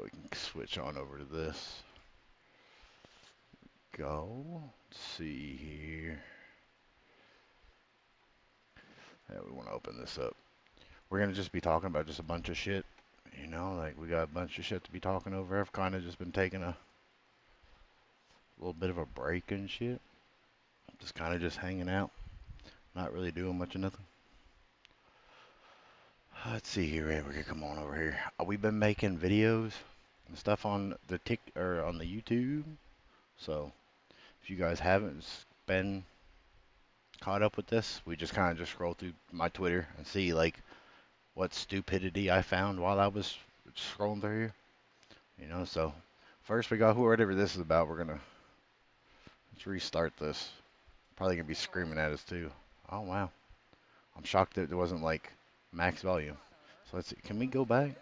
we can switch on over to this. Go. Let's see here. Yeah, we want to open this up. We're gonna just be talking about just a bunch of shit. You know, like we got a bunch of shit to be talking over. I've kind of just been taking a little bit of a break and shit. Just kind of just hanging out. Not really doing much of nothing. Let's see here. We're gonna come on over here. We've been making videos and stuff on the on the YouTube. So if you guys haven't been caught up with this, we just kind of just scroll through my Twitter and see like what stupidity I found while I was scrolling through here. You know, so first we got whatever this is about. Let's restart this. Probably gonna be screaming at us too. Oh wow. I'm shocked that it wasn't like max volume. So let's see. Can we go back?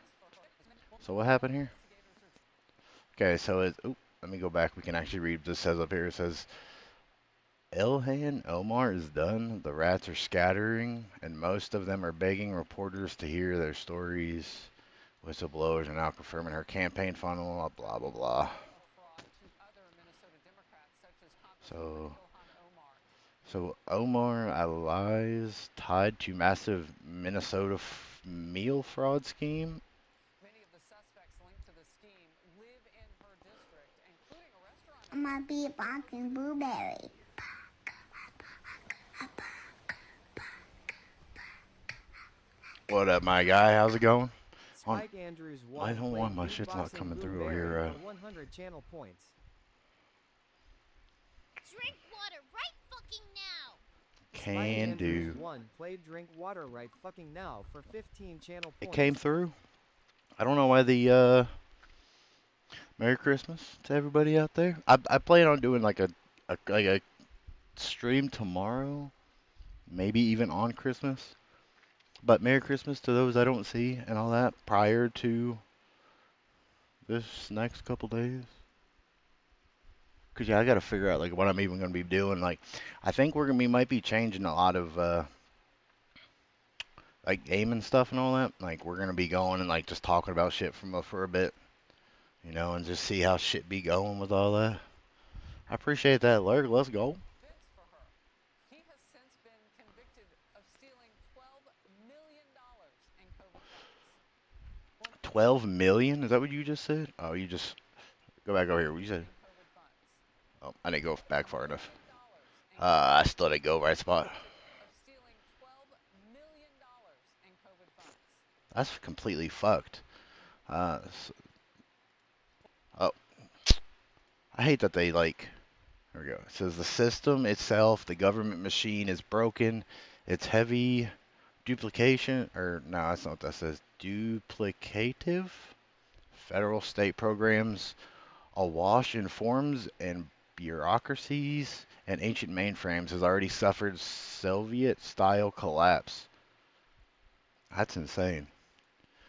So what happened here? Okay, so let me go back. We can actually read what this says up here. It says Ilhan Omar is done. The rats are scattering, and most of them are begging reporters to hear their stories. Whistleblowers are now confirming her campaign funnel, blah, blah, blah. So, so Omar allies tied to massive Minnesota meal fraud scheme. My beatbox and blueberry. What up, my guy? How's it going? Spike Andrews I 1 don't want played my shit's not Beatboxing coming through over Blueberry here. for 100 channel points. Drink water right fucking now! Spike Can Andrews do. 1 played Drink Water Right Fucking Now for 15 channel It points. came through. I don't know why the Merry Christmas to everybody out there. I plan on doing like a stream tomorrow, maybe even on Christmas. But Merry Christmas to those I don't see and all that prior to this next couple days. Cause yeah, I gotta figure out like what I'm even gonna be doing. Like, I think we might be changing a lot of like gaming stuff and all that. Like we're gonna be going and like just talking about shit for a bit, you know, and just see how shit be going with all that. I appreciate that, Lurk. Let's go. 12 million? Is that what you just said? Oh, you just go back over here. What you said? Oh, I didn't go back far enough. I still didn't go right spot. That's completely fucked. Oh, I hate that they like. There we go. It says the system itself, the government machine is broken. It's heavy duplication, or no, that's not what that says. Duplicative. Federal state programs awash in forms and bureaucracies and ancient mainframes has already suffered Soviet-style collapse. That's insane.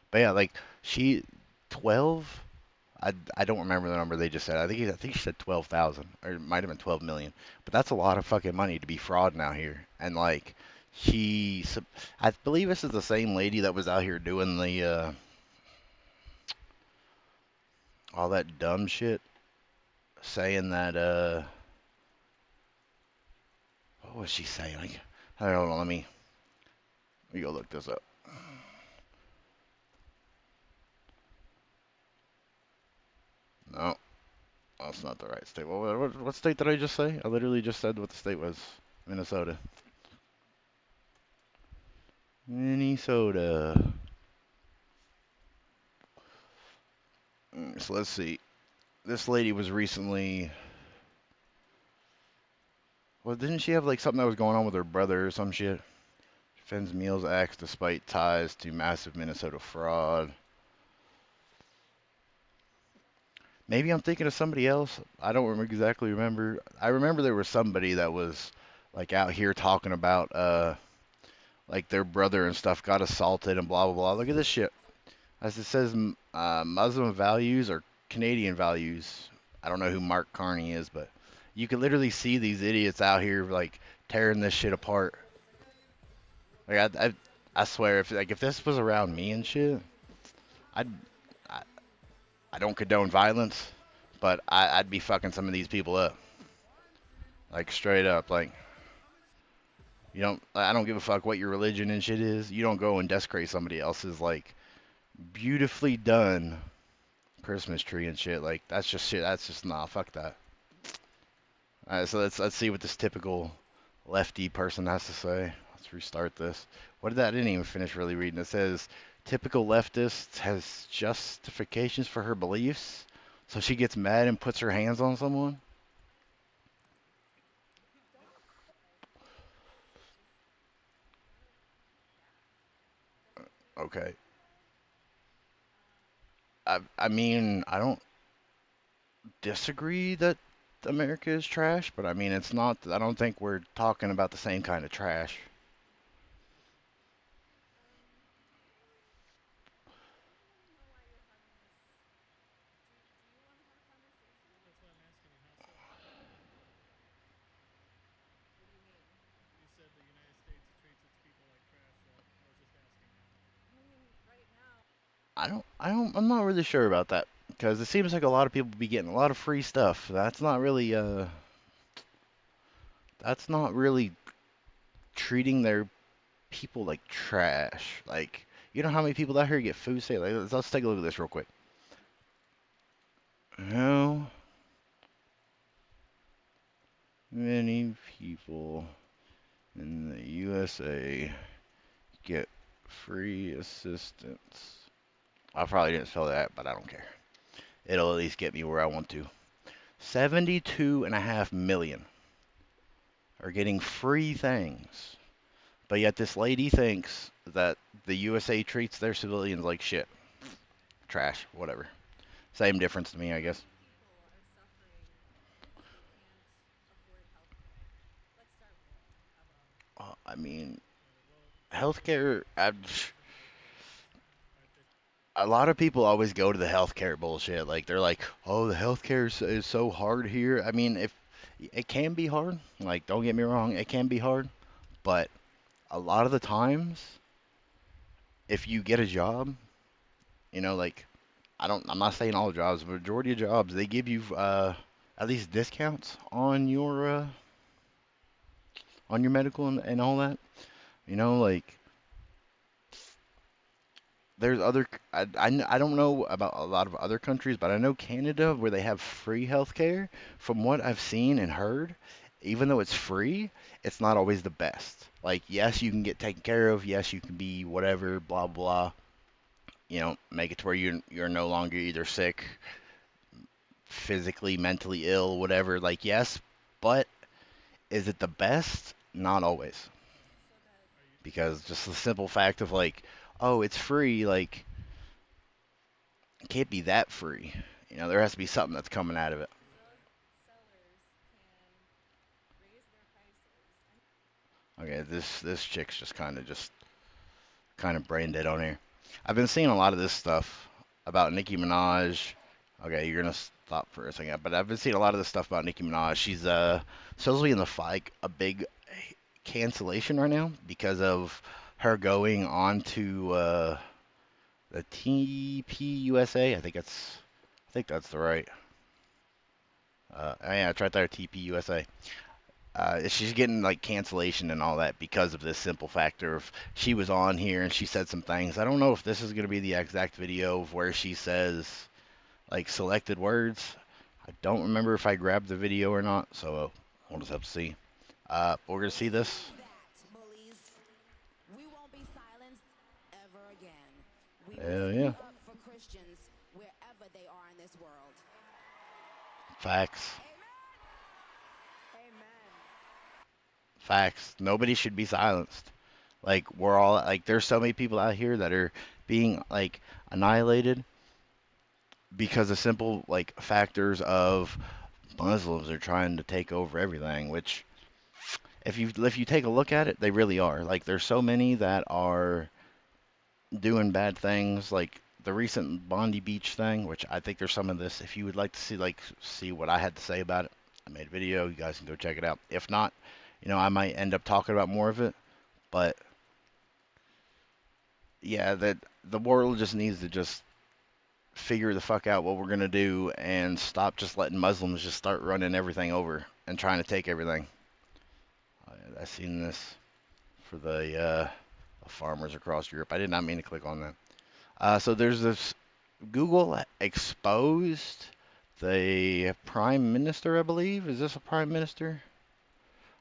But yeah, like she 12. I don't remember the number they just said. I think she said 12,000 or it might have been 12 million. But that's a lot of fucking money to be frauding out here. And like I believe this is the same lady that was out here doing the all that dumb shit, saying that what was she saying? Like, hold on, let me go look this up. No, that's not the right state. What state did I just say? I literally just said what the state was. Minnesota. Minnesota. So let's see. This lady was recently. Well, didn't she have like something that was going on with her brother or some shit? Defends Meals Acts despite ties to massive Minnesota fraud. Maybe I'm thinking of somebody else. I don't exactly remember. I remember there was somebody that was like out here talking about like their brother and stuff got assaulted and blah blah blah. Look at this shit. As it says, Muslim values or Canadian values. I don't know who Mark Carney is, but you can literally see these idiots out here like tearing this shit apart. Like I swear, if this was around me and shit, I'd I, I don't condone violence, but I'd be fucking some of these people up. Like straight up, like I don't give a fuck what your religion and shit is. You don't go and desecrate somebody else's like beautifully done Christmas tree and shit. Like that's just shit. That's just nah. Fuck that. All right, so let's see what this typical lefty person has to say. Let's restart this. What did that? I didn't even finish really reading. It says typical leftist has justifications for her beliefs, so she gets mad and puts her hands on someone. Okay. I mean, I don't disagree that America is trash, but I mean, it's not. I don't think we're talking about the same kind of trash. I'm not really sure about that because it seems like a lot of people be getting a lot of free stuff. That's not really treating their people like trash. Like, you know how many people out here get food stamps? Like, let's take a look at this real quick. How many people in the USA get free assistance? I probably didn't spell that, but I don't care. It'll at least get me where I want to. 72.5 million are getting free things. But yet this lady thinks that the USA treats their civilians like shit. Trash, whatever. Same difference to me, I guess. I mean, healthcare. A lot of people always go to the healthcare bullshit. Like they're like, "Oh, the healthcare is so hard here." I mean, if it can be hard, like don't get me wrong, it can be hard, but a lot of the times, if you get a job, like I'm not saying all jobs, but majority of jobs, they give you at least discounts on your medical and all that. Like there's other I don't know about a lot of other countries, but I know Canada where they have free healthcare. From what I've seen and heard, even though it's free, it's not always the best. Like yes, you can get taken care of. Yes, you can be whatever, blah blah. Make it to where you're no longer either sick, physically, mentally ill, whatever. Like yes, but is it the best? Not always. Because just the simple fact of like, oh, it's free, like it can't be that free. There has to be something that's coming out of it. Okay, this chick's just kind of brain dead on here. I've been seeing a lot of this stuff about Nicki Minaj. Okay, you're gonna stop for a second, but I've been seeing a lot of this stuff about Nicki Minaj. She's supposedly in the fight a big cancellation right now because of her going on to the TPUSA. I think that's the right. Yeah, it's right there, TPUSA. She's getting like cancellation and all that because of this simple factor of she was on here and she said some things. I don't know if this is going to be the exact video of where she says like selected words. I don't remember if I grabbed the video or not, so we'll just have to see. We're going to see this. Hell yeah. Facts. Facts. Nobody should be silenced. Like we're all like there's so many people out here that are being like annihilated because of simple like factors of Muslims are trying to take over everything, which if you take a look at it, they really are. Like there's so many that are doing bad things like the recent Bondi Beach thing, which I think there's some of this. If you would like to see what I had to say about it, I made a video. You guys can go check it out. If not, I might end up talking about more of it. But yeah, that the world just needs to just figure the fuck out what we're gonna do and stop just letting Muslims just start running everything over and trying to take everything. I seen this for the farmers across Europe. I did not mean to click on that. So there's this Google exposed the prime minister, I believe. Is this a prime minister?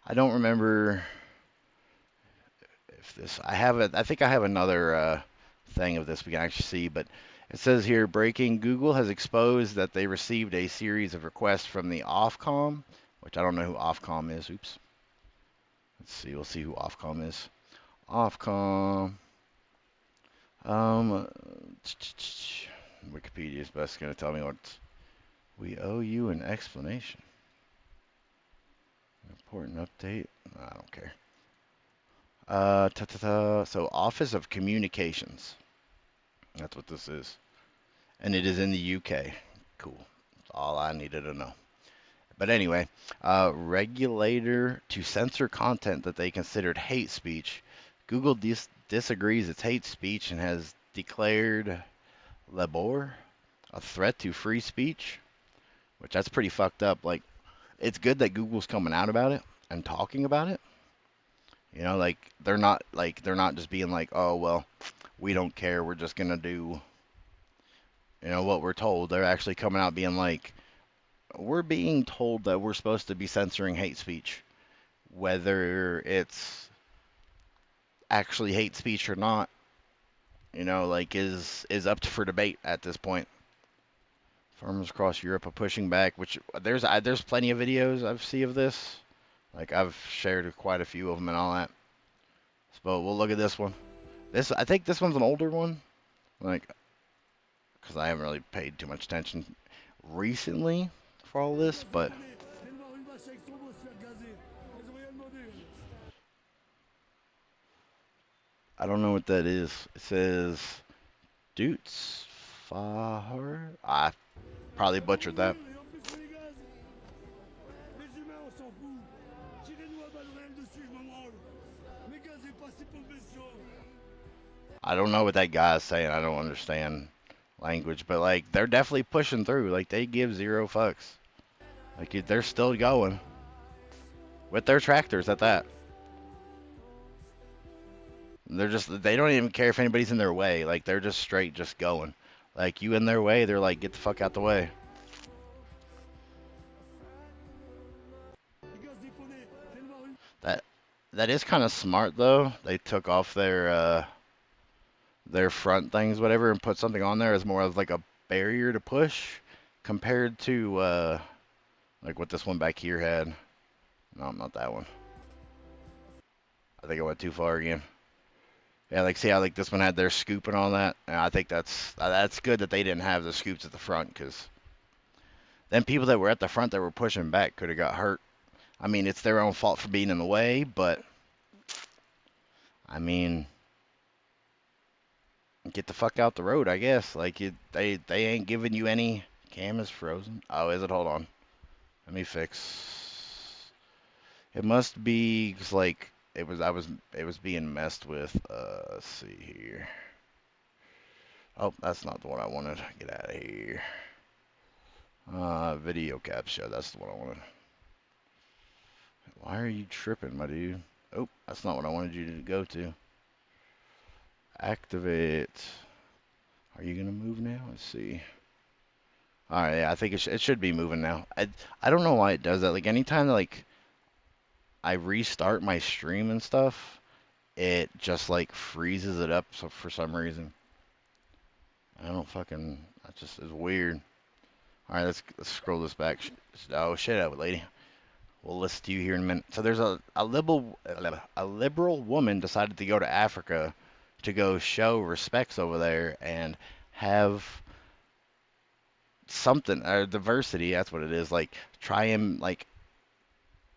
I don't remember if this. I have it. I think I have another thing of this we can actually see, but it says here breaking: Google has exposed that they received a series of requests from the Ofcom, which I don't know who Ofcom is. Oops. Let's see. We'll see who Ofcom is. Ofcom. Um, Wikipedia is best going to tell me what. We owe you an explanation. Important update. I don't care. So Office of Communications. That's what this is. And it is in the UK. Cool. That's all I needed to know. But anyway, regulator to censor content that they considered hate speech. Google disagrees it's hate speech and has declared Labor a threat to free speech, which that's pretty fucked up. Like, it's good that Google's coming out about it and talking about it. You know, like they're not just being like, oh well, we don't care. We're just gonna do, what we're told. They're actually coming out being like, we're being told that we're supposed to be censoring hate speech, whether it's actually hate speech or not. Like is up for debate at this point. Farmers across Europe are pushing back, which there's plenty of videos I've seen of this. Like I've shared quite a few of them and all that. But we'll look at this one. I think this one's an older one, like, because I haven't really paid too much attention recently for all this, but I don't know what that is. It says Dutz Fahar. I probably butchered that. I don't know what that guy's saying. I don't understand language, but like they're definitely pushing through. Like they give zero fucks. Like they're still going with their tractors at that. They don't even care if anybody's in their way. Like they're just straight just going. Like you in their way, they're like, get the fuck out the way. That is kind of smart though. They took off their front things, whatever, and put something on there as more of like a barrier to push compared to like what this one back here had. No, not that one. I think I went too far again. Yeah, like see how like this one had their scoop and all that. And I think that's good that they didn't have the scoops at the front, because then people that were at the front that were pushing back could have got hurt. I mean, it's their own fault for being in the way, but I mean, get the fuck out the road, I guess. Like they ain't giving you any. Cam is frozen. Oh, is it? Hold on. Let me fix. It must be 'cause like it was being messed with. Let's see here. Oh, that's not the one I wanted. Get out of here. Video capture. That's the one I wanted. Why are you tripping, my dude? Oh, that's not what I wanted you to go to. Activate. Are you gonna move now? Let's see. All right, yeah, I think it should be moving now. I don't know why it does that. Like anytime like I restart my stream and stuff, it just like freezes it up so for some reason. I don't fucking. That just is weird. All right, let's scroll this back. Oh shit, out lady. We'll listen to you here in a minute. So there's a liberal woman decided to go to Africa to go show respects over there and have something or diversity. That's what it is. Like try and like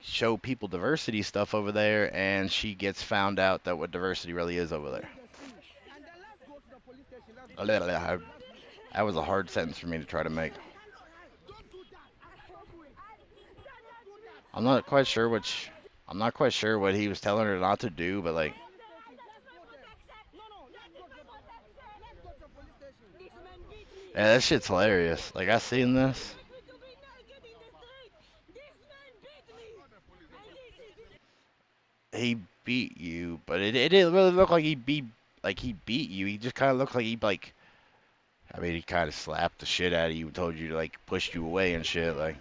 show people diversity stuff over there, and she gets found out that what diversity really is over there. That was a hard sentence for me to try to make. I'm not quite sure what he was telling her not to do, but like Yeah, that shit's hilarious. Like, I seen this. He beat you, but it didn't really look like he beat you. He just kind of looked like he like. I mean, he kind of slapped the shit out of you and told you to like push you away and shit. Like,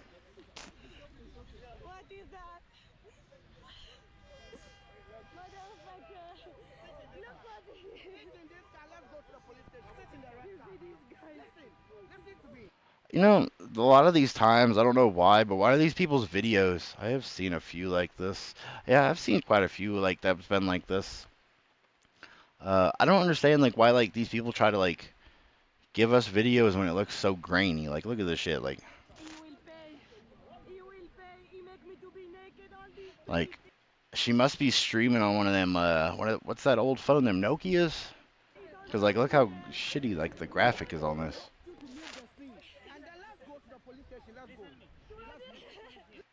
you know, a lot of these times, I don't know why, but why are these people's videos? I have seen a few like this. Yeah, I've seen quite a few like that's been like this. I don't understand like why like these people try to like give us videos when it looks so grainy. Like, look at this shit. Like she must be streaming on one of them. What's that old phone? Them Nokias. Cause like, look how shitty like the graphic is on this.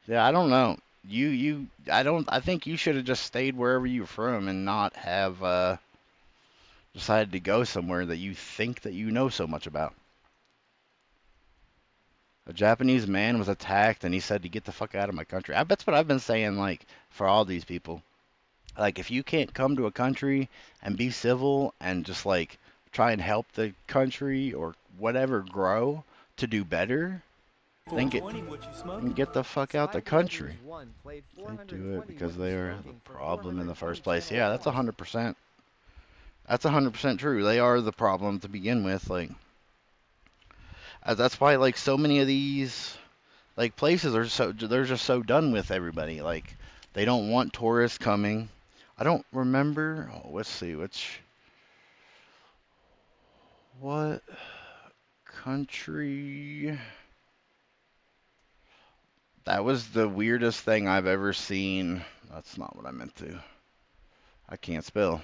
Yeah, I don't know. I don't. I think you should have just stayed wherever you're from and not have decided to go somewhere that you think that you know so much about. A Japanese man was attacked and he said to get the fuck out of my country. That's what I've been saying, like, for all these people. Like, if you can't come to a country and be civil and just, like, try and help the country or whatever grow to do better, then get the fuck out the country. They do it because they are the problem in the first place. Yeah, that's 100%. That's 100% true. They are the problem to begin with. Like, that's why, like, so many of these like places are they're just so done with everybody. Like, they don't want tourists coming. I don't remember. Oh, let's see what country. That was the weirdest thing I've ever seen. That's not what I meant to. I can't spell.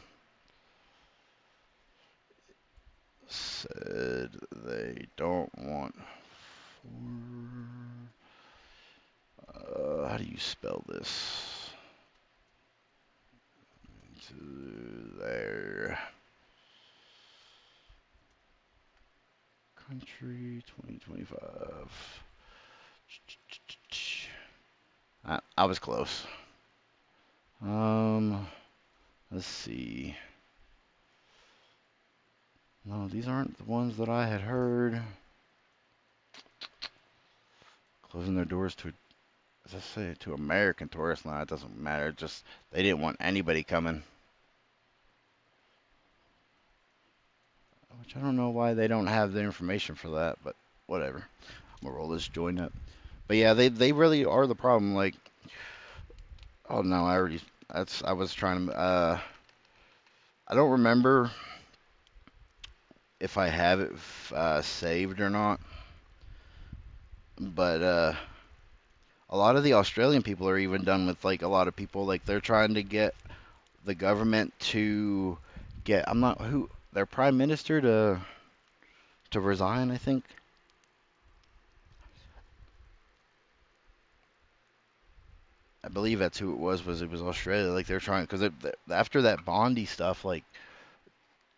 Said they don't want. How do you spell this? To there. Country 2025. I was close. Let's see. No, these aren't the ones that I had heard. Closing their doors to, as I say, to American tourists. No, it doesn't matter. Just they didn't want anybody coming. Which I don't know why they don't have the information for that, but whatever. I'm gonna roll this joint up. But yeah, they really are the problem. Like, oh no, I was trying to, I don't remember if I have it saved or not, but a lot of the Australian people are even done with like a lot of people. Like, they're trying to get the government to get their prime minister to resign, I think. I believe that's who it was. It was Australia? Like, they're trying because after that Bondi stuff, like,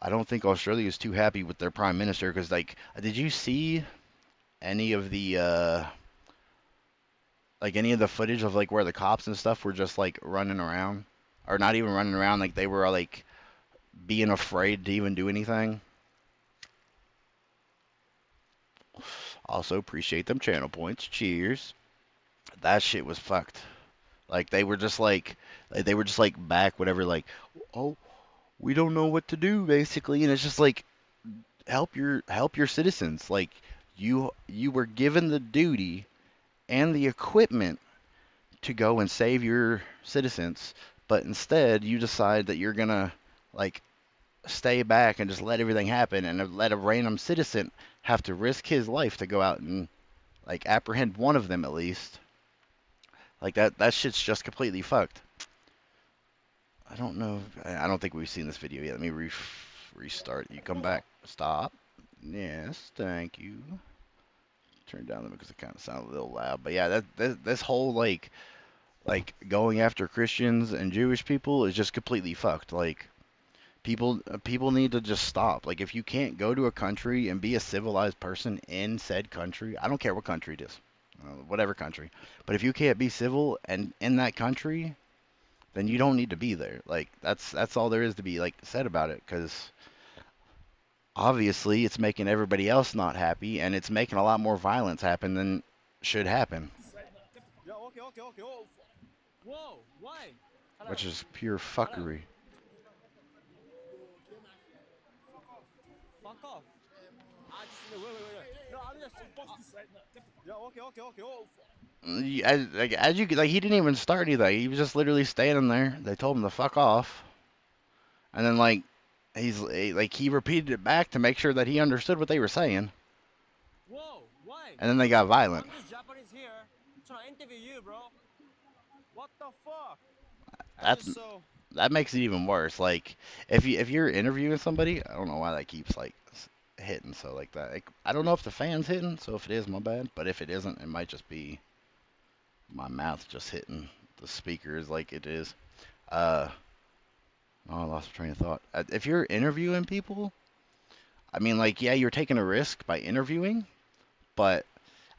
I don't think Australia is too happy with their prime minister because, like, did you see any of the any of the footage of like where the cops and stuff were just like running around, or not even running around, like they were like being afraid to even do anything? Also appreciate them channel points. Cheers. That shit was fucked. Like, they were just like back whatever, like, oh, we don't know what to do basically, and it's just like, help your citizens. Like, you were given the duty and the equipment to go and save your citizens, but instead you decide that you're gonna like stay back and just let everything happen and let a random citizen have to risk his life to go out and like apprehend one of them at least. Like, that shit's just completely fucked. I don't know. I don't think we've seen this video yet. Let me restart. You come back. Stop. Yes, thank you. Turn down them because it kind of sounded a little loud. But yeah, this whole like going after Christians and Jewish people is just completely fucked. Like, People need to just stop. Like, if you can't go to a country and be a civilized person in said country, I don't care what country it is, whatever country, but if you can't be civil and in that country, then you don't need to be there. Like, that's all there is to be like said about it, because obviously it's making everybody else not happy, and it's making a lot more violence happen than should happen, Yeah, okay, okay, okay. Oh, whoa, why? which is pure fuckery. Fuck off. No, I'm just. Yeah, okay, okay, okay. Oh, As you like, he didn't even start anything. He was just literally standing there. They told him to fuck off, and then like he repeated it back to make sure that he understood what they were saying, whoa, why? and then they got violent. I'm just Japanese here trying to interview you, bro. What the fuck? That's So. that makes it even worse. Like, if you're interviewing somebody, I don't know why that keeps like hitting so like that. Like, I don't know if the fan's hitting, so if it is, my bad. But if it isn't, it might just be my mouth just hitting the speakers like it is. Uh, oh, I lost my train of thought. If you're interviewing people, I mean, like, yeah, you're taking a risk by interviewing, but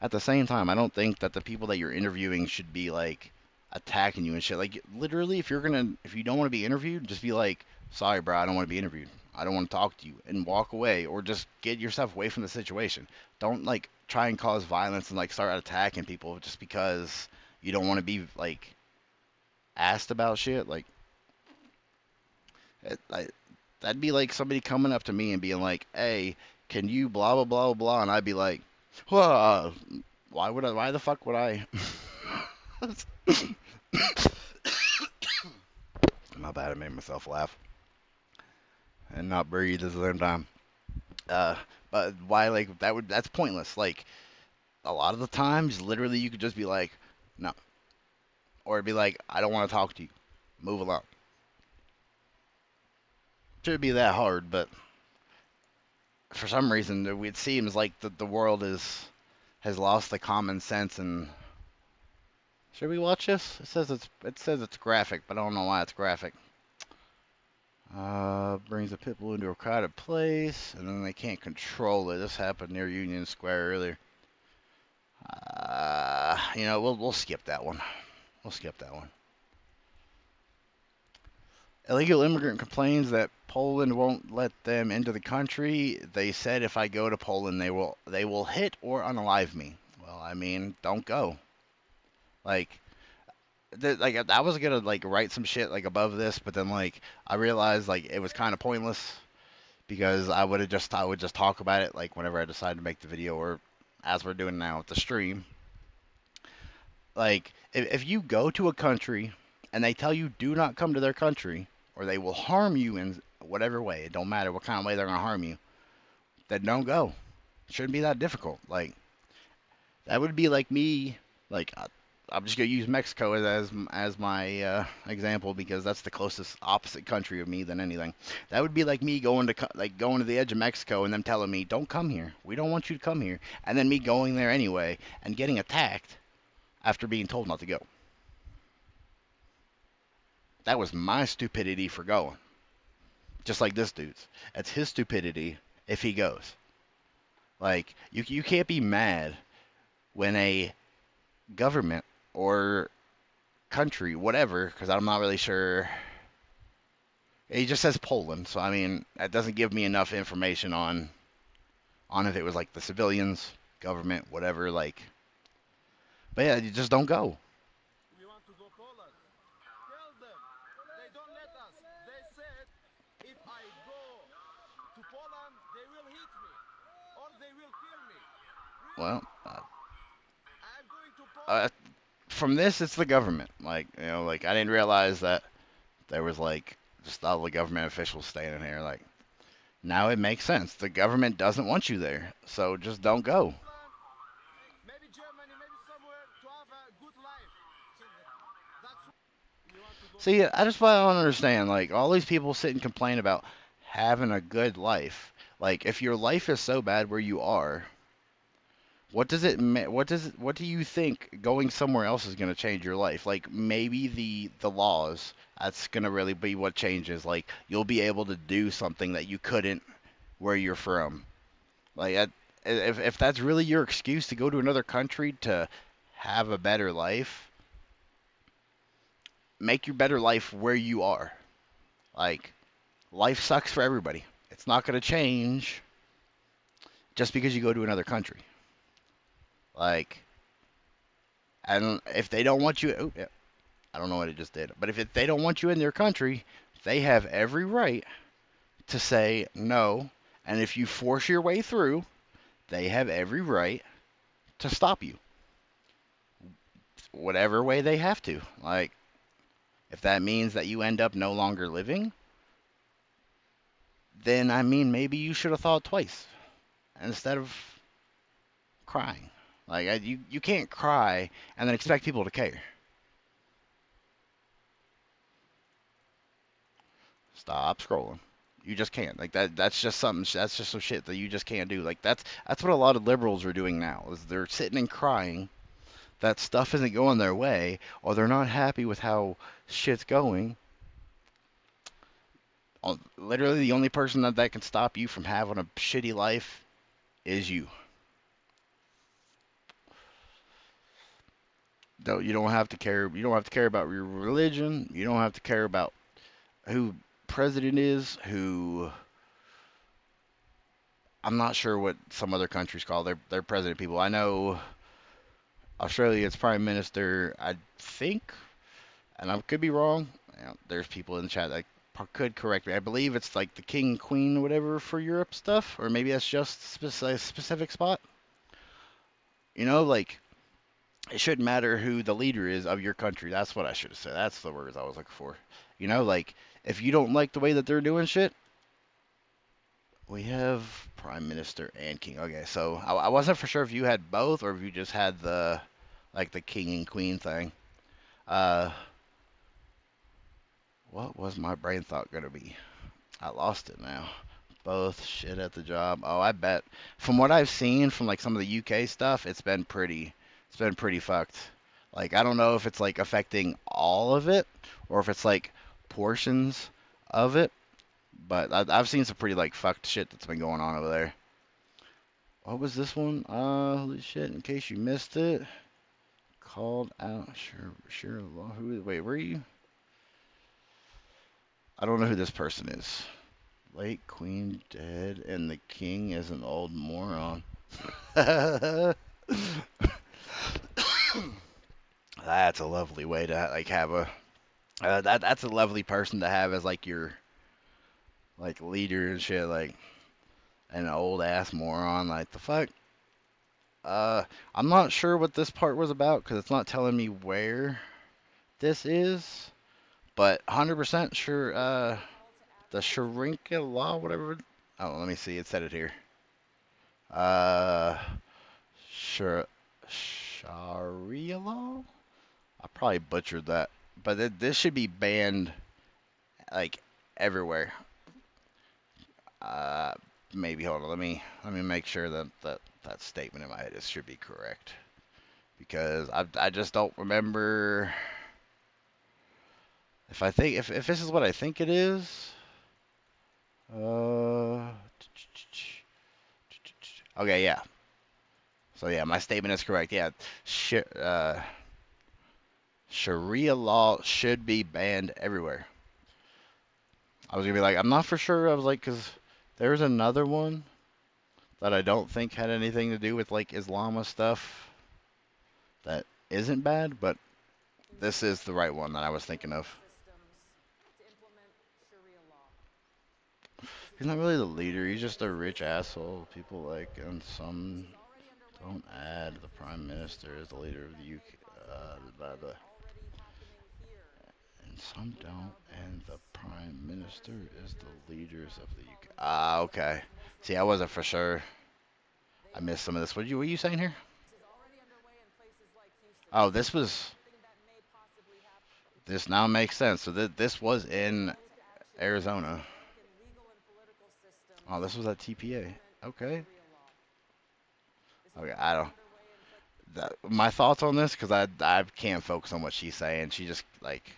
at the same time, I don't think that the people that you're interviewing should be like attacking you and shit. Like, literally, if you don't want to be interviewed, just be like, sorry, bro, I don't want to be interviewed. I don't want to talk to you, and walk away, or just get yourself away from the situation. Don't like try and cause violence and like start attacking people just because you don't want to be like asked about shit. Like, that'd be like somebody coming up to me and being like, "Hey, can you blah blah blah blah?" And I'd be like, "Well, why the fuck would I?" My bad, I made myself laugh and not breathe at the same time. Uh, but why, like, that's pointless. Like, a lot of the times, literally, you could just be like, no, or be like, I don't want to talk to you. Move along. Shouldn't be that hard, but for some reason, it seems like the world has lost the common sense. And should we watch this? It says it's graphic, but I don't know why it's graphic. Brings a pit bull into a crowded place, and then they can't control it. This happened near Union Square earlier. We'll skip that one. We'll skip that one. Illegal immigrant complains that Poland won't let them into the country. They said if I go to Poland, they will hit or unalive me. Well, I mean, don't go. Like, like I was gonna like write some shit like above this, but then like I realized like it was kind of pointless because I would just talk about it like whenever I decide to make the video, or as we're doing now with the stream. Like, if you go to a country and they tell you do not come to their country, or they will harm you in whatever way, it don't matter what kind of way they're gonna harm you, then don't go. It shouldn't be that difficult. Like, that would be like me. Like, I'm just gonna use Mexico as my example because that's the closest opposite country of me than anything. That would be like me going to the edge of Mexico and them telling me don't come here. We don't want you to come here, and then me going there anyway and getting attacked after being told not to go. That was my stupidity for going. Just like this dude's. It's his stupidity if he goes. Like, you can't be mad when a government or country, whatever, because I'm not really sure. He just says Poland, so I mean, that doesn't give me enough information on if it was like the civilians, government, whatever, like. But yeah, you just don't go. We want to go Poland. Tell them. They don't let us. They said if I go to Poland, they will hit me or they will kill me. Really? Well, I'm going to Poland. from this, it's the government. Like, like I didn't realize that there was like just all the government officials standing here. Like, now it makes sense. The government doesn't want you there, so just don't go. Maybe Germany, maybe somewhere to have a good life. That's we want to go. See, I just don't understand. Like, all these people sit and complain about having a good life. Like, if your life is so bad where you are, What what do you think going somewhere else is going to change your life? Like maybe the laws, that's going to really be what changes. Like you'll be able to do something that you couldn't where you're from. Like if that's really your excuse to go to another country to have a better life, make your better life where you are. Like life sucks for everybody. It's not going to change just because you go to another country. Like, and if they don't want you, oh, yeah, I don't know what it just did, but if they don't want you in their country, they have every right to say no. And if you force your way through, they have every right to stop you, whatever way they have to. Like, if that means that you end up no longer living, then I mean, maybe you should have thought twice instead of crying. Like, you can't cry and then expect people to care. Stop scrolling. You just can't. Like that. That's just something. That's just some shit that you just can't do. Like that's what a lot of liberals are doing now. Is they're sitting and crying that stuff isn't going their way, or they're not happy with how shit's going. Literally, the only person that can stop you from having a shitty life is you. Though you don't have to care. You don't have to care about your religion. You don't have to care about who president is. Who I'm not sure what some other countries call their president people. I know Australia's prime minister. I think, and I could be wrong. You know, there's people in the chat that could correct me. I believe it's like the king, queen, whatever for Europe stuff, or maybe that's just a specific spot. You know, like it shouldn't matter who the leader is of your country. That's what I should have said. That's the words I was looking for. You know, like if you don't like the way that they're doing shit, we have prime minister and king. Okay, so I wasn't for sure if you had both or if you just had the like the king and queen thing. Uh, what was my brain thought gonna be? I lost it now. Both shit at the job. Oh, I bet. From what I've seen from like some of the UK stuff, it's been pretty fucked. Like I don't know if it's like affecting all of it or if it's like portions of it, but I've seen some pretty like fucked shit that's been going on over there. What was this one? Holy shit! In case you missed it, called out. Sure. Who? Wait, were you? I don't know who this person is. Late queen dead, and the king is an old moron. That's a lovely way to like have a. That's a lovely person to have as like your like leader and shit. Like an old ass moron. Like the fuck. I'm not sure what this part was about because it's not telling me where this is, but 100% sure. The Sharinka law, whatever. Oh, let me see. It said it here. Uh, sure, Sharia law. I probably butchered that, but this should be banned like everywhere. Uh, maybe hold on. Let me make sure that statement in my head should be correct because I just don't remember if this is what I think it is. Okay, yeah. So yeah, my statement is correct. Yeah, Sharia law should be banned everywhere. I was gonna be like, I'm not for sure. I was like, cause there's another one that I don't think had anything to do with like Islamist stuff that isn't bad, but this is the right one that I was thinking of. He's not really the leader. He's just a rich asshole. People like, and some don't add the prime minister as the leader of the UK. And some don't, and the prime minister is the leaders of the UK. Ah, okay. See, I wasn't for sure. I missed some of this. What were you saying here? Oh, this now makes sense. So this was in Arizona. Oh, this was at TPA. Okay. Okay, I don't. my thoughts on this, because I can't focus on what she's saying. She just like,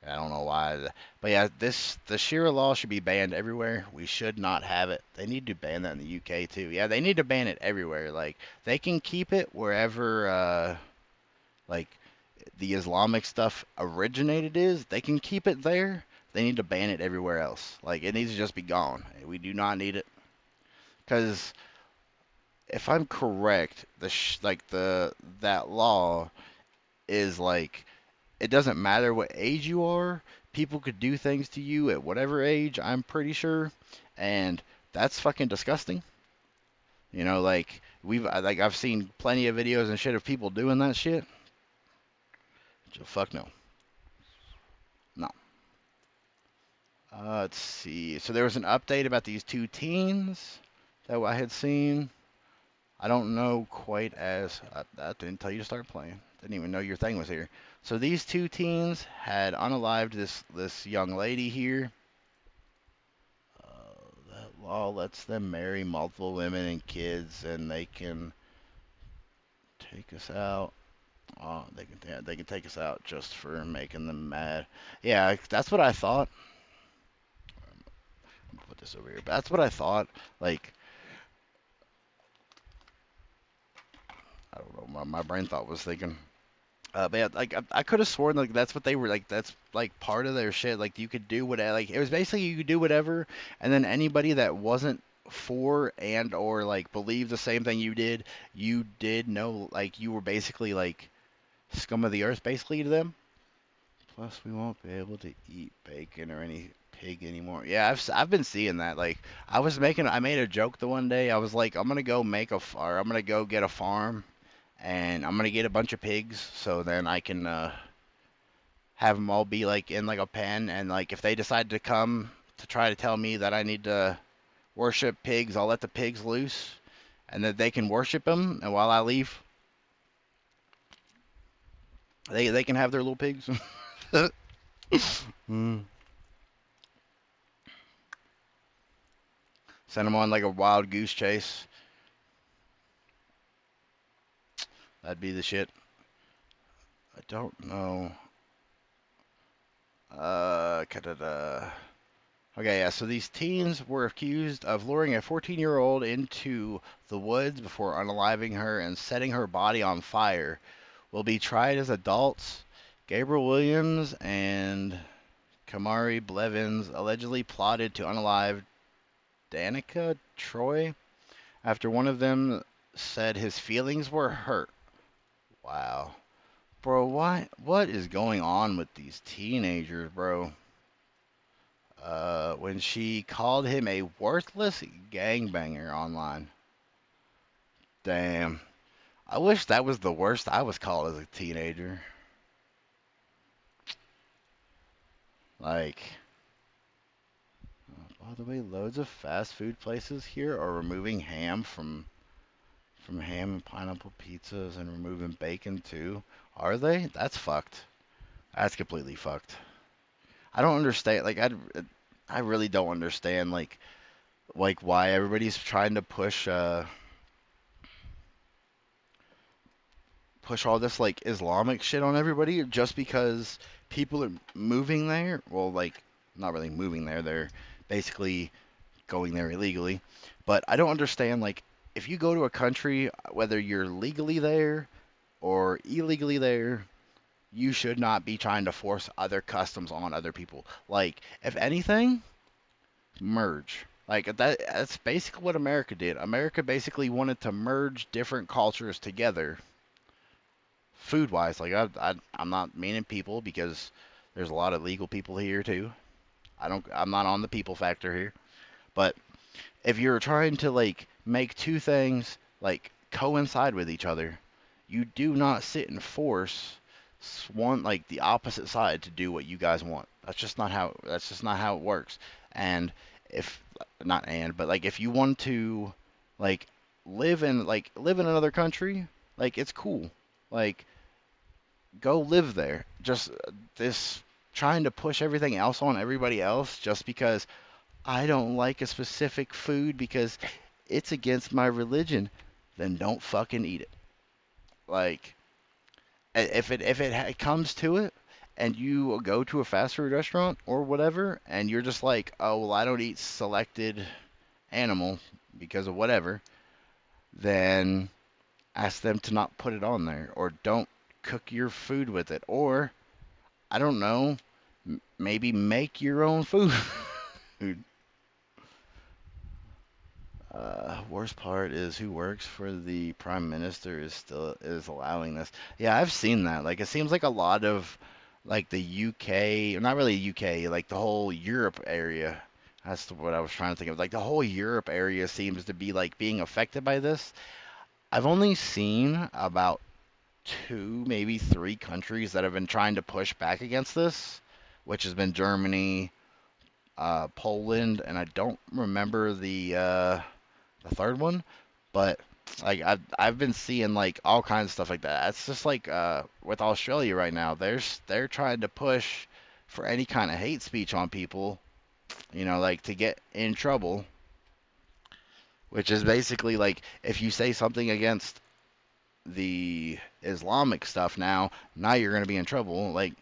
I don't know why. But yeah, the Shira law should be banned everywhere. We should not have it. They need to ban that in the UK too. Yeah, they need to ban it everywhere. Like they can keep it wherever like the Islamic stuff originated is. They can keep it there. They need to ban it everywhere else. Like it needs to just be gone. We do not need it. Because if I'm correct, that law is like it doesn't matter what age you are. People could do things to you at whatever age, I'm pretty sure. And that's fucking disgusting. You know, like I've seen plenty of videos and shit of people doing that shit. So fuck no. No. Let's see. So there was an update about these two teens that I had seen. I don't know quite as I didn't tell you to start playing. Didn't even know your thing was here. So these two teens had unalived this young lady here. That law lets them marry multiple women and kids, and they can take us out. Oh, they can take us out just for making them mad. Yeah, that's what I thought. I'm gonna put this over here. But that's what I thought. Like, I don't know. My brain thought was thinking. But yeah, like I could have sworn like that's what they were like. That's like part of their shit. Like you could do whatever. Like it was basically you could do whatever, and then anybody that wasn't for and or like believed the same thing you did know like you were basically like scum of the earth basically to them. Plus, we won't be able to eat bacon or any pig anymore. Yeah, I've been seeing that. Like I made a joke the one day. I was like, I'm gonna go I'm gonna go get a farm and I'm gonna get a bunch of pigs so then I can have them all be like in like a pen and like if they decide to come to try to tell me that I need to worship pigs, I'll let the pigs loose and that they can worship them and while I leave they can have their little pigs. mm. Send them on like a wild goose chase. That'd be the shit. I don't know. Okay, yeah, so these teens were accused of luring a 14-year-old into the woods before unaliving her and setting her body on fire. Will be tried as adults. Gabriel Williams and Kamari Blevins allegedly plotted to unalive Danica Troy after one of them said his feelings were hurt. Wow. Bro, what is going on with these teenagers, bro? When she called him a worthless gangbanger online. Damn. I wish that was the worst I was called as a teenager. Like, by the way, loads of fast food places here are removing ham from ham and pineapple pizzas and removing bacon too. Are they? That's fucked. That's completely fucked. I don't understand. Like, I really don't understand. Like why everybody's trying to push all this like Islamic shit on everybody just because people are moving there. Well, like not really moving there. They're basically going there illegally. But I don't understand like if you go to a country whether you're legally there or illegally there, you should not be trying to force other customs on other people. Like if anything, merge. Like that's basically what America did. America basically wanted to merge different cultures together food wise. Like I'm not meaning people because there's a lot of legal people here too. I'm not on the people factor here. But if you're trying to like make two things like coincide with each other, you do not sit and force one like the opposite side to do what you guys want. That's just not how it works. And if not and but like if you want to like live in another country, like it's cool. Like go live there. Just this trying to push everything else on everybody else just because I don't like a specific food because it's against my religion, then don't fucking eat it. Like, if it comes to it, and you go to a fast food restaurant or whatever, and you're just like, oh well, I don't eat selected animal because of whatever, then ask them to not put it on there, or don't cook your food with it, or I don't know, maybe make your own food. Worst part is who works for the prime minister is allowing this. Yeah, I've seen that. Like, it seems like a lot of like the UK, not really UK, like the whole Europe area. What I was trying to think of. Like the whole Europe area seems to be like being affected by this. I've only seen about two, maybe three countries that have been trying to push back against this, which has been Germany, Poland, and I don't remember the third one, but like I've been seeing like all kinds of stuff like that. It's just like with Australia right now. They're trying to push for any kind of hate speech on people, like to get in trouble, which is basically like if you say something against the Islamic stuff now you're going to be in trouble. Like,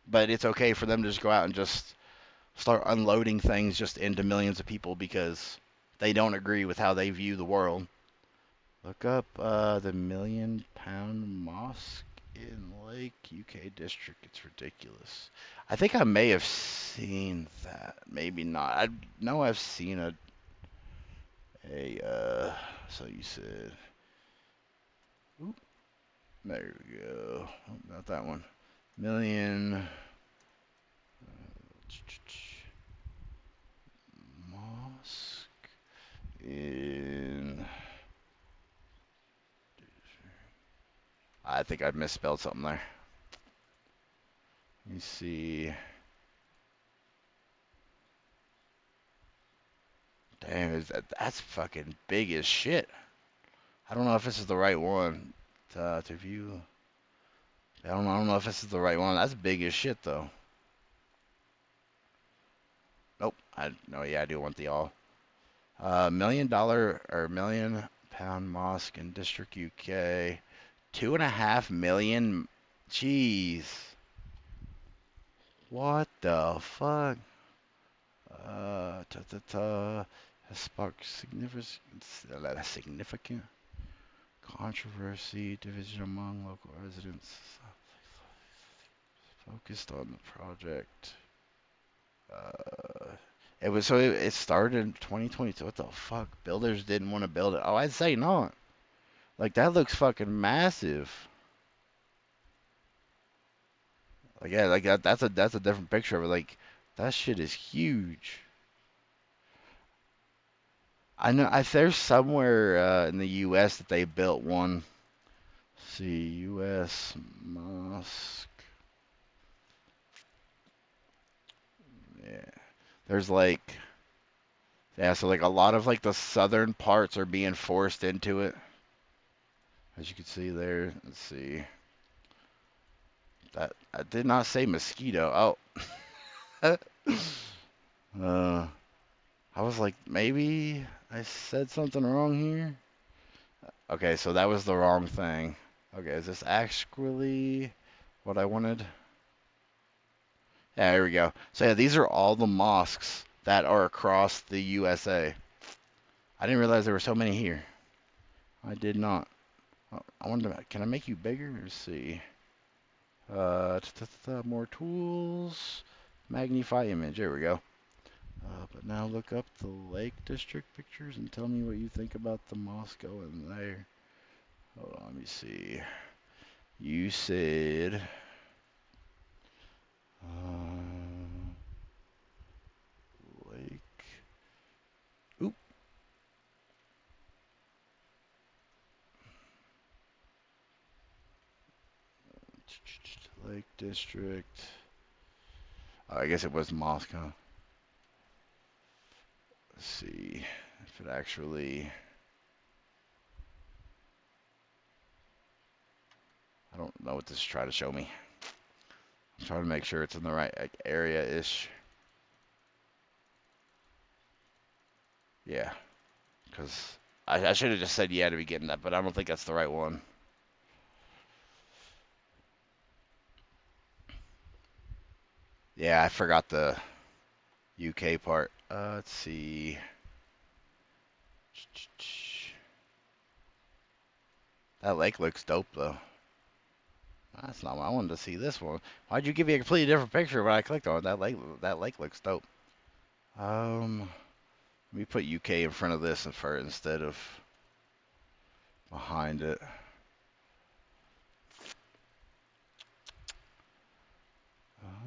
but it's okay for them to just go out and just start unloading things just into millions of people because they don't agree with how they view the world. Look up the £1,000,000 mosque in Lake UK district. It's ridiculous. I think I may have seen that. Maybe not. I know I've seen so you said, oop, there we go. Oh, not that one. Million mosque in. I think I misspelled something there. Let me see. Damn, that's fucking big as shit. I don't know if this is the right one to view. I don't know if this is the right one. That's big as shit though. Nope. No, yeah, I do want the all. $1,000,000 or £1,000,000 mosque in District UK. 2.5 million. Jeez. What the fuck? Has sparked significant controversy, division among local residents. Focused on the project. It started in 2022. What the fuck? Builders didn't want to build it. Oh, I'd say not. Like, that looks fucking massive. Like, yeah, like that's a different picture of it. Like, that shit is huge. I know there's somewhere in the U.S. that they built one. Let's see, U.S. mosque. Yeah, there's like, yeah, so like a lot of like the southern parts are being forced into it, as you can see there. Let's see. That I did not say mosquito. Oh, I was like, maybe I said something wrong here. Okay, so that was the wrong thing. Okay, is this actually what I wanted? Yeah, here we go. So yeah, these are all the mosques that are across the USA. I didn't realize there were so many here. I did not. Oh, I wonder, can I make you bigger? Let's see. More tools. Magnify image. There we go. But now look up the Lake District pictures and tell me what you think about the mosque going there. Hold on, let me see. You said Lake. Oop. Lake District. Oh, I guess it was mosque, huh? Let's see if it actually. I don't know what this is trying to show me. I'm trying to make sure it's in the right area-ish. Yeah, because I should have just said yeah to be getting that, but I don't think that's the right one. Yeah, I forgot the UK part. Let's see. That lake looks dope, though. That's not what I wanted to see. This one. Why'd you give me a completely different picture when I clicked on it? That lake? That lake looks dope. Let me put UK in front of this instead of behind it.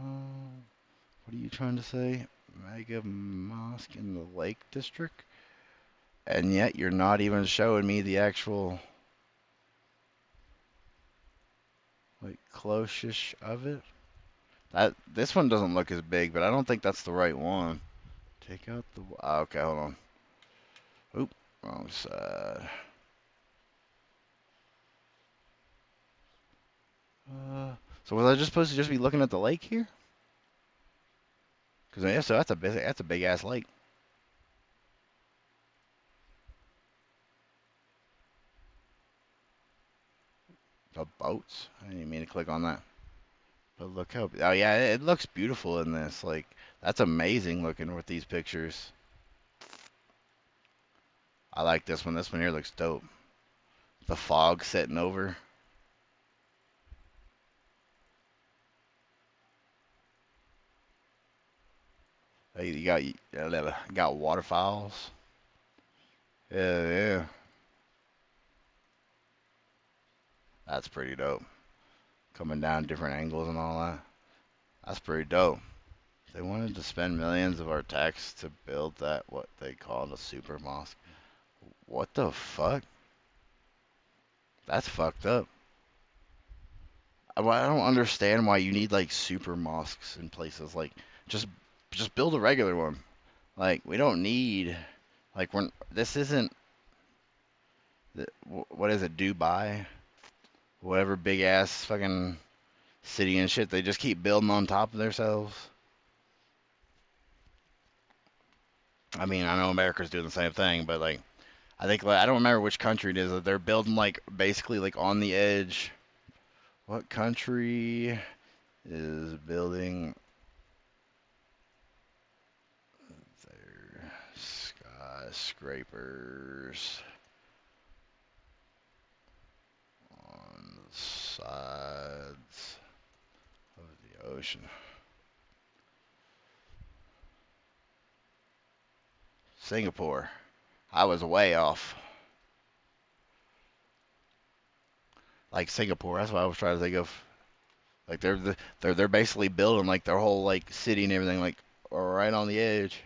What are you trying to say? Mega mosque in the Lake District? And yet you're not even showing me the actual, like, close-ish of it. This one doesn't look as big, but I don't think that's the right one. Take out the... okay, hold on. Oop, wrong side. So was I just supposed to just be looking at the lake here? Because yeah, so that's a big ass lake. The boats. I didn't even mean to click on that. But look how. Oh yeah, it looks beautiful in this. Like that's amazing looking with these pictures. I like this one. This one here looks dope. The fog setting over. Hey, you got waterfalls. Yeah, yeah. That's pretty dope. Coming down different angles and all that. That's pretty dope. They wanted to spend millions of our tax to build that, what they call a super mosque. What the fuck? That's fucked up. I don't understand why you need like super mosques in places. Like, just build a regular one. Like, we don't need, like, this isn't, what is it, Dubai? Whatever big ass fucking city and shit. They just keep building on top of themselves. I mean, I know America's doing the same thing, but like, I think, like, I don't remember which country it is that they're building like basically like on the edge. What country is building their skyscrapers on the sides of the ocean? Singapore. I was way off. Like Singapore, that's what I was trying to think of. Like they're basically building like their whole like city and everything like right on the edge.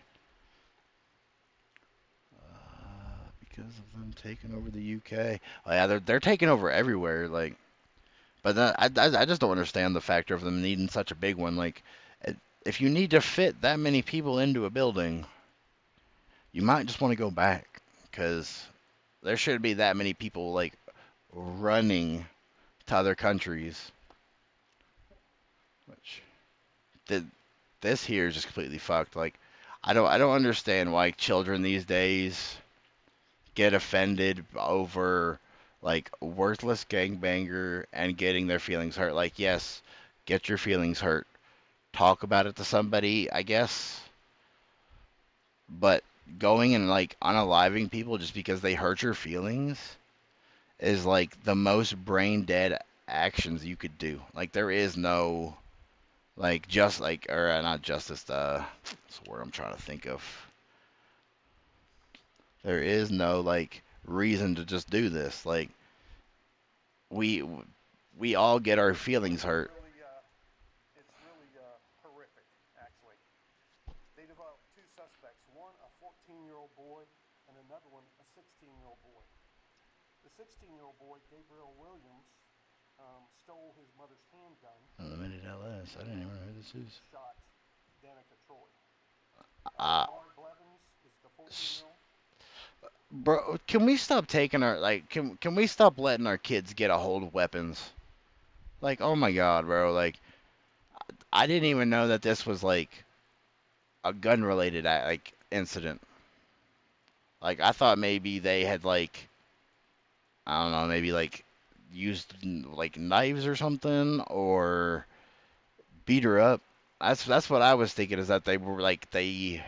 Because of them taking over the UK. Oh, yeah, they're taking over everywhere. Like, but I just don't understand the factor of them needing such a big one. Like, if you need to fit that many people into a building, you might just want to go back because there shouldn't be that many people like running to other countries. Which this here is just completely fucked. Like, I don't understand why children these days get offended over like worthless gangbanger and getting their feelings hurt. Like, yes, get your feelings hurt. Talk about it to somebody, I guess. But going and like unaliving people just because they hurt your feelings is like the most brain dead actions you could do. Like there is no like just like or not justice. That's the word I'm trying to think of. There is no like reason to just do this. Like we we all get our feelings hurt. It's really horrific, actually. They developed two suspects, one a 14-year-old boy and another one a 16-year-old boy. The 16-year-old boy, Gabriel Williams, stole his mother's handgun. Unlimited LS. I didn't even know who this is. Shot Danica Troy. Uh, Mark Blevins is the 14-year-old. Bro, can we stop taking our like can we stop letting our kids get a hold of weapons? Like, oh my god, bro, like I didn't even know that this was like a gun related like incident. Like I thought maybe they had like I don't know, maybe like used like knives or something or beat her up. That's what I was thinking is that they were like they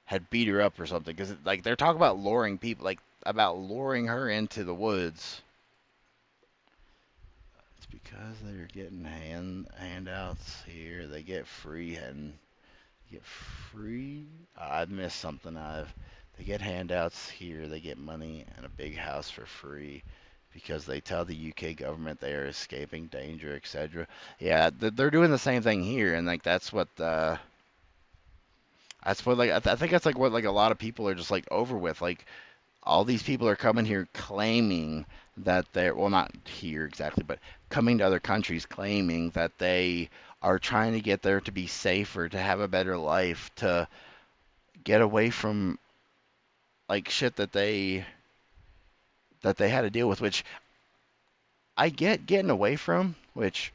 had beat her up or something because like they're talking about luring people like about luring her into the woods. It's because they're getting handouts here. They get free and get free. I missed something. They get handouts here. They get money and a big house for free because they tell the UK government they are escaping danger, etc. Yeah, they're doing the same thing here, and like that's what like I think that's like what like a lot of people are just like over with. Like all these people are coming here claiming that they're well not here exactly, but coming to other countries claiming that they are trying to get there to be safer, to have a better life, to get away from like shit that they had to deal with, which I get getting away from, which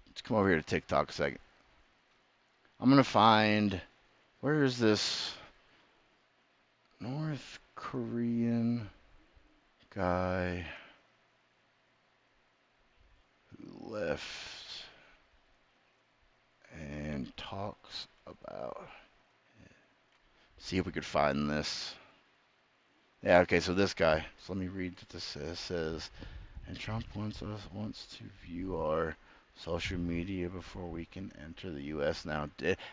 let's come over here to TikTok a second. I'm gonna find where is this North Korean guy who left and talks about. See if we could find this. Yeah, okay, so this guy. So let me read what this says. It says, and Trump wants to view our social media before we can enter the U.S. now.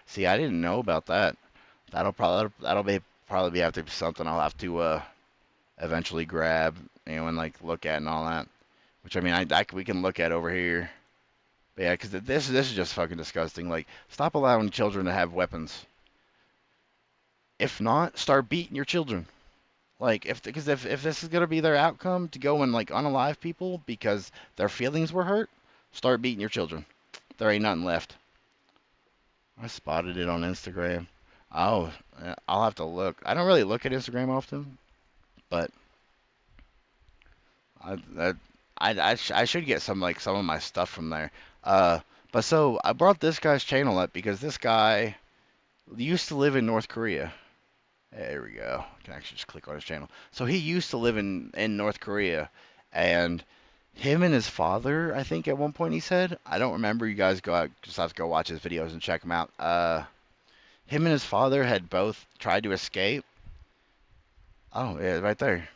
See, I didn't know about that. That'll probably have to be something I'll have to eventually grab, and like look at and all that. Which I mean, we can look at over here. But yeah, because this is just fucking disgusting. Like, stop allowing children to have weapons. If not, start beating your children. Like, if this is gonna be their outcome to go and like unalive people because their feelings were hurt, start beating your children. There ain't nothing left. I spotted it on Instagram. Oh, I'll have to look. I don't really look at Instagram often, but I I I should get some of my stuff from there. Uh, but so I brought this guy's channel up because this guy used to live in North Korea. There we go. I can actually just click on his channel. So he used to live in North Korea, and him and his father, I think at one point he said, I don't remember. You guys go out, just have to go watch his videos and check him out. Him and his father had both tried to escape. Oh yeah, right there.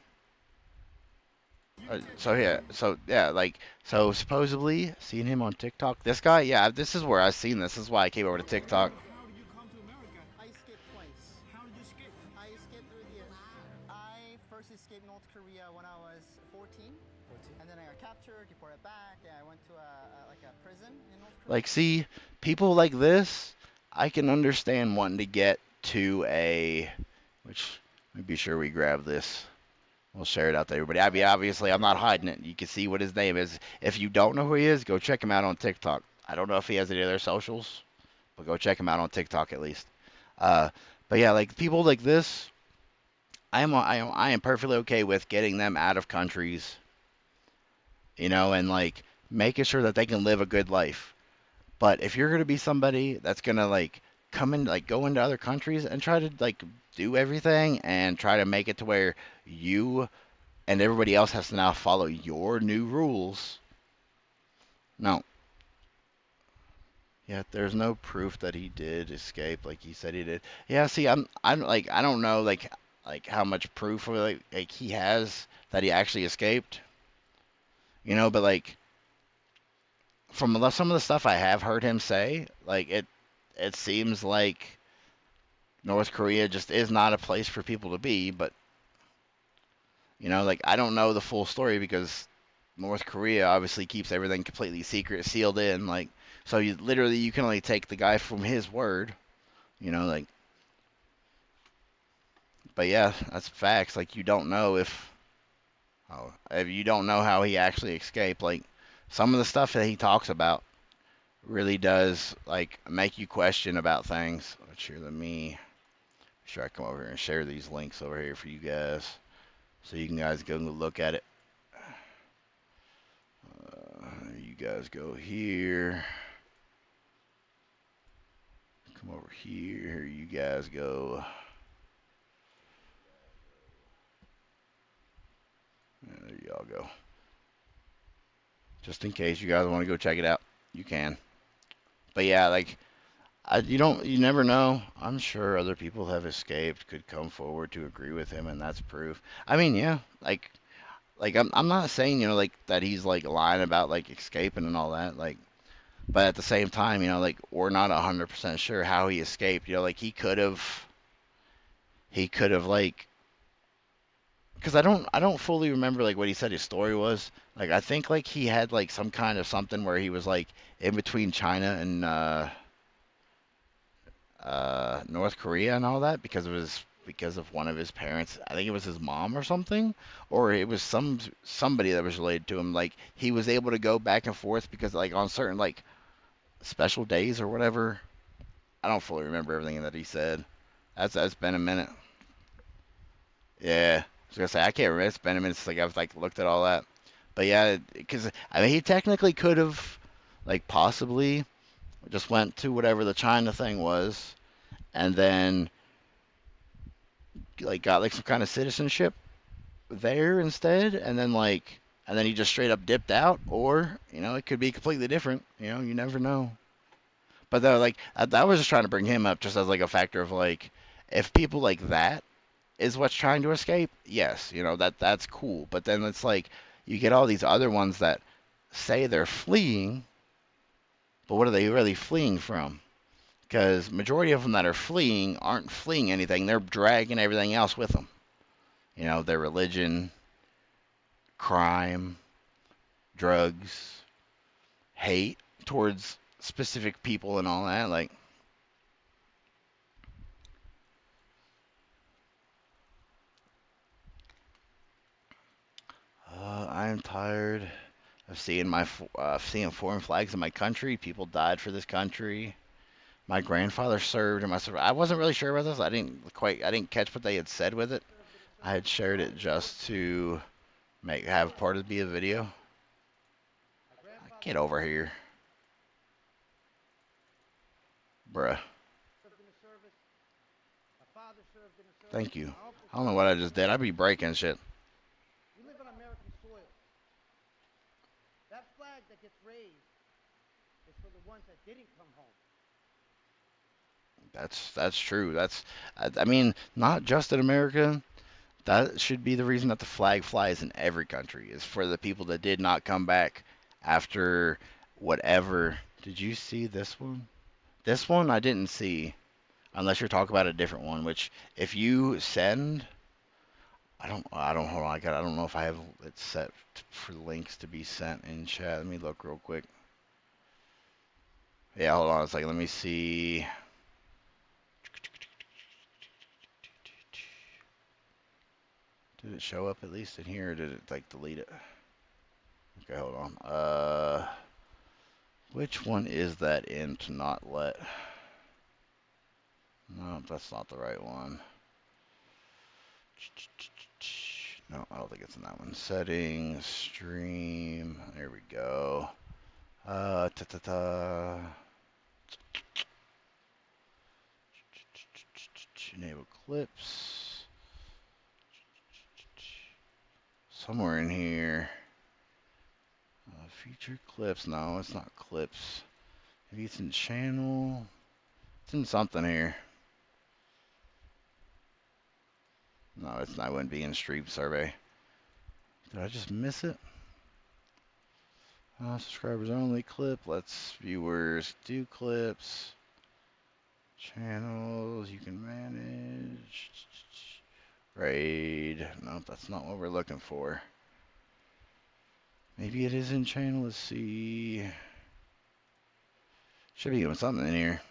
So supposedly seeing him on TikTok. This guy, yeah, this is where I seen this. This is why I came over to TikTok. How did you come to America? I escaped twice. How did you escape? I escaped through the years. I first escaped North Korea when I was 14. 14. And then I got captured, deported back, and I went to a prison in North Korea. Like, see, people like this, I can understand wanting to get to which, let me be sure we grab this. We'll share it out to everybody. Obviously, I'm not hiding it. You can see what his name is. If you don't know who he is, go check him out on TikTok. I don't know if he has any other socials, but go check him out on TikTok at least. Uh, but yeah, like people like this, I am perfectly okay with getting them out of countries, and like making sure that they can live a good life. But if you're gonna be somebody that's gonna like come in, like go into other countries and try to like do everything and try to make it to where you and everybody else has to now follow your new rules. No. Yeah, there's no proof that he did escape like he said he did. Yeah, see, I'm like I don't know like how much proof like he has that he actually escaped. But like from some of the stuff I have heard him say, like it seems like North Korea just is not a place for people to be, but like I don't know the full story because North Korea obviously keeps everything completely secret, sealed in, like so you can only take the guy from his word, like but yeah, that's facts. Like if you don't know how he actually escaped, like some of the stuff that he talks about really does like make you question about things. Which here, let me sure I come over here and share these links over here for you guys, so you can guys go and look at it. You guys go here. Come over here. You guys go. There y'all go. Just in case you guys want to go check it out, you can. But yeah, like you never know. I'm sure other people have escaped, could come forward to agree with him, and that's proof. I mean, yeah, like I'm not saying like that he's like lying about like escaping and all that, like, but at the same time, like we're not 100% sure how he escaped. Like he could have like, because I don't fully remember like what he said his story was. Like I think like he had like some kind of something where he was like in between China and North Korea and all that because of one of his parents. I think it was his mom or something, or it was somebody that was related to him. Like he was able to go back and forth because like on certain like special days or whatever. I don't fully remember everything that he said. That's been a minute. Yeah, I was gonna say I can't remember. It's been a minute since like I've like looked at all that. But yeah, because I mean he technically could have like possibly just went to whatever the China thing was and then like got like some kind of citizenship there instead, and then he just straight up dipped out, or it could be completely different. You never know. But though, like I was just trying to bring him up just as like a factor of like if people like that is what's trying to escape, yes, that's cool. But then it's like you get all these other ones that say they're fleeing, but what are they really fleeing from? Because majority of them that are fleeing aren't fleeing anything; they're dragging everything else with them. Their religion, crime, drugs, hate towards specific people and all that. Like, I am tired of seeing foreign flags in my country. People died for this country. My grandfather served, and I wasn't really sure about this. I didn't catch what they had said with it. I had shared it just to have part of it be a video. Get over here, bruh. Thank you. I don't know what I just did. I'd be breaking shit. We live on American soil. That flag that gets raised is for the ones that didn't come home. That's true. I mean, not just in America. That should be the reason that the flag flies in every country is for the people that did not come back after whatever. Did you see this one? This one I didn't see, unless you're talking about a different one. Which if you send, I don't hold on. I don't know if I have it set for links to be sent in chat. Let me look real quick. Yeah, hold on a second. Let me see. Did it show up at least in here, or did it like delete it? Okay, hold on. Which one is that in to not let? No, that's not the right one. No, I don't think it's in that one. Settings, stream. There we go. Ta ta ta. Enable clips. Somewhere in here. Feature clips. No, it's not clips. Maybe it's in channel. It's in something here. No, it's not. It wouldn't be in stream survey. Did I just miss it? Subscribers only clip. Let's viewers do clips. Channels you can manage. Raid. Nope, that's not what we're looking for. Maybe it is in channel. Let's see. Should be doing something in here.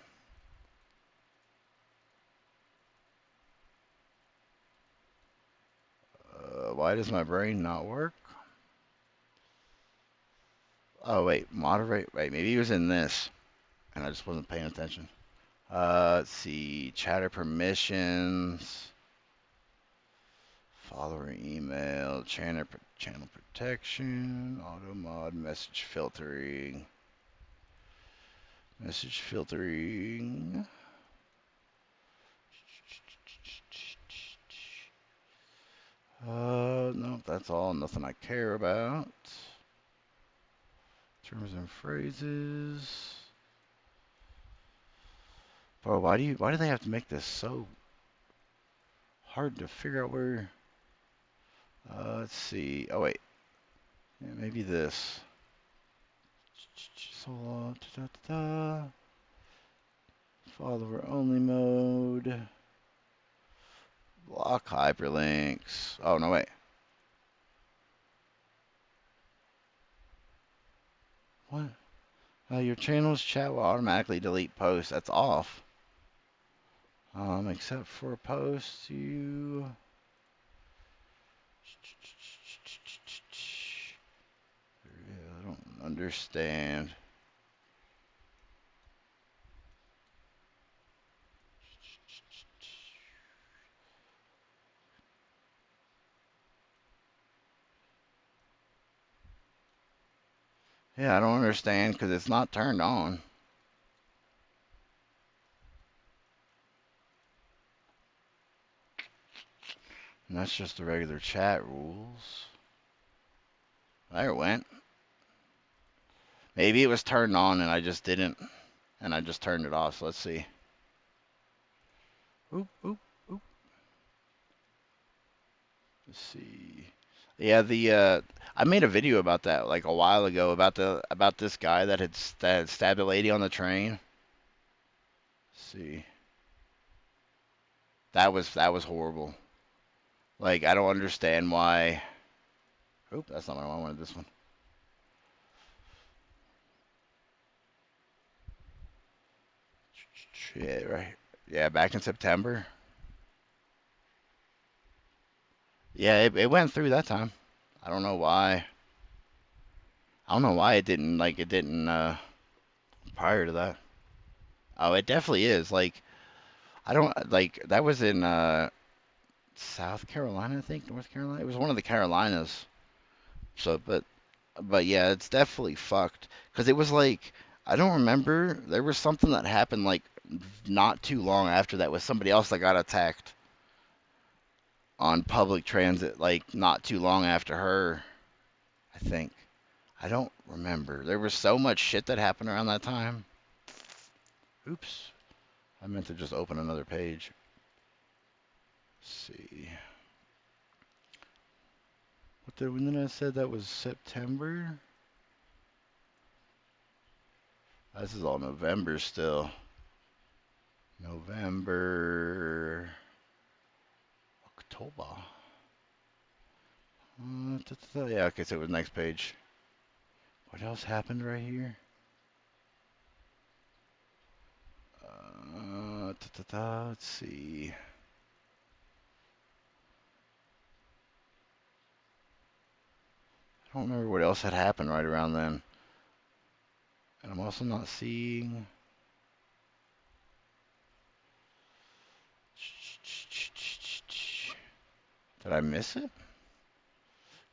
Why does my brain not work? Oh, wait. Moderate. Wait, maybe he was in this. And I just wasn't paying attention. Let's see. Chatter permissions. Follower email. Channel protection. Auto mod. Message filtering. Message filtering. No, that's all. Nothing I care about. Terms and phrases. Bro, why do they have to make this so hard to figure out where? Let's see. Oh wait, yeah, maybe this. Solo, follower only mode. Block hyperlinks. Oh no, wait. What? Your channel's chat will automatically delete posts. That's off. Except for posts you. I don't understand. Yeah, I don't understand because it's not turned on. And that's just the regular chat rules. There it went. Maybe it was turned on and I just didn't. And I just turned it off. So let's see. Oop, oop, oop. Let's see. Yeah, I made a video about that like a while ago about this guy that had stabbed a lady on the train. Let's see. That was horrible. Like I don't understand why. Oop, that's not what I wanted. This one. Yeah, right. Yeah, back in September. Yeah, it went through that time. I don't know why. I don't know why it didn't prior to that. Oh, it definitely is. Like I don't like that was in South Carolina, I think, North Carolina. It was one of the Carolinas. So, but yeah, it's definitely fucked because it was like I don't remember. There was something that happened like not too long after that with somebody else that got attacked on public transit, like not too long after her, I think. I don't remember. There was so much shit that happened around that time. Oops. I meant to just open another page. Let's see. When did I said that was September? This is all November still. November. October. Yeah, okay, so it was next page. What else happened right here? Let's see. I don't remember what else had happened right around then. And I'm also not seeing. Did I miss it?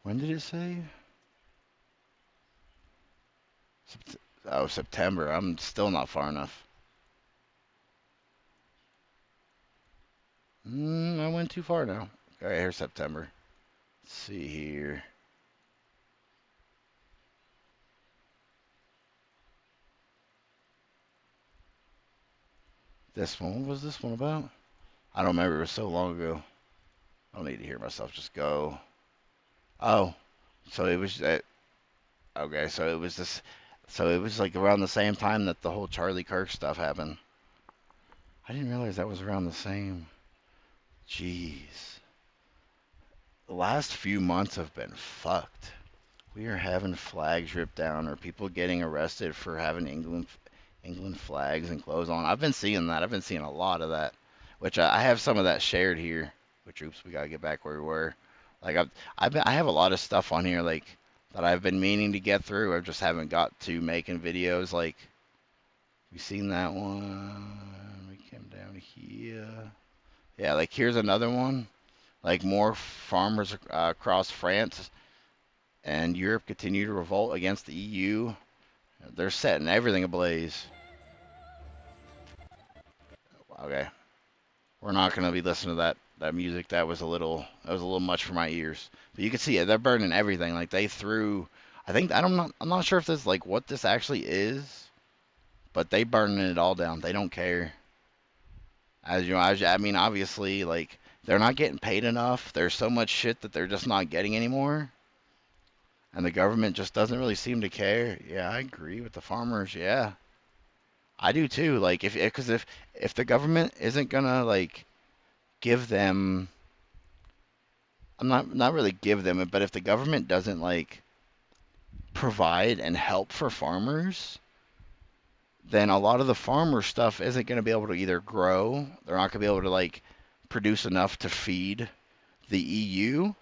When did it say? Oh, September. I'm still not far enough. I went too far now. All right, here's September. Let's see here. This one, what was this one about? I don't remember. It was so long ago. I don't need to hear myself just go. Oh, so it was that. Okay, so it was this. So it was like around the same time that the whole Charlie Kirk stuff happened. I didn't realize that was around the same. Jeez. The last few months have been fucked. We are having flags ripped down or people getting arrested for having England flags and clothes on. I've been seeing that. I've been seeing a lot of that, which I have some of that shared here. Which oops, we gotta get back where we were. Like I have a lot of stuff on here like that I've been meaning to get through. I just haven't got to making videos. Like we seen that one. We came down here. Yeah, like here's another one. Like more farmers across France and Europe continue to revolt against the EU. They're setting everything ablaze. Okay. We're not going to be listening to that that music. That was a little much for my ears. But you can see it. They're burning everything. Like they threw. I'm not sure if this like what this actually is, but they burning it all down. They don't care. As you know, I mean, obviously, like they're not getting paid enough. There's so much shit that they're just not getting anymore, and the government just doesn't really seem to care. Yeah, I agree with the farmers. Yeah, I do too. Like because if the government isn't gonna like give them, I'm not really give them it, but if the government doesn't like provide and help for farmers, then a lot of the farmer stuff isn't going to be able to either grow. They're not going to be able to like produce enough to feed the EU.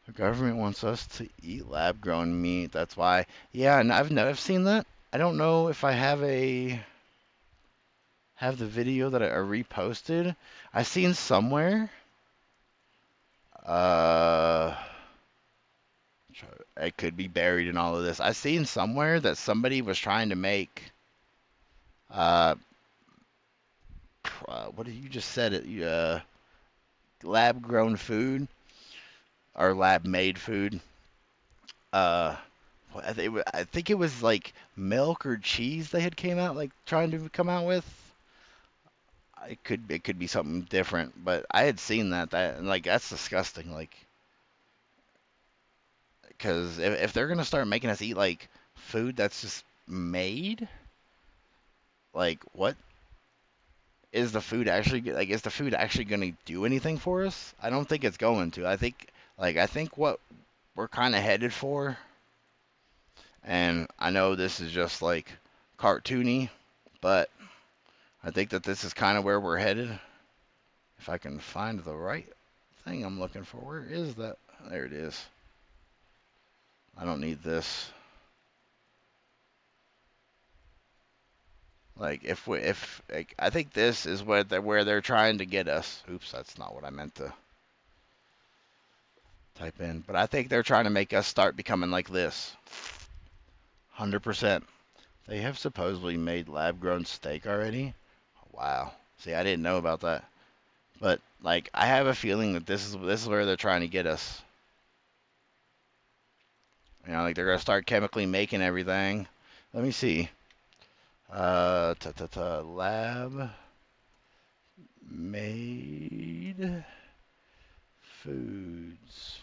The government wants us to eat lab-grown meat. That's why. Yeah, and I've seen that. I don't know if I have the video that I reposted. I seen somewhere. Uh, it could be buried in all of this. I seen somewhere that somebody was trying to make. Uh, what did you just said it? Lab-grown food or lab-made food. Uh, I think it was like milk or cheese they had came out like trying to come out with. It could be something different, but I had seen that and like that's disgusting. Like, because if they're gonna start making us eat like food that's just made, like what is the food actually like? Is the food actually gonna do anything for us? I don't think it's going to. I think what we're kind of headed for, and I know this is just like cartoony, but I think that this is kind of where we're headed. If I can find the right thing I'm looking for, where is that? There it is. I don't need this. Like if like, I think this is where they're trying to get us. Oops, that's not what I meant to type in. But I think they're trying to make us start becoming like this. 100%. They have supposedly made lab-grown steak already. Wow. See, I didn't know about that. But like, I have a feeling that this is where they're trying to get us. You know, like they're gonna start chemically making everything. Let me see. Lab made foods.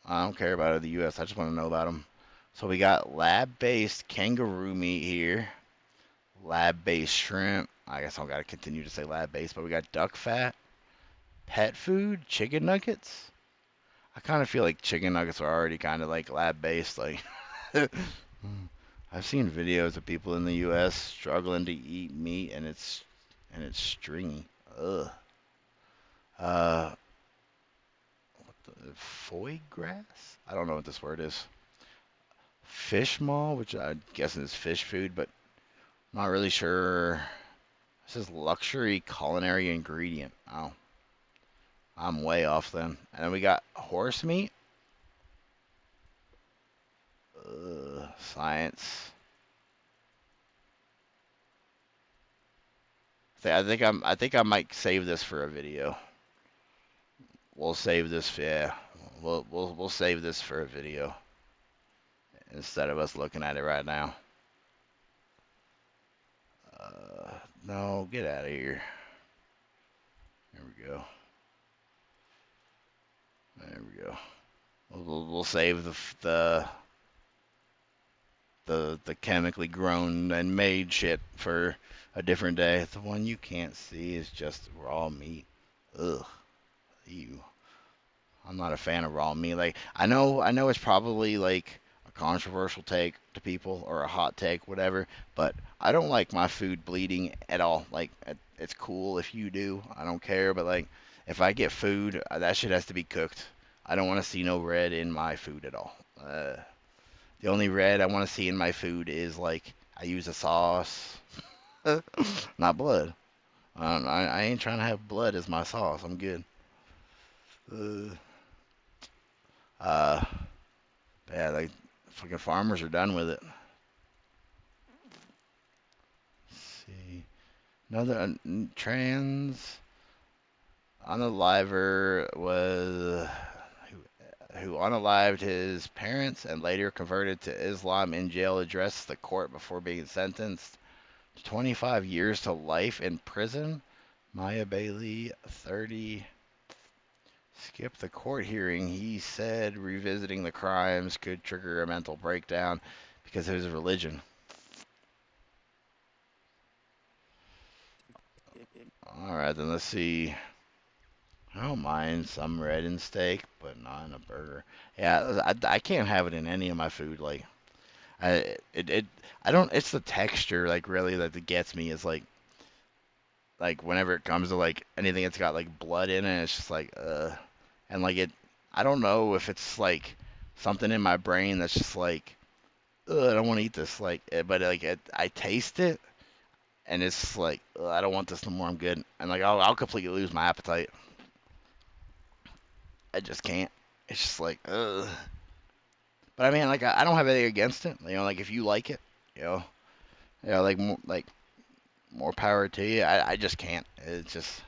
I don't care about it in the U.S. I just want to know about them. So we got lab-based kangaroo meat here. Lab-based shrimp. I guess I don't gotta continue to say lab-based, but we got duck fat, pet food, chicken nuggets. I kind of feel like chicken nuggets are already kind of like lab-based. Like, I've seen videos of people in the U.S. struggling to eat meat, and it's stringy. Ugh. What the foie grass? I don't know what this word is. Fish maw, which I'm guessing is fish food, but not really sure. This is luxury culinary ingredient. Oh, I'm way off then. And then we got horse meat. Science. I think I might save this for a video. We'll save this. Yeah, we'll save this for a video instead of us looking at it right now. No, get out of here. There we go. There we go. We'll save the chemically grown and made shit for a different day. The one you can't see is just raw meat. Ugh. Ew. I'm not a fan of raw meat. Like I know it's probably like a controversial take to people or a hot take, whatever, but I don't like my food bleeding at all. Like it's cool if you do. I don't care, but like if I get food, that shit has to be cooked. I don't want to see no red in my food at all. The only red I want to see in my food is like I use a sauce, not blood. I ain't trying to have blood as my sauce. I'm good. Uh, uh, yeah, like fucking farmers are done with it. Let's see, another trans Unaliver was who unalived his parents and later converted to Islam in jail addressed the court before being sentenced to 25 years to life in prison. Maya Bailey, 30, skipped the court hearing. He said revisiting the crimes could trigger a mental breakdown because of his religion. Alright, then let's see. I don't mind some red in steak, but not in a burger. Yeah, I can't have it in any of my food. Like, I don't. It's the texture, like, really that gets me. Is like whenever it comes to like anything that's got like blood in it, it's just like, and like it. I don't know if it's like something in my brain that's just like, I don't want to eat this. Like, but like I taste it, and it's like, I don't want this no more. I'm good, and like I'll completely lose my appetite. I just can't. It's just like, ugh. But I mean, like, I don't have anything against it. You know, like if you like it, like more power to you. I just can't. It's just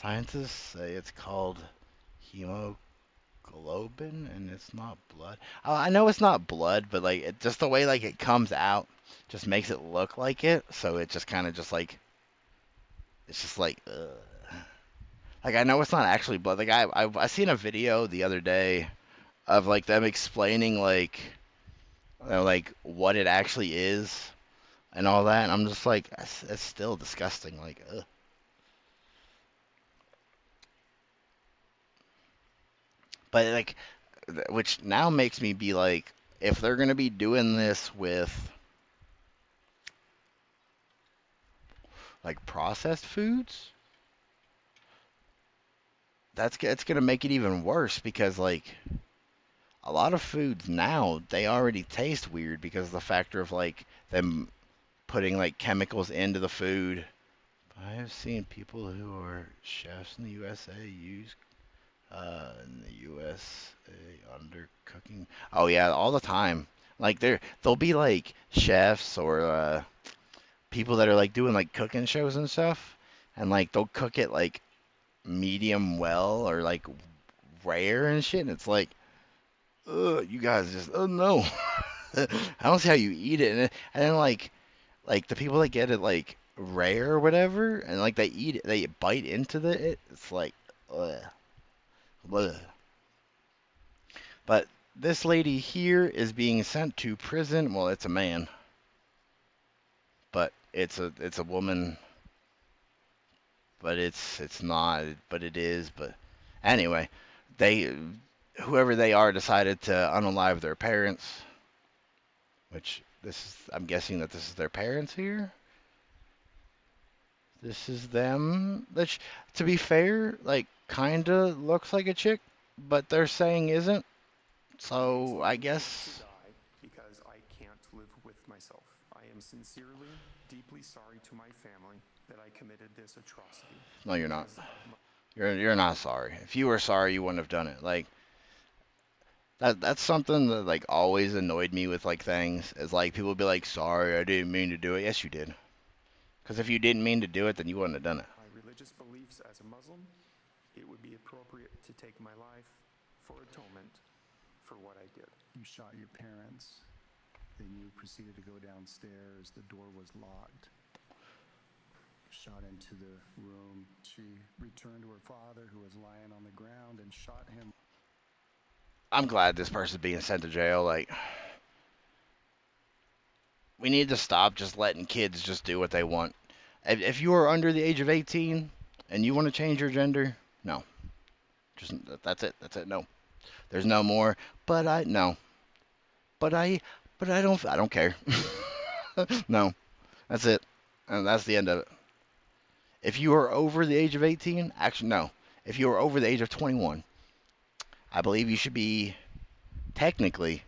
scientists say it's called hemoglobin, and it's not blood. I know it's not blood, but like it just the way like it comes out just makes it look like it. So it just kind of just like it's just like, ugh. Like I know it's not actually blood. Like I seen a video the other day of like them explaining like like what it actually is and all that. And I'm just like, it's still disgusting. Like, ugh. But like, which now makes me be like, if they're gonna be doing this with like processed foods, it's gonna make it even worse because like a lot of foods now they already taste weird because of the factor of like them putting like chemicals into the food. I have seen people who are chefs in the USA use in the USA undercooking. Oh yeah, all the time. Like they'll be like chefs or people that are like doing like cooking shows and stuff, and like they'll cook it like medium well or like rare and shit, and it's like, you guys just, oh no. I don't see how you eat it, and then like the people that get it like rare or whatever, and like they eat it, they bite into it. It's like, ugh, ugh. But this lady here is being sent to prison. Well, it's a man, but it's a woman, but it's not, but it is. But anyway, they whoever they are decided to unalive their parents, which this is I'm guessing that this is their parents here. This is them. Which, to be fair, like kinda looks like a chick, but they're saying isn't. So I guess. To die because I can't live with myself. I am sincerely, deeply sorry to my family that I committed this atrocity. No, you're not. You're not sorry. If you were sorry, you wouldn't have done it. Like that's something that like always annoyed me with like things. Is like people be like, "Sorry, I didn't mean to do it." Yes, you did. Because if you didn't mean to do it, then you wouldn't have done it. My religious beliefs as a Muslim, it would be appropriate to take my life for atonement for what I did. You shot your parents, then you proceeded to go downstairs. The door was locked. Shot into the room. She returned to her father, who was lying on the ground, and shot him. I'm glad this person's being sent to jail. Like, we need to stop just letting kids just do what they want. If you are under the age of 18 and you want to change your gender, no. Just that's it. That's it. No. There's no more. But I no. But I don't care. No. That's it. And that's the end of it. If you are over the age of 18, actually no. If you are over the age of 21, I believe you should be technically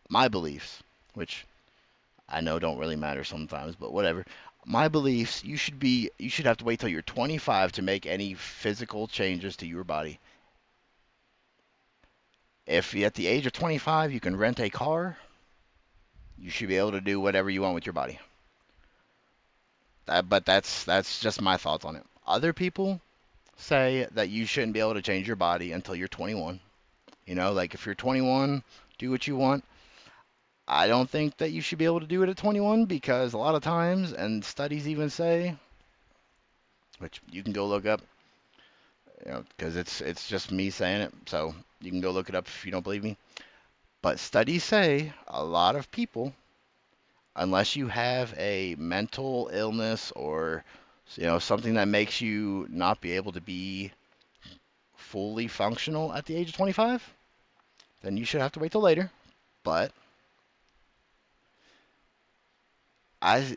my beliefs, which I know don't really matter sometimes, but whatever. My beliefs, you should have to wait till you're 25 to make any physical changes to your body. If at the age of 25 you can rent a car, you should be able to do whatever you want with your body. But that's just my thoughts on it. Other people say that you shouldn't be able to change your body until you're 21. You know, like if you're 21, do what you want. I don't think that you should be able to do it at 21 because a lot of times, and studies even say, which you can go look up, you know, because it's just me saying it, so you can go look it up if you don't believe me. But studies say a lot of people, unless you have a mental illness or something that makes you not be able to be fully functional at the age of 25, then you should have to wait till later. But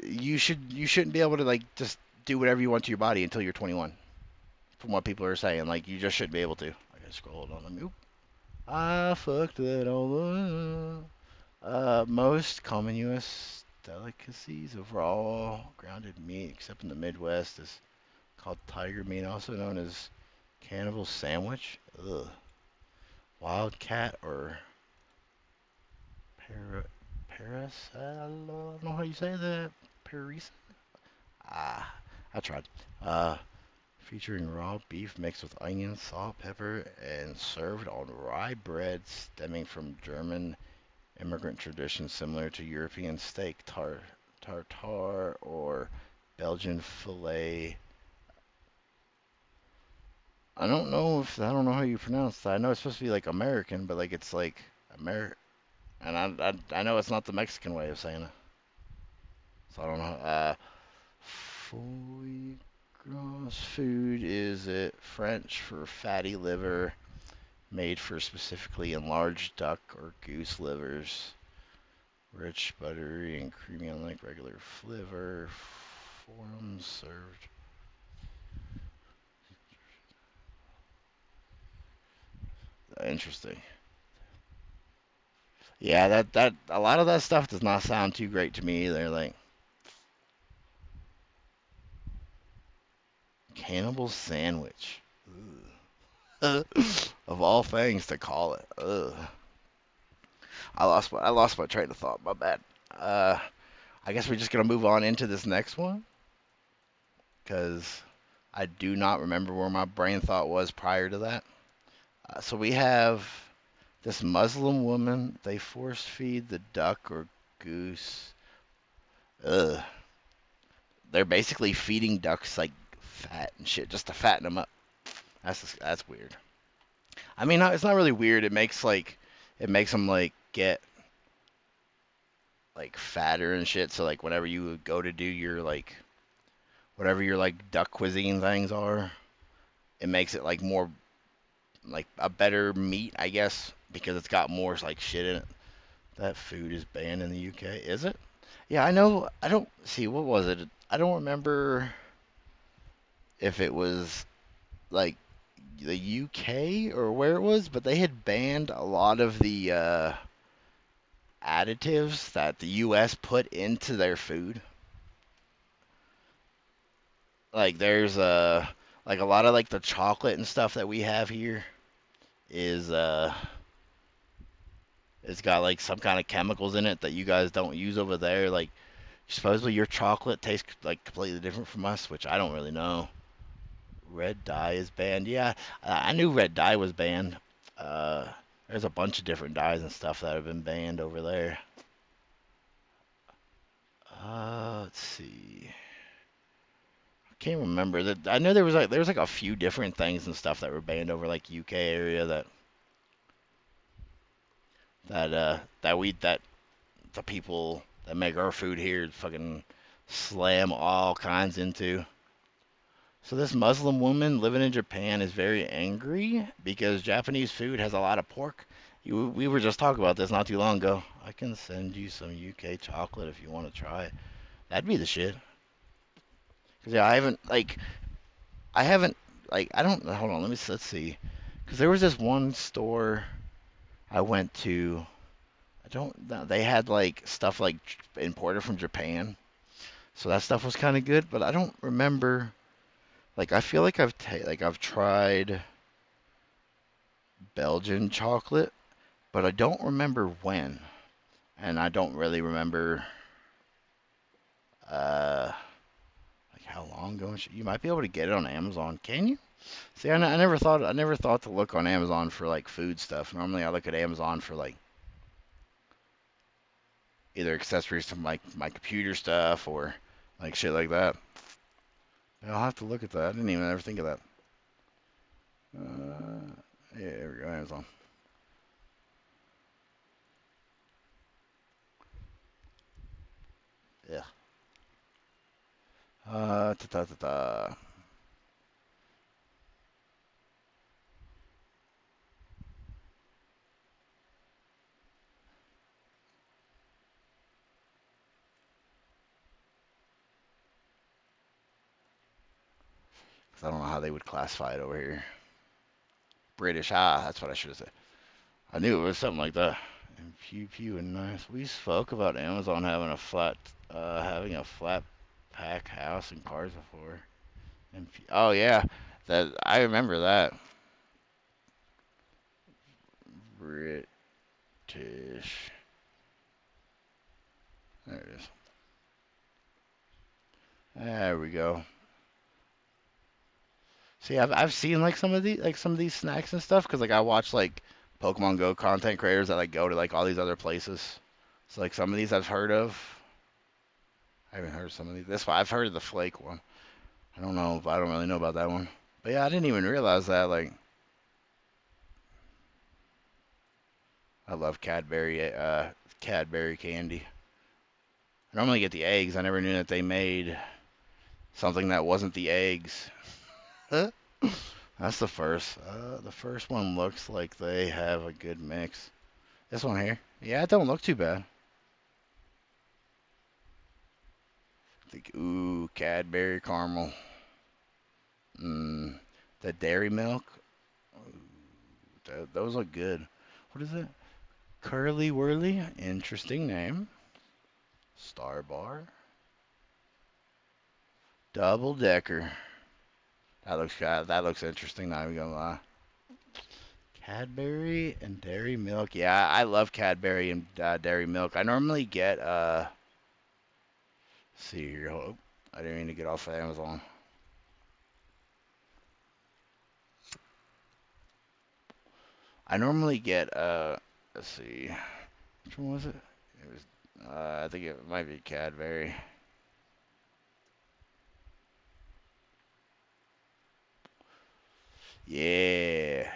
you shouldn't be able to like just do whatever you want to your body until you're 21. From what people are saying, like you just shouldn't be able to. I gotta scroll on the move. I fucked it all up. Most common U.S. delicacies of raw grounded meat, except in the Midwest, is called tiger meat, also known as cannibal sandwich. Ugh. Wildcat or paris. I don't know how you say that. Paris. I tried. Featuring raw beef mixed with onion, salt, pepper, and served on rye bread stemming from German immigrant traditions similar to European steak, tartare, or Belgian filet. I don't know how you pronounce that. I know it's supposed to be like American, but like it's like and I know it's not the Mexican way of saying it. So I don't know. Foie gras food, is it French for fatty liver, made for specifically enlarged duck or goose livers. Rich, buttery, and creamy unlike regular liver. Forms served. Interesting. Yeah, that a lot of that stuff does not sound too great to me either. Like cannibal sandwich. Ugh. Of all things to call it. Ugh. I lost my train of thought. My bad. I guess we're just gonna move on into this next one because I do not remember where my brain thought was prior to that. So we have this Muslim woman. They force feed the duck or goose. Ugh. They're basically feeding ducks like fat and shit just to fatten them up. That's weird. I mean, it's not really weird. It makes them like get like fatter and shit. So like whenever you go to do your like whatever your like duck cuisine things are, it makes it like more like a better meat, I guess, because it's got more like shit in it. That food is banned in the UK, is it? Yeah, I know. I don't see what was it. I don't remember if it was like the UK or where it was, but they had banned a lot of the additives that the US put into their food. Like there's like a lot of like the chocolate and stuff that we have here is it's got like some kind of chemicals in it that you guys don't use over there. Like supposedly your chocolate tastes like completely different from us, which I don't really know. Red dye is banned. Yeah, I knew red dye was banned. Uh, there's a bunch of different dyes and stuff that have been banned over there. Let's see. I can't remember that. I know there was like a few different things and stuff that were banned over like UK area that the people that make our food here fucking slam all kinds into. So this Muslim woman living in Japan is very angry because Japanese food has a lot of pork. We were just talking about this not too long ago. I can send you some UK chocolate if you want to try it. That'd be the shit. Cause yeah, I haven't I don't hold on. Let's see. Cause there was this one store I went to. I don't. They had like stuff like imported from Japan, so that stuff was kind of good. But I don't remember. Like I feel like I've tried Belgian chocolate, but I don't remember when, and I don't really remember like how long ago. You might be able to get it on Amazon. Can you? See, I never thought to look on Amazon for like food stuff. Normally, I look at Amazon for like either accessories to my computer stuff or like shit like that. I'll have to look at that. I didn't even ever think of that. Yeah, there we go, Amazon. Yeah. Ta ta ta ta. I don't know how they would classify it over here. British, that's what I should have said. I knew it was something like that. And pew and nice. We spoke about Amazon having a flat pack house and cars before. And oh yeah, that I remember that. British. There it is. There we go. See, I've seen like some of these snacks and stuff because like I watch like Pokemon Go content creators that like go to like all these other places. So like some of these I've heard of. I haven't heard of some of these. This one I've heard of the flake one. I don't know. I don't really know about that one. But yeah, I didn't even realize that. Like, I love Cadbury candy. I normally get the eggs. I never knew that they made something that wasn't the eggs. That's the first. The first one looks like they have a good mix. This one here. Yeah, it don't look too bad. Ooh, Cadbury caramel. The dairy milk. Ooh, those look good. What is it? Curly Whirly. Interesting name. Star Bar. Double Decker. That looks interesting. Not even gonna lie. Cadbury and dairy milk. Yeah, I love Cadbury and dairy milk. I normally get see here. Oh, I didn't mean to get off of Amazon. I normally get let's see. Which one was it? It was I think it might be Cadbury. Yeah.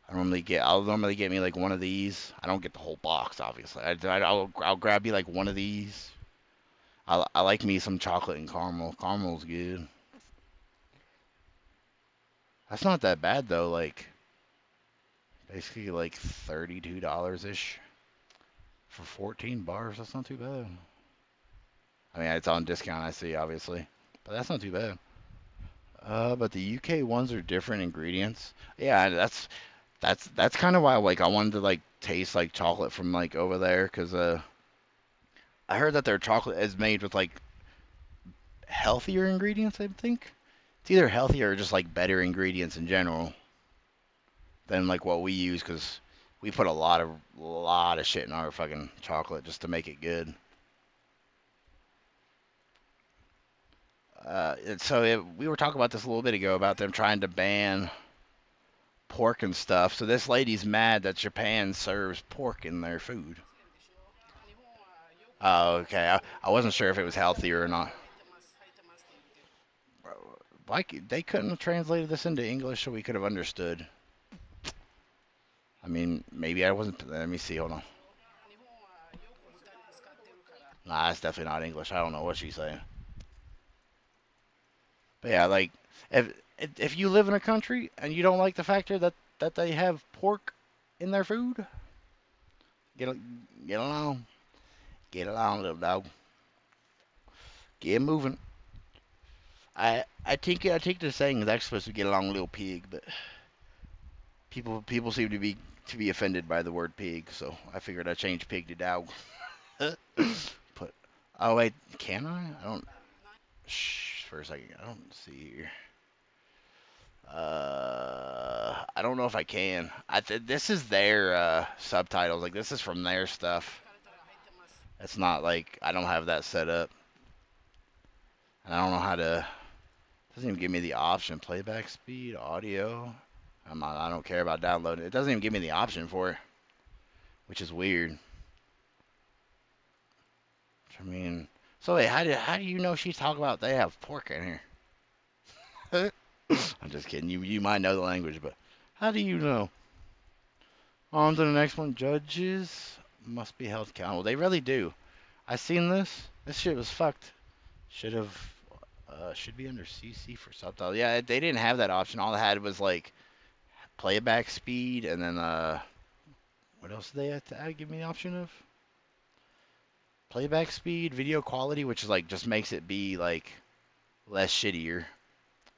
I'll normally get me like one of these. I don't get the whole box, obviously. I'll grab you like one of these. I like me some chocolate and caramel. Caramel's good. That's not that bad though. Like basically like $32 ish for 14 bars. That's not too bad. I mean, it's on discount. I see, obviously, but that's not too bad. But the UK ones are different ingredients. Yeah, that's kind of why like I wanted to like taste like chocolate from like over there because I heard that their chocolate is made with like healthier ingredients. I think it's either healthier or just like better ingredients in general than like what we use because we put a lot of shit in our fucking chocolate just to make it good. We were talking about this a little bit ago about them trying to ban pork and stuff. So this lady's mad that Japan serves pork in their food. Oh, okay. I wasn't sure if it was healthier or not. Like they couldn't have translated this into English so we could have understood. I mean, maybe I wasn't. Let me see. Hold on. Nah, it's definitely not English. I don't know what she's saying. But yeah, like if you live in a country and you don't like the factor that they have pork in their food, get along, little dog. Get moving. I think the saying is actually supposed to get along, little pig, but people seem to be offended by the word pig, so I figured I'd change pig to dog. Put oh wait, can I? I don't. Shh, for a second. I don't see here. I don't know if I can. This is their subtitles. Like this is from their stuff. It's not like I don't have that set up, and I don't know how to Doesn't even give me the option. Playback speed, audio. I don't care about downloading. It doesn't even give me the option for it, which is weird. I mean, so wait, how do you know she's talking about they have pork in here? I'm just kidding. You might know the language, but how do you know? On to the next one. Judges must be held accountable. They really do. I seen this. This shit was fucked. Should be under CC for subtitles. Yeah, they didn't have that option. All they had was like playback speed, and then what else did they have to give me the option of? Playback speed, video quality, which is like just makes it be like less shittier,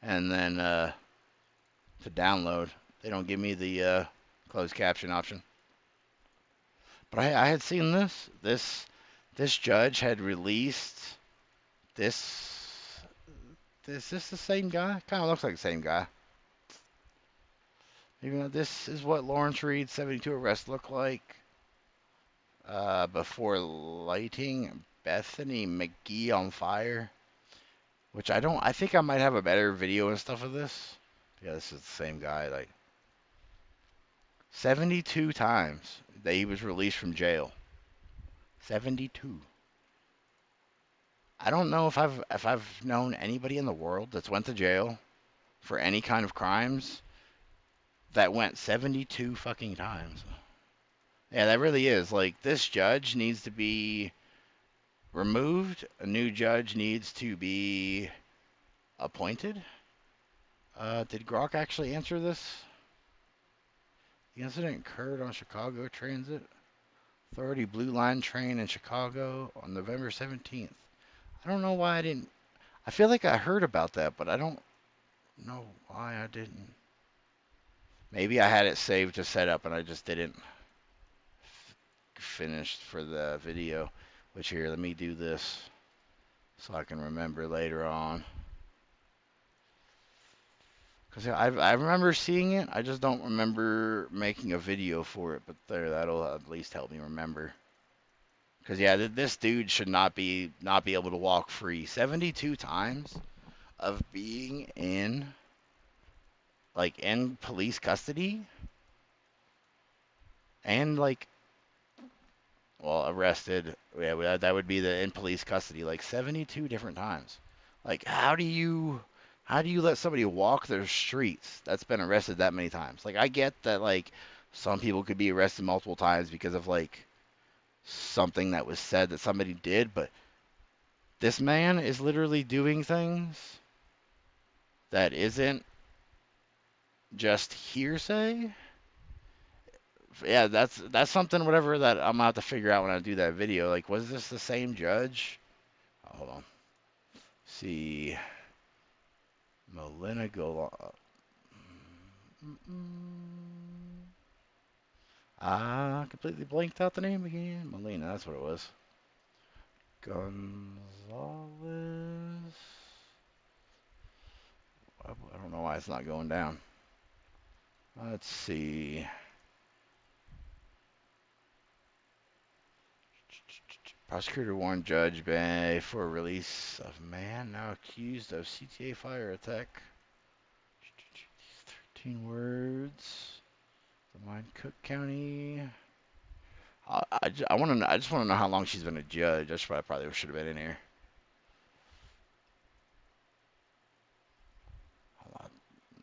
and then to download, they don't give me the closed caption option. But I had seen this. This judge had released this. Is this the same guy? Kind of looks like the same guy. Even though this is what Lawrence Reed's 72 arrest looked like before lighting Bethany McGee on fire. Which I think I might have a better video and stuff of this. Yeah, this is the same guy. Like 72 times that he was released from jail. 72. I don't know if I've known anybody in the world that's went to jail for any kind of crimes that went 72 fucking times. Yeah, that really is. Like, this judge needs to be removed. A new judge needs to be appointed. Did Grok actually answer this? The incident occurred on Chicago Transit Authority Blue Line train in Chicago on November 17th. I don't know why I didn't. I feel like I heard about that, but I don't know why I didn't. Maybe I had it saved to set up and I just didn't finish for the video. Which here, let me do this so I can remember later on. Because I remember seeing it, I just don't remember making a video for it. But there, that'll at least help me remember. Because yeah, this dude should not be able to walk free. 72 times of being in police custody and arrested. Yeah, that would be the in police custody. Like 72 different times. Like how do you let somebody walk their streets that's been arrested that many times? Like I get that like some people could be arrested multiple times because of like something that was said that somebody did, but this man is literally doing things that isn't just hearsay. Yeah, that's something whatever that I'm gonna have to figure out when I do that video. Like, was this the same judge? Oh, hold on. See, Melina Golan. I completely blanked out the name again. Melina, that's what it was. Gonzalez. I don't know why it's not going down. Let's see. Prosecutor warned Judge Bay for release of man now accused of CTA fire attack. 13 words. Mine Cook County. I just want to know how long she's been a judge. That's why I probably should have been in here.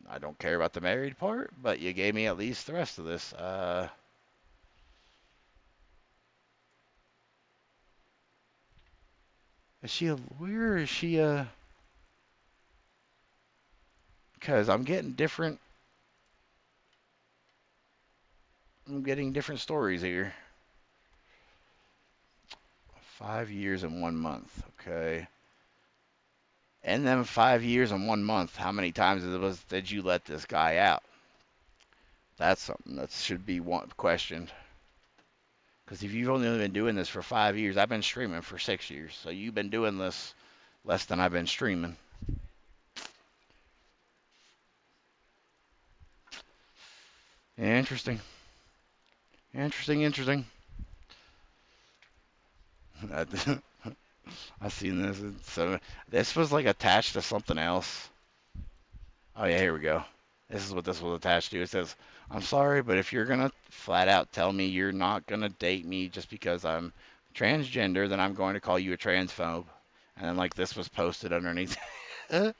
I don't care about the married part, but you gave me at least the rest of this. Is she a lawyer or is she a... Because I'm getting different stories here. 5 years and 1 month, okay. And then 5 years and 1 month, how many times did you let this guy out? That's something that should be questioned. Because if you've only been doing this for 5 years, I've been streaming for 6 years. So you've been doing this less than I've been streaming. Interesting. Interesting. I seen this. So this was like attached to something else. Oh yeah, here we go. This is what this was attached to. It says, "I'm sorry, but if you're gonna flat out tell me you're not gonna date me just because I'm transgender, then I'm going to call you a transphobe." And then like this was posted underneath. You're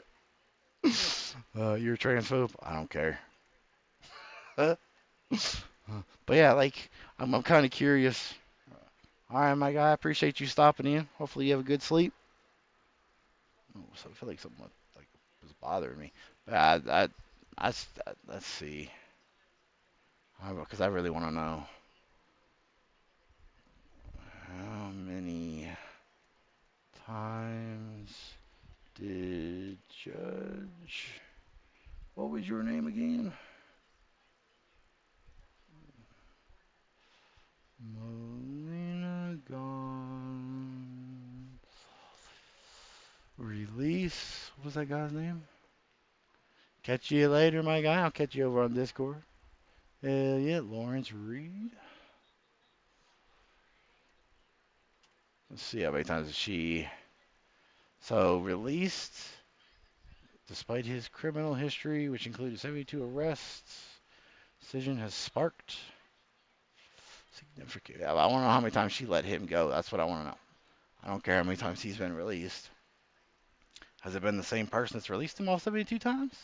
a transphobe? I don't care. But yeah, like I'm kind of curious. All right, my guy, I appreciate you stopping in. Hopefully you have a good sleep. Oh, so I feel like something like was bothering me. But let's see. Because I really want to know how many times did Judge? What was your name again? Melina Gone. Release. What was that guy's name? Catch you later, my guy. I'll catch you over on Discord. Hell yeah, Lawrence Reed. Let's see how many times she. So released, despite his criminal history, which included 72 arrests. Decision has sparked significant. I want to know how many times she let him go. That's what I want to know. I don't care how many times he's been released. Has it been the same person that's released him all 72 times?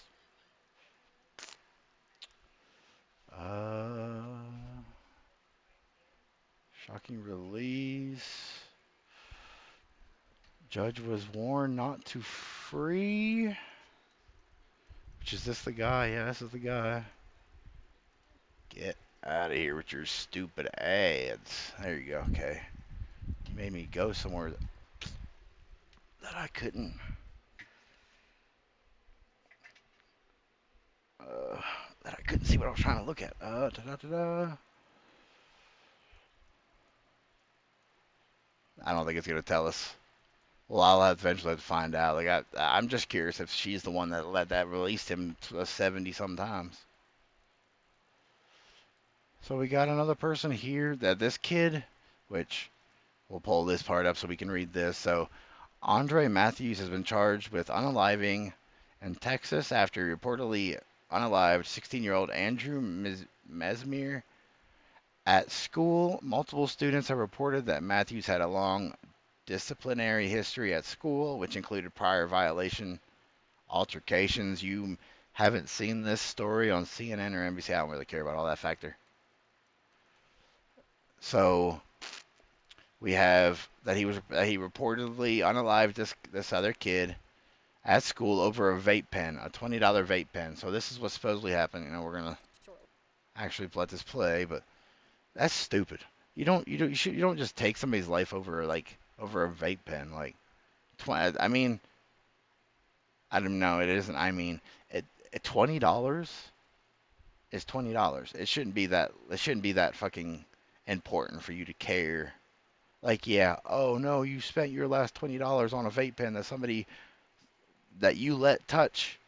Shocking release. Judge was warned not to free. Which is this the guy? Yeah, this is the guy. Get out of here with your stupid ads. There you go. Okay. You made me go somewhere that I couldn't. That I couldn't see what I was trying to look at. Da-da-da-da. I don't think it's gonna tell us. Well, I'll have eventually have to find out. Like I'm just curious if she's the one that released him 70 sometimes. So we got another person here that this kid, which we'll pull this part up so we can read this. So Andre Matthews has been charged with unaliving in Texas after he reportedly unalived 16-year-old Andrew Mesmer at school. Multiple students have reported that Matthews had a long disciplinary history at school, which included prior violation altercations. You haven't seen this story on CNN or NBC. I don't really care about all that factor. So we have that he reportedly unalived this other kid at school over a vape pen, a $20 vape pen. So this is what's supposedly happened. You know, we're gonna actually let this play, but that's stupid. You don't just take somebody's life over a vape pen. Like, I mean, I don't know. It isn't. I mean, $20 is $20. It shouldn't be that. It shouldn't be that fucking important for you to care. Like, yeah, oh no, you spent your last $20 on a vape pen that somebody that you let touch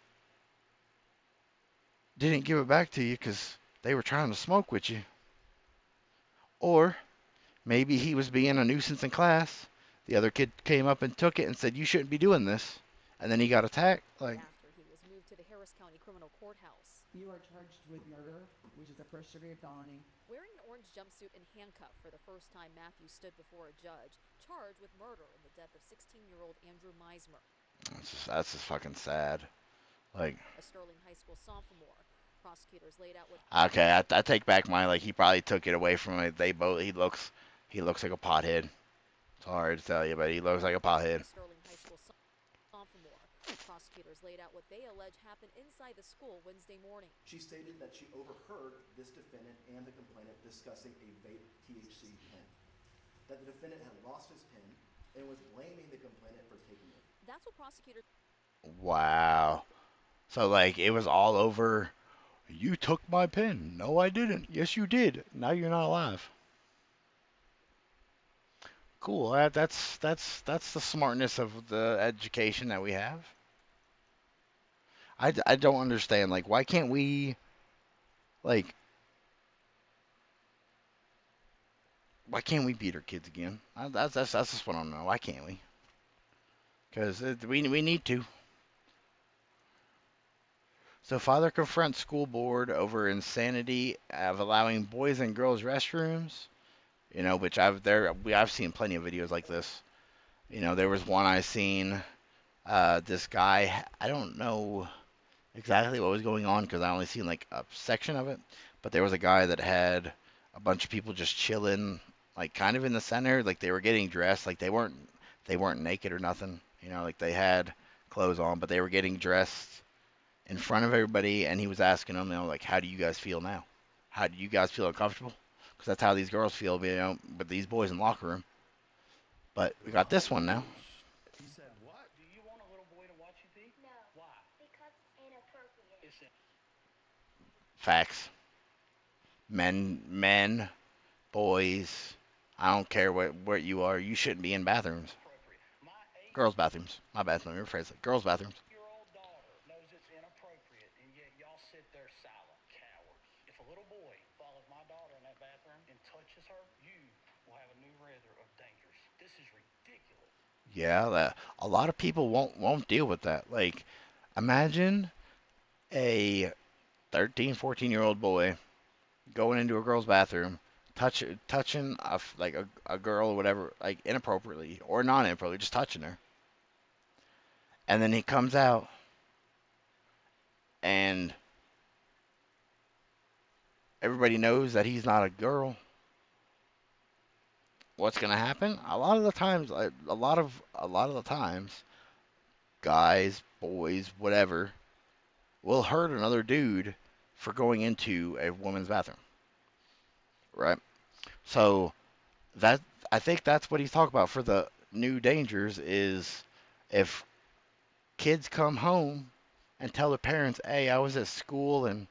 didn't give it back to you because they were trying to smoke with you. Or maybe he was being a nuisance in class. The other kid came up and took it and said, "You shouldn't be doing this." And then he got attacked. Like, after he was moved to the Harris County Criminal Courthouse. You are charged with murder, which is a first-degree felony. Wearing an orange jumpsuit and handcuffed for the first time, Matthew stood before a judge, charged with murder in the death of 16-year-old Andrew Meismer. That's just fucking sad. Like, a Sterling High School sophomore. Prosecutors laid out what. Okay, I take back my, like, he probably took it away from it. They both. He looks like a pothead. It's hard to tell you, but he looks like a pothead. A Sterling High School sophomore. Prosecutors laid out what they allege happened inside the school Wednesday morning. She stated that she overheard this defendant and the complainant discussing a vape THC pen. That the defendant had lost his pen and was blaming the complainant for taking it. That's what prosecutors. Wow. So, like, it was all over. You took my pen. No, I didn't. Yes, you did. Now you're not alive. Cool. That's the smartness of the education that we have. I don't understand. Like, why can't we, like, why can't we beat our kids again? That's just what I don't know. Why can't we? Because we need to. So father confronts school board over insanity of allowing boys and girls restrooms. You know, which I've seen plenty of videos like this. You know, there was one I seen. This guy, I don't know exactly what was going on because I only seen like a section of it. But there was a guy that had a bunch of people just chilling, like kind of in the center, like they were getting dressed, like they weren't naked or nothing. You know, like they had clothes on, but they were getting dressed in front of everybody, and he was asking them, you know, like, how do you guys feel now? How do you guys feel uncomfortable? Because that's how these girls feel, you know, with these boys in the locker room. But we got this one now. He said, what? Do you want a little boy to watch you pee? No. Why? Because it's inappropriate. Facts. Men, boys. I don't care where you are. You shouldn't be in bathrooms. Girls' bathrooms. My bad. Let me rephrase it. Girls' bathrooms. Your-old daughter knows it's inappropriate, and yet y'all sit there silent, cowards. If a little boy follows my daughter in that bathroom and touches her, you will have a new rather of dangers. This is ridiculous. Yeah, a lot of people won't deal with that. Like, imagine a 13, 14-year-old boy going into a girl's bathroom, touching like a girl or whatever, like inappropriately or non inappropriately, just touching her. And then he comes out and everybody knows that he's not a girl. What's gonna happen? A lot of the times, a lot of the times, guys, boys, whatever, will hurt another dude for going into a woman's bathroom, right? So that I think that's what he's talking about for the new dangers is if kids come home and tell their parents, "Hey, I was at school and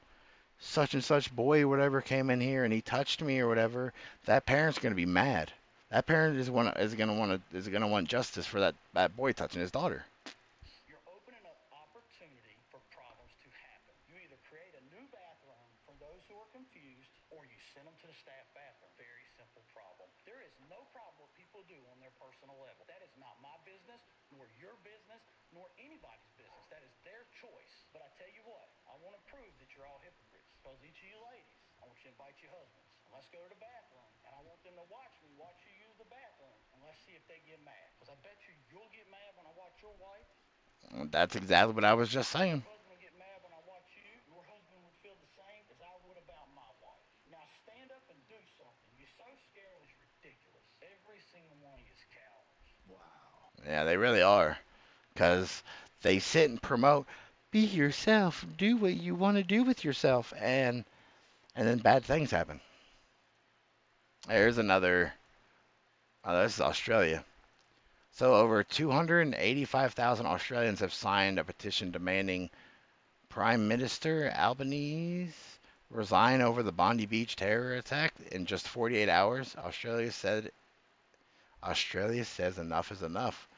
such boy, whatever, came in here and he touched me or whatever," that parent's gonna be mad. That parent is gonna want justice for that boy touching his daughter. You're opening up opportunity for problems to happen. You either create a new bathroom for those who are confused, or you send them to the staff bathroom. Very simple problem. There is no problem what people do on their personal level. That is not my business, nor your business, nor anybody's business. That is their choice. But I tell you what, I want to prove that you're all hypocrites. Because each of you ladies, I want you to invite your husbands. And let's go to the bathroom. And I want them to watch me watch you use the bathroom. And let's see if they get mad. Because I bet you'll get mad when I watch your wife. That's exactly what I was just saying. Your husband will get mad when I watch you. Your husband would feel the same as I would about my wife. Now stand up and do something. You're so scared it's ridiculous. Every single one of you is cowards. Wow. Yeah, they really are. Because they sit and promote, be yourself, do what you want to do with yourself, and then bad things happen. Here's another. Oh, this is Australia. So over 285,000 Australians have signed a petition demanding Prime Minister Albanese resign over the Bondi Beach terror attack in just 48 hours. Australia says enough is enough.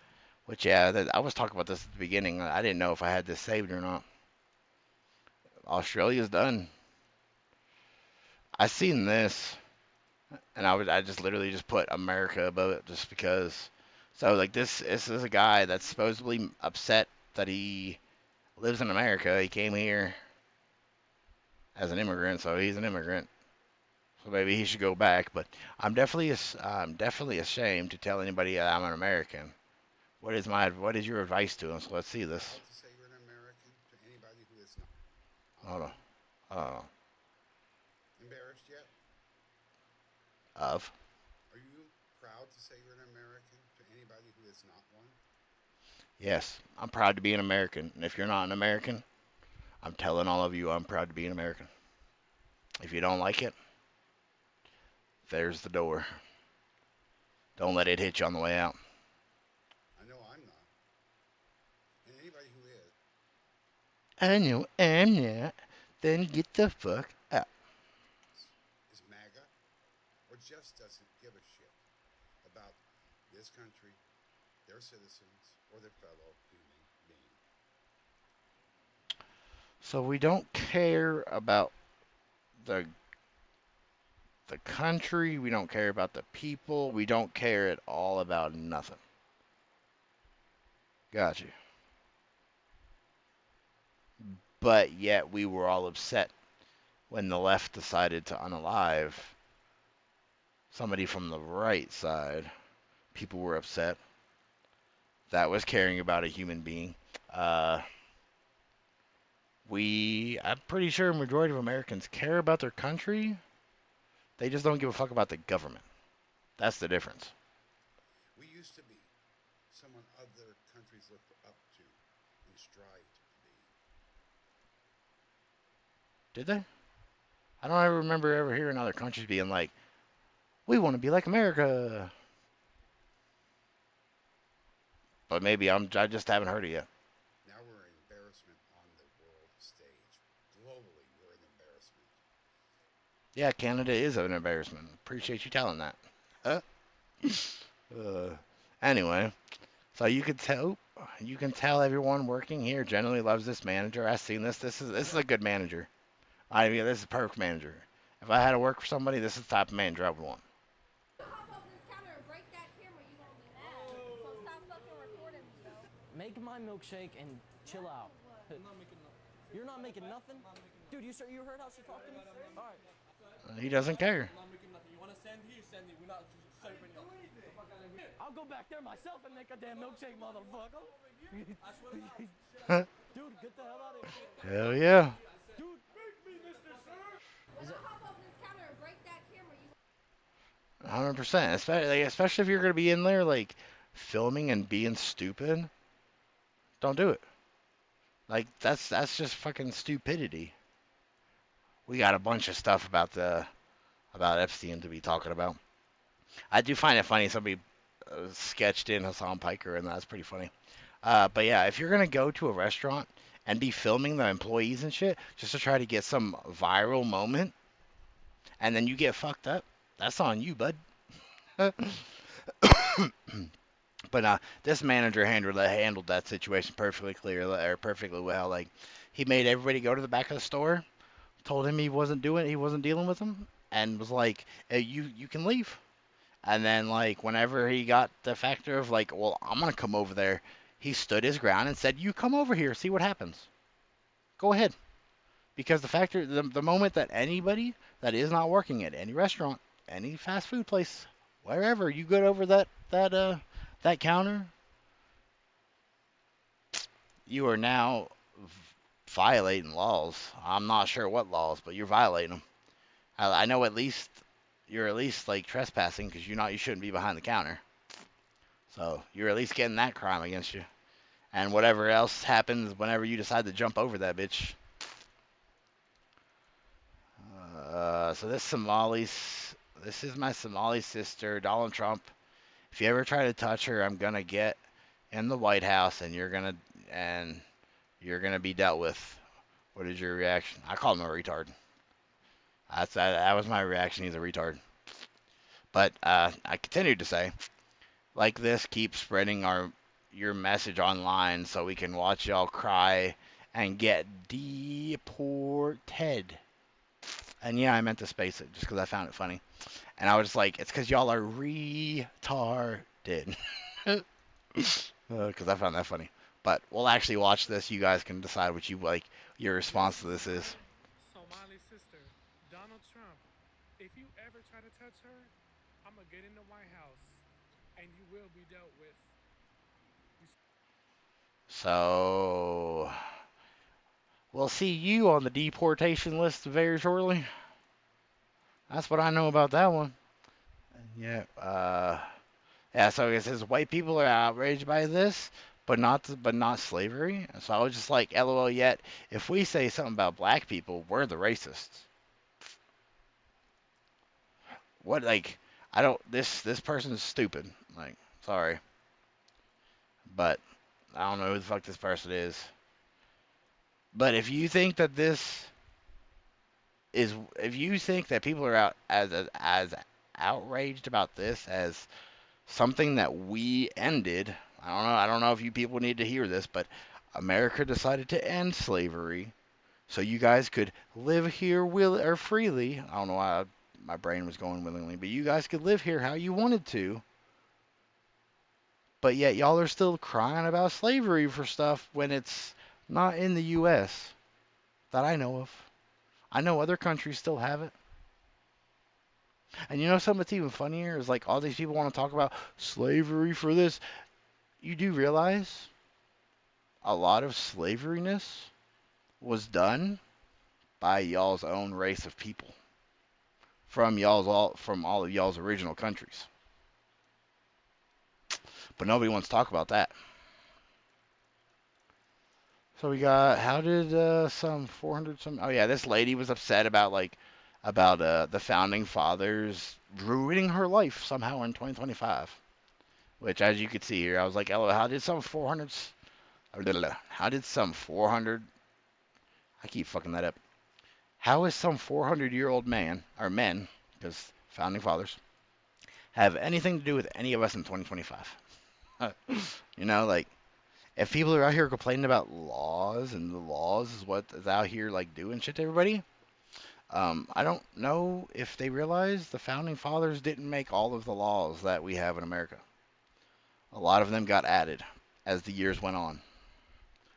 Which, yeah, I was talking about this at the beginning. I didn't know if I had this saved or not. Australia's done. I seen this, and I just literally just put America above it just because. So like this is a guy that's supposedly upset that he lives in America. He came here as an immigrant, so he's an immigrant. So maybe he should go back. But I'm definitely ashamed to tell anybody that I'm an American. What is your advice to him? So let's see this. To say you're an American to anybody who is not. Hold on. Oh, Embarrassed yet? of. Are you proud to say you're an American to anybody who is not one? Yes, I'm proud to be an American. And if you're not an American, I'm telling all of you I'm proud to be an American. If you don't like it, there's the door. Don't let it hit you on the way out. I know I'm not. And anybody who is. I know I'm not. Then get the fuck out. Is MAGA or just doesn't give a shit about this country, their citizens, or their fellow human being. So we don't care about the the country. We don't care about the people. We don't care at all about nothing. Got you. but yet we were all upset when the left decided to unalive somebody from the right side. People were upset. That was caring about a human being. I'm pretty sure a majority of Americans care about their country. They just don't give a fuck about the government. That's the difference. We used to be someone other countries looked up to and strived to be. Did they? I don't ever remember ever hearing other countries being like, we want to be like America. But maybe I just haven't heard it yet. Now we're an embarrassment on the world stage. Globally, we're an embarrassment. Yeah, Canada is an embarrassment. Appreciate you telling that. Anyway, so you can tell everyone working here generally loves this manager. I've seen this. This is a good manager. I mean, this is a perfect manager. If I had to work for somebody, this is the type of manager I would want. Make my milkshake and chill out. You're not making nothing? Dude, you heard how she talked to me? All right. He doesn't care. I'll go back there myself and make a damn milkshake, motherfucker. Dude, get the hell out of here. Hell yeah. Dude, make me, Mr. Sir. 100%. Especially if you're gonna be in there like filming and being stupid. Don't do it. Like that's just fucking stupidity. We got a bunch of stuff about Epstein to be talking about. I do find it funny somebody sketched in Hassan Piker, and that's pretty funny. But yeah, if you're gonna go to a restaurant and be filming the employees and shit just to try to get some viral moment, and then you get fucked up, that's on you, bud. But this manager handled that situation perfectly well. Like he made everybody go to the back of the store, told him he wasn't dealing with them, and was like, hey, you can leave. And then like whenever he got the factor of like, well, I'm gonna come over there, he stood his ground and said, you come over here, see what happens. Go ahead. Because the moment that anybody that is not working at any restaurant, any fast food place, wherever you go over that counter, you are now violating laws. I'm not sure what laws, but you're violating them. I know you're at least like trespassing because you shouldn't be behind the counter. So you're at least getting that crime against you. And whatever else happens whenever you decide to jump over that bitch. So this is my Somali sister, Donald Trump. If you ever try to touch her, I'm gonna get in the White House, and you're gonna be dealt with. What is your reaction? I called him a retard. That was my reaction. He's a retard. But I continued to say, like this, keep spreading your message online so we can watch y'all cry and get deported. And yeah, I meant to space it just because I found it funny. And I was just like, it's because y'all are retarded. Because I found that funny. But we'll actually watch this. You guys can decide what your response to this is. Somali sister, Donald Trump, if you ever try to touch her, I'm going to get in the White House and you will be dealt with. So, we'll see you on the deportation list very shortly. That's what I know about that one. Yeah, so it says white people are outraged by this, but not slavery. So I was just like, LOL. Yet if we say something about black people, we're the racists. What I don't. This person is stupid. Like, sorry, but I don't know who the fuck this person is. But if you think that if you think that people are as outraged about this as something that we ended, I don't know if you people need to hear this, but America decided to end slavery so you guys could live here freely. I don't know why my brain was going willingly, but you guys could live here how you wanted to. But yet y'all are still crying about slavery for stuff when it's not in the U.S. that I know of. I know other countries still have it. And you know something that's even funnier is like all these people want to talk about slavery for this. You do realize a lot of slaveriness was done by y'all's own race of people from all of y'all's original countries. But nobody wants to talk about that. So we got, how did some 400 some, oh yeah, this lady was upset about the founding fathers ruining her life somehow in 2025. Which, as you could see here, I was like, "Oh, how did some 400s? How did some 400? I keep fucking that up. How is some 400-year-old man or men, because founding fathers, have anything to do with any of us in 2025? You know, like if people are out here complaining about laws and the laws is what is out here like doing shit to everybody, I don't know if they realize the founding fathers didn't make all of the laws that we have in America. A lot of them got added as the years went on.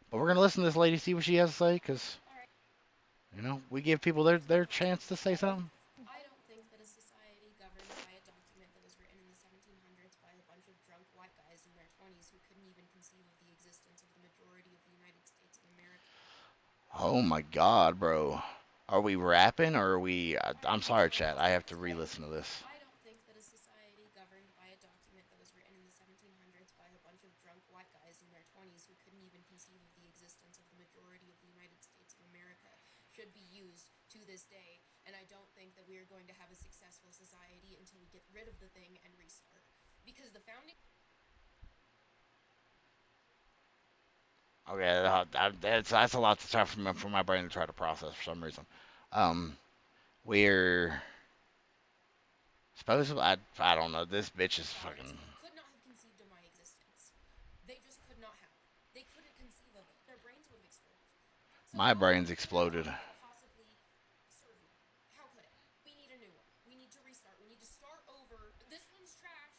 But we're going to listen to this lady, see what she has to say, because, you know, we give people their chance to say something. I don't think that a society governed by a document that was written in the 1700s by a bunch of drunk white guys in their 20s who couldn't even conceive of the existence of the majority of the United States of America. Oh my God, bro. Are we rapping or are we... I'm sorry, chat. I have to re-listen to this. I don't think that a society governed by a document that was written in the 1700s by a bunch of drunk white guys in their 20s who couldn't even conceive of the existence of the majority of the United States of America should be used to this day. And I don't think that we are going to have a successful society until we get rid of the thing and restart. Because the founding... Okay, that's a lot to try for my brain to try to process for some reason. We're supposed to, I don't know, this bitch is fucking... could not have conceived of my existence. They just could not have. They couldn't conceive of it. Their brains would have exploded. So My brain's exploded. possibly serve me. How could it? We need a new one. We need to restart. We need to start over. This one's trash.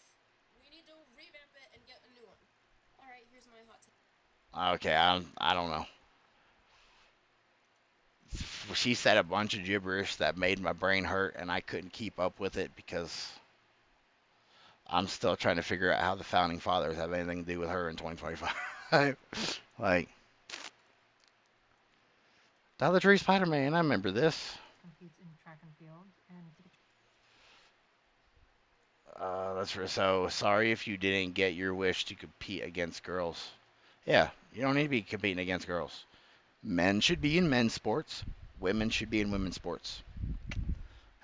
We need to revamp it and get a new one. All right, here's my hot take. Okay, I don't know. She said a bunch of gibberish that made my brain hurt, and I couldn't keep up with it because I'm still trying to figure out how the founding fathers have anything to do with her in 2025. Like, Dollar Tree Spider-Man, I remember this. Competes in track and field, and So sorry if you didn't get your wish to compete against girls. Yeah, you don't need to be competing against girls. Men should be in men's sports. Women should be in women's sports.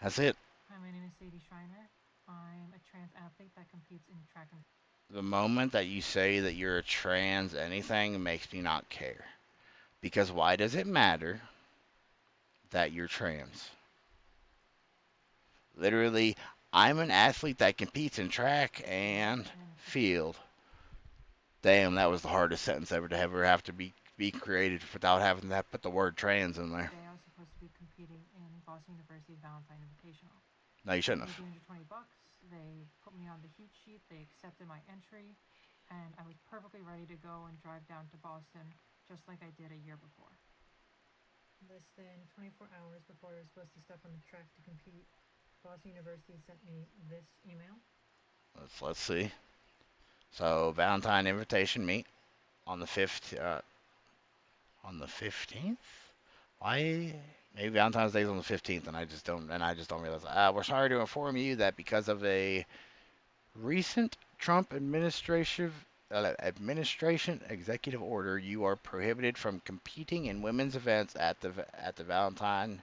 That's it. Hi, my name is Sadie Schreiner. I'm a trans athlete that competes in track and The moment that you say that you're a trans anything makes me not care. Because why does it matter that you're trans? Literally, I'm an athlete that competes in track and field. Damn, that was the hardest sentence ever to ever have to be created without having to put the word trans in there. Today I was supposed to be competing in Boston University Valentine Invitational. No, you shouldn't have. $220. They put me on the heat sheet. They accepted my entry, and I was perfectly ready to go and drive down to Boston, just like I did a year before. Less than 24 hours before I was supposed to step on the track to compete, Boston University sent me this email. Let's see. So Valentine invitation meet on the 15th. Why? Maybe Valentine's Day is on the 15th, and I just don't realize. We're sorry to inform you that because of a recent Trump administration executive order, you are prohibited from competing in women's events at the Valentine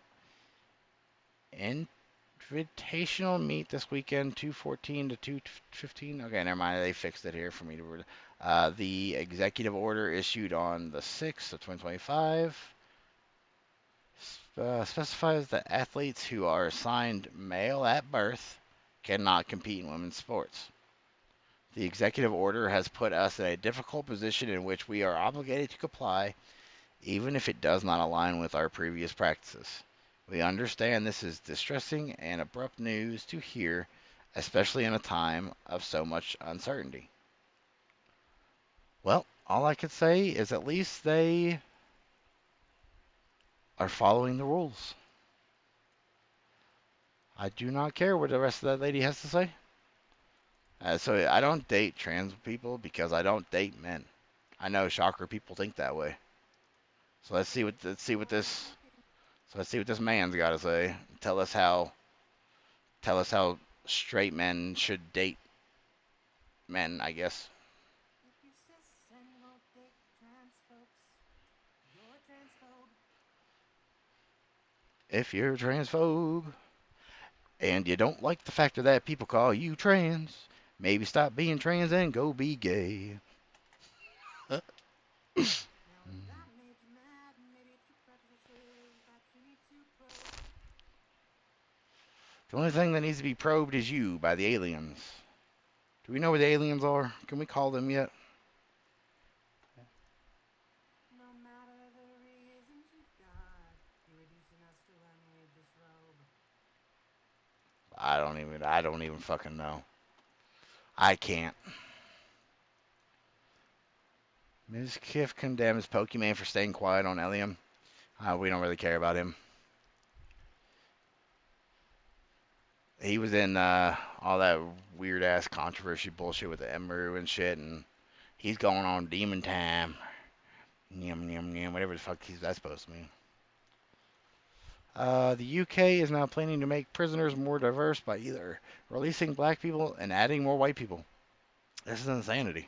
Invitational meet this weekend, 2:14 to 2:15. Okay, never mind. They fixed it here for me to read. The executive order issued on the 6th of 2025 specifies that athletes who are assigned male at birth cannot compete in women's sports. The executive order has put us in a difficult position in which we are obligated to comply, even if it does not align with our previous practices. We understand this is distressing and abrupt news to hear, especially in a time of so much uncertainty. Well, all I could say is at least they are following the rules. I do not care what the rest of that lady has to say. So I don't date trans people because I don't date men. I know, shocker, people think that way. So let's see what this man's got to say. Tell us how straight men should date men, I guess. If you're cis and you won't date trans folks, you're a transphobe. If you're a transphobe and you don't like the fact that people call you trans, maybe stop being trans and go be gay. The only thing that needs to be probed is you by the aliens. Do we know where the aliens are? Can we call them yet? No matter the reasons you've got, you're reducing us to when we disrobe. I don't even fucking know. I can't. Ms. Kiff condemns Pokemon for staying quiet on Elliam. We don't really care about him. He was in all that weird ass controversy bullshit with the Emeru and shit, and he's going on demon time. Yum, yum, yum, whatever the fuck that's supposed to mean. The UK is now planning to make prisoners more diverse by either releasing black people and adding more white people. This is insanity.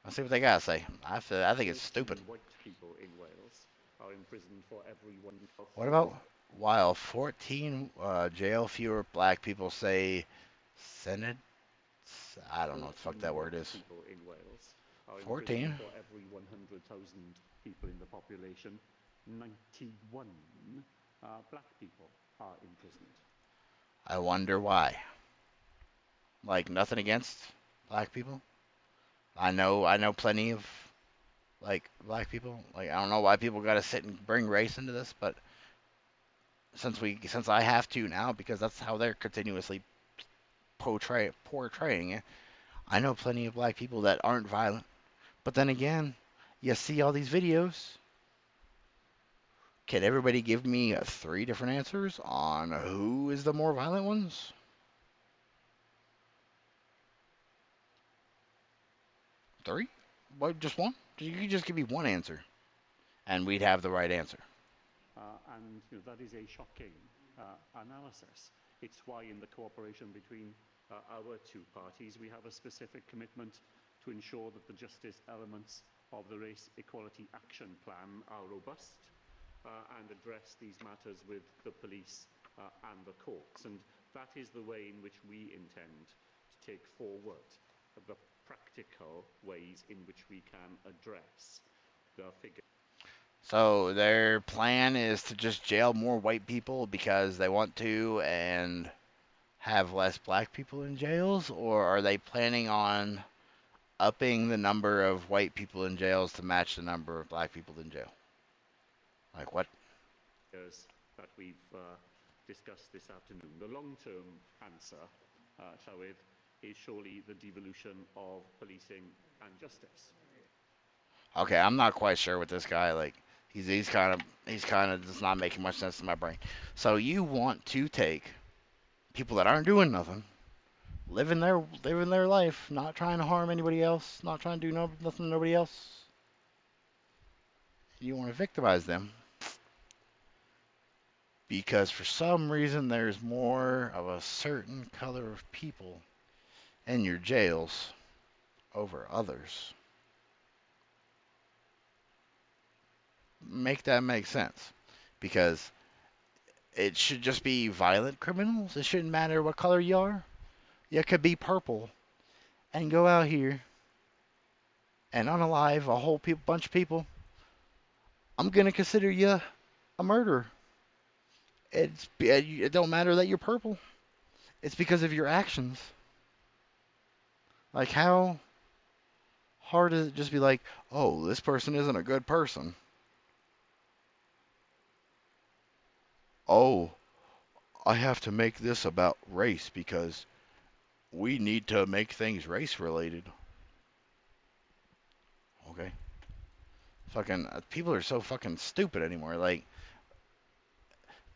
Let's see what they gotta say. I think it's stupid. White people in Wales are imprisoned for every one of. What about while 14 jail fewer black people say Senate? I don't know what the fuck that word is. People in Wales are 14 for every 100,000 people in the population. 91 black people are imprisoned. I wonder why. Like, nothing against black people. I know plenty of like black people. Like, I don't know why people gotta sit and bring race into this, but since I have to now because that's how they're continuously portraying it. I know plenty of black people that aren't violent. But then again, you see all these videos. Can everybody give me 3 different answers on who is the more violent ones? Three? Why just one? You could just give me one answer, and we'd have the right answer. And that is a shocking analysis. It's why in the cooperation between our two parties, we have a specific commitment to ensure that the justice elements of the Race Equality Action Plan are robust and address these matters with the police and the courts. And that is the way in which we intend to take forward the practical ways in which we can address the figure. So their plan is to just jail more white people because they want to and have less black people in jails? Or are they planning on upping the number of white people in jails to match the number of black people in jail? Like what? That we've discussed this afternoon. The long-term answer, Llywyd, is surely the devolution of policing and justice. Okay, I'm not quite sure with this guy. Like, he's kind of just not making much sense to my brain. So you want to take people that aren't doing nothing, living their life, not trying to harm anybody else, not trying to do nothing to nobody else. You want to victimize them because for some reason there's more of a certain color of people in your jails over others. Make that make sense, because it should just be violent criminals. It shouldn't matter what color you are. You could be purple and go out here and unalive a whole bunch of people. I'm gonna consider you a murderer. It don't matter that you're purple. It's because of your actions. Like, how hard is it just be like, oh, this person isn't a good person? Oh, I have to make this about race because we need to make things race related. Okay. Fucking people are so fucking stupid anymore. Like,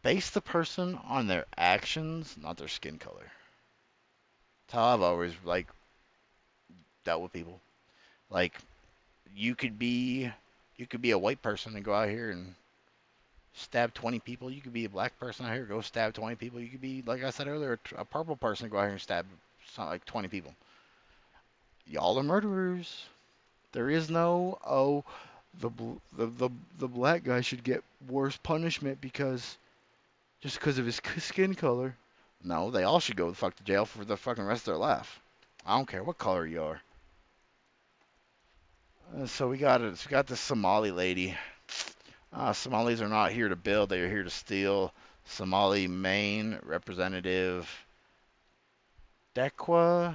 base the person on their actions, not their skin color. That's how I've always like dealt with people. Like, you could be a white person and go out here and stab 20 people. You could be a black person out here, go stab 20 people. You could be, like I said earlier, a purple person and go out here and stab like 20 people. Y'all are murderers. There is no, oh, the black guy should get worse punishment just because of his skin color. No, they all should go the fuck to jail for the fucking rest of their life. I don't care what color you are. So we got this Somali lady. Somalis are not here to build; they are here to steal. Somali Maine Representative Dekwa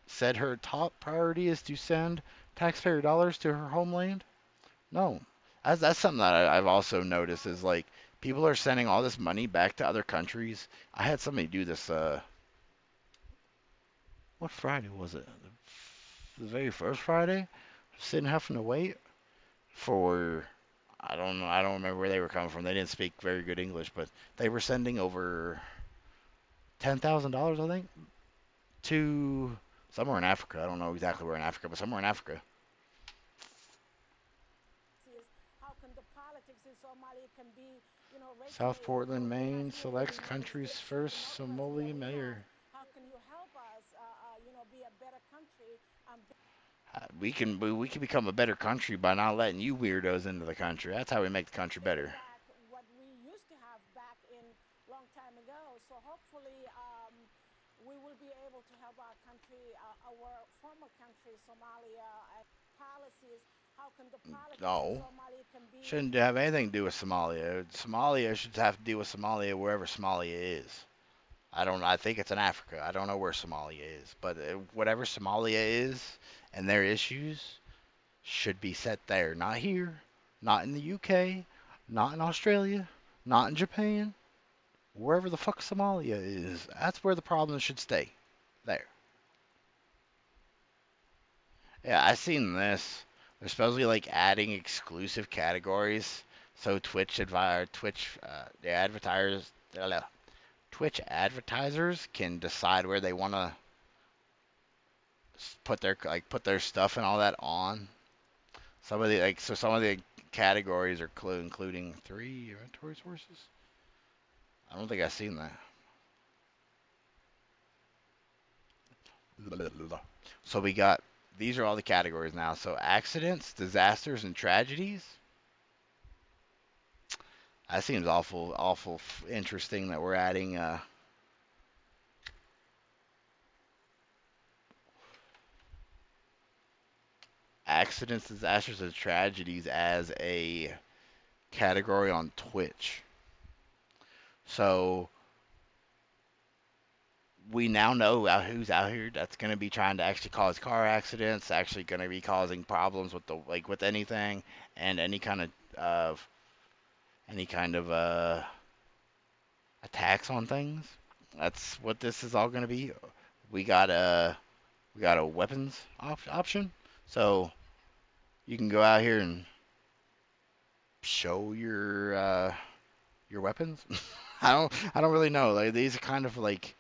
said her top priority is to send taxpayer dollars to her homeland. No, that's something that I've also noticed is like people are sending all this money back to other countries. I had somebody do this. What Friday was it? The very first Friday? Sitting having to wait for, I don't know, I don't remember where they were coming from. They didn't speak very good English, but they were sending over $10,000, I think, to somewhere in Africa. I don't know exactly where in Africa, but somewhere in Africa. How can the politics in Somalia can be, South Portland, Maine selects country's first Somali mayor. How can you help us, be a better country? We can become a better country by not letting you weirdos into the country. That's how we make the country better. What we used to have back in long time ago. So hopefully we will be able to help our country, our former country, Somalia, policies. How can the politics No, in Somalia can be? shouldn't have anything to do with Somalia. Somalia should have to do with Somalia wherever Somalia is. I think it's in Africa. I don't know where Somalia is, but whatever Somalia is and their issues should be set there, not here, not in the UK, not in Australia, not in Japan, wherever the fuck Somalia is. That's where the problems should stay. There. Yeah, I seen this. They're supposedly like adding exclusive categories, so Twitch advertisers can decide where they want to put their stuff and all that on. Some of the categories are including 3 inventory sources. I don't think I've seen that. So these are all the categories now. So accidents, disasters, and tragedies. That seems awful interesting that we're adding accidents, disasters, and tragedies as a category on Twitch. So we now know who's out here that's going to be trying to actually cause car accidents, actually going to be causing problems with anything and any kind of attacks on things. That's what this is all going to be. We got a weapons option, so you can go out here and show your weapons. I don't really know. Like these are kind of like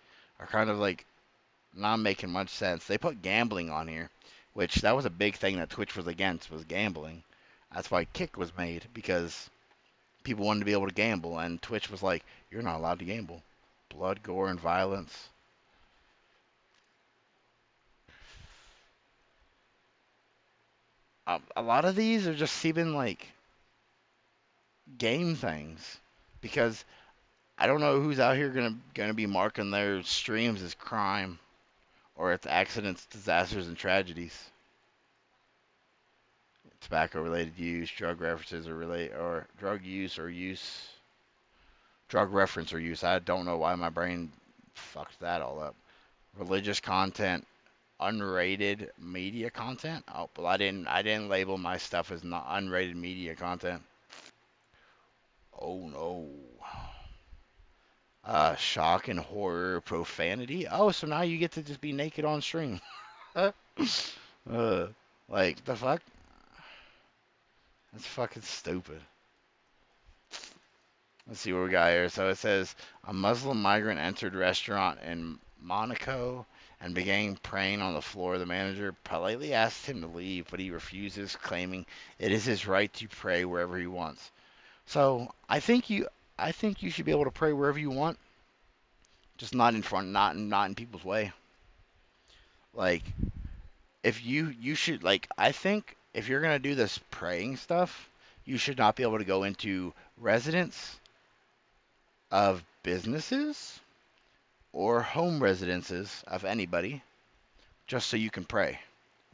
not making much sense. They put gambling on here, which that was a big thing that Twitch was against, was gambling. That's why Kick was made, because people wanted to be able to gamble, and Twitch was like, you're not allowed to gamble. Blood, gore, and violence. A lot of these are just seeming like game things, because I don't know who's out here gonna be marking their streams as crime, or it's accidents, disasters, and tragedies. Tobacco-related use, drug references or drug use or use, drug reference or use. I don't know why my brain fucked that all up. Religious content, unrated media content. Oh, well, I didn't label my stuff as not unrated media content. Oh no. Shock and horror, profanity. Oh, so now you get to just be naked on stream. Like, the fuck? That's fucking stupid. Let's see what we got here. So it says a Muslim migrant entered restaurant in Monaco and began praying on the floor. The manager politely asked him to leave, but he refuses, claiming it is his right to pray wherever he wants. So I think you should be able to pray wherever you want, just not in front, not in people's way. Like, if you should, like, I think if you're gonna do this praying stuff, you should not be able to go into residence of businesses or home residences of anybody just so you can pray.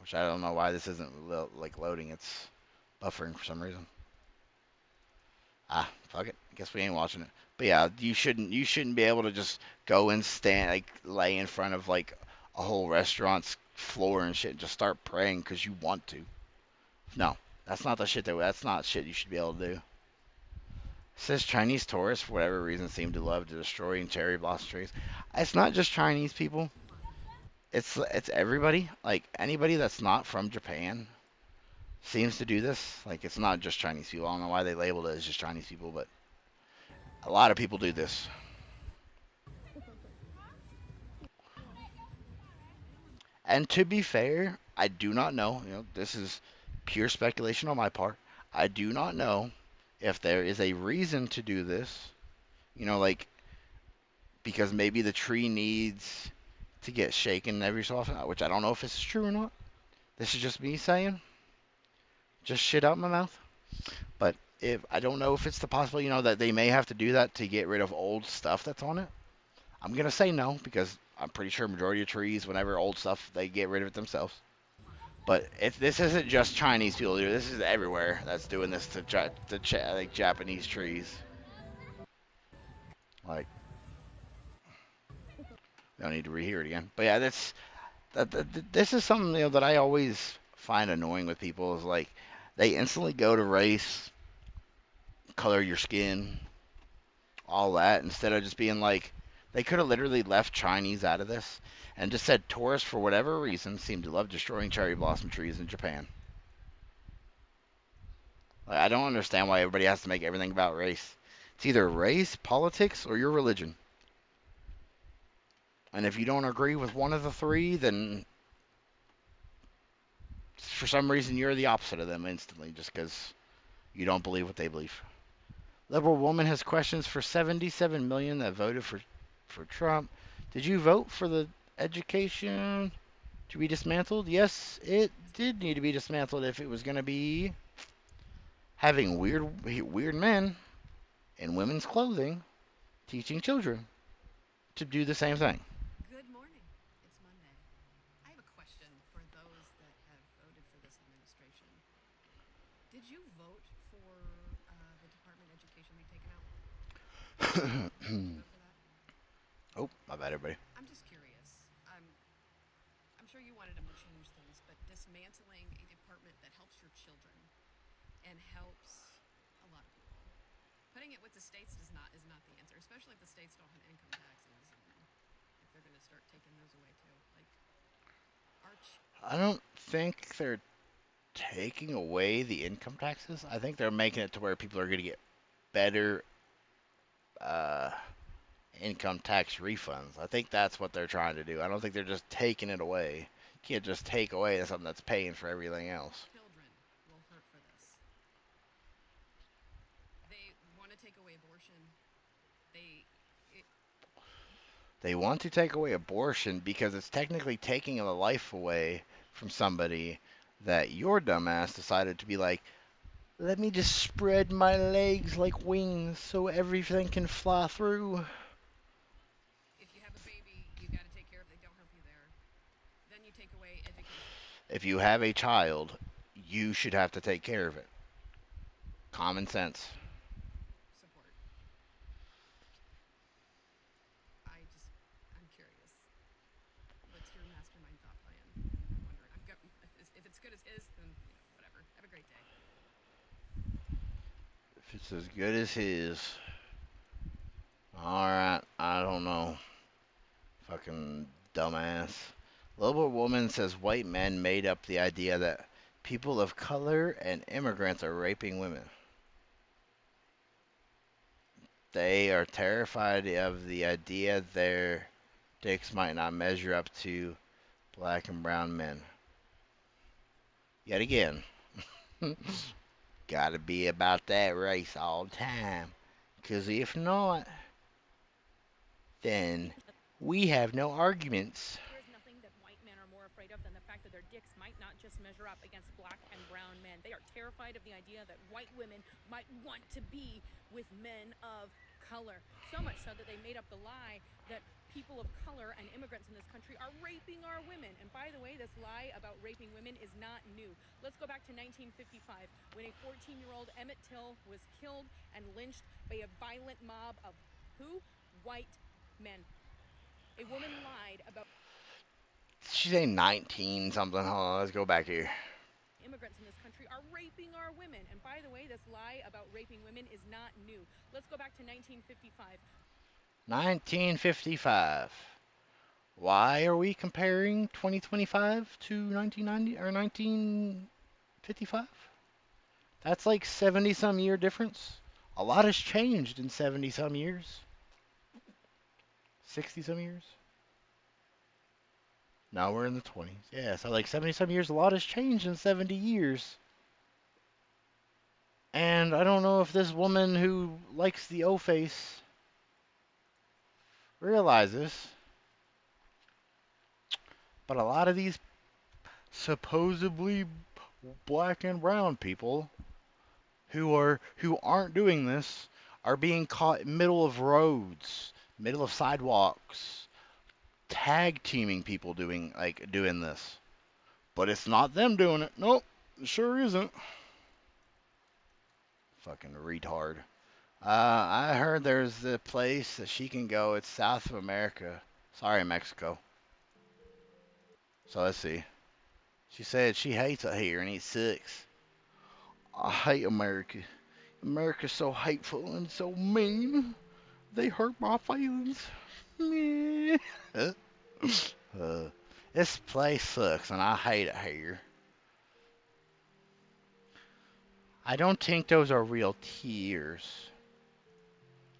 Which I don't know why this isn't like loading. It's buffering for some reason. Ah, fuck it. Guess we ain't watching it. But yeah, you shouldn't be able to just go and stand, like, lay in front of like a whole restaurant's floor and shit and just start praying because you want to. No, that's not shit you should be able to do. It says Chinese tourists, for whatever reason, seem to love destroying cherry blossom trees. It's not just Chinese people. It's everybody. Like, anybody that's not from Japan seems to do this. Like, it's not just Chinese people. I don't know why they labeled it as just Chinese people, but a lot of people do this. And to be fair, I do not know. This is pure speculation on my part. I do not know if there is a reason to do this. Like, because maybe the tree needs to get shaken every so often, which I don't know if this is true or not. This is just me saying, just shit out my mouth. But if I don't know if it's the possible, that they may have to do that to get rid of old stuff that's on it. I'm gonna say no because I'm pretty sure majority of trees, whenever old stuff, they get rid of it themselves. But if this isn't just Chinese people, this is everywhere that's doing this to like Japanese trees. Like, we don't need to rehear it again. But yeah, this is something that I always find annoying with people is like they instantly go to race, color your skin, all that, instead of just being like, they could have literally left Chinese out of this and just said tourists, for whatever reason, seem to love destroying cherry blossom trees in Japan. Like, I don't understand why everybody has to make everything about race. It's either race, politics, or your religion. And if you don't agree with one of the three, then for some reason you're the opposite of them instantly just because you don't believe what they believe. Liberal woman has questions for 77 million that voted for Trump. Did you vote for the education to be dismantled? Yes, it did need to be dismantled if it was going to be having weird men in women's clothing teaching children to do the same thing. Good morning. It's Monday. I have a question for those that have voted for this administration. Did you vote for the Department of Education to be taken out? Did you vote for that? Oh, my bad, everybody. I'm just curious. I'm sure you wanted them to change things, but dismantling a department that helps your children and helps a lot of people. Putting it with the states is not the answer, especially if the states don't have income taxes and if they're going to start taking those away too. Like, I don't think they're taking away the income taxes. I think they're making it to where people are going to get better income tax refunds. I think that's what they're trying to do. I don't think they're just taking it away. You can't just take away something that's paying for everything else. Children will hurt for this. They want to take away abortion. They want to take away abortion because it's technically taking a life away from somebody that your dumbass decided to be like, let me just spread my legs like wings so everything can fly through. If you have a baby, you got to take care of it. They don't help you there. Then you take away education. If you have a child, you should have to take care of it. Common sense. Support. I'm curious. What's your mastermind thought plan? I'm wondering. If it's good as his, then whatever. Have a great day. If it's as good as his, alright, I don't know. Fucking dumbass. Global Woman says white men made up the idea that people of color and immigrants are raping women. They are terrified of the idea their dicks might not measure up to black and brown men. Yet again, gotta be about that race all the time. 'Cause if not, then we have no arguments. There is nothing that white men are more afraid of than the fact that their dicks might not just measure up against black and brown men. They are terrified of the idea that white women might want to be with men of color. So much so that they made up the lie that people of color and immigrants in this country are raping our women. And by the way, this lie about raping women is not new. Let's go back to 1955 when a 14-year-old Emmett Till was killed and lynched by a violent mob of who? White men. A woman lied about She's a 19 something. Hold on, let's go back here. immigrants in this country are raping our women. And by the way, this lie about raping women is not new. Let's go back to 1955. 1955. Why are we comparing 2025 to 1990 or 1955? That's like 70 some year difference. A lot has changed in 70 some years. 60 some years. Now we're in the 20s. Yeah, so like 70 some years, a lot has changed in 70 years. And I don't know if this woman who likes the O-face realizes, but a lot of these supposedly black and brown people who aren't doing this are being caught middle of roads, middle of sidewalks, tag teaming people doing this. But it's not them doing it. Nope, it sure isn't. Fucking retard. I heard there's a place that she can go. It's South of America. Sorry, Mexico. So let's see. She said she hates it here and it sucks. I hate America. America's so hateful and so mean. They hurt my feelings. This place sucks and I hate it here. I don't think those are real tears.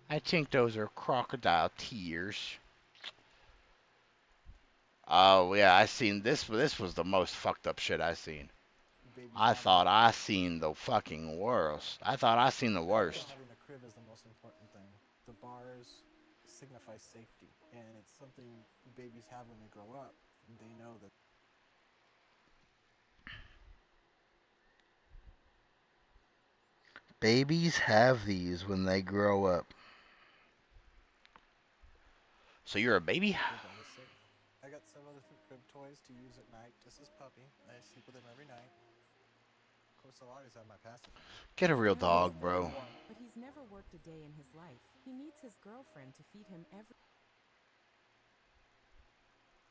I think those are crocodile tears. Oh yeah, I seen this. This was the most fucked up shit I seen. I thought I seen the fucking worst. I thought I seen the worst. Having a crib is the most important thing. The bars signify safety, and it's something babies have when they grow up. They know that. Babies have these when they grow up. So you're a baby? I got some other crib toys to use at night. This is Puppy. I sleep with him every night. Of course, I'll always have my pacifier. Get a real dog, bro. But he's never worked a day in his life. He needs his girlfriend to feed him every.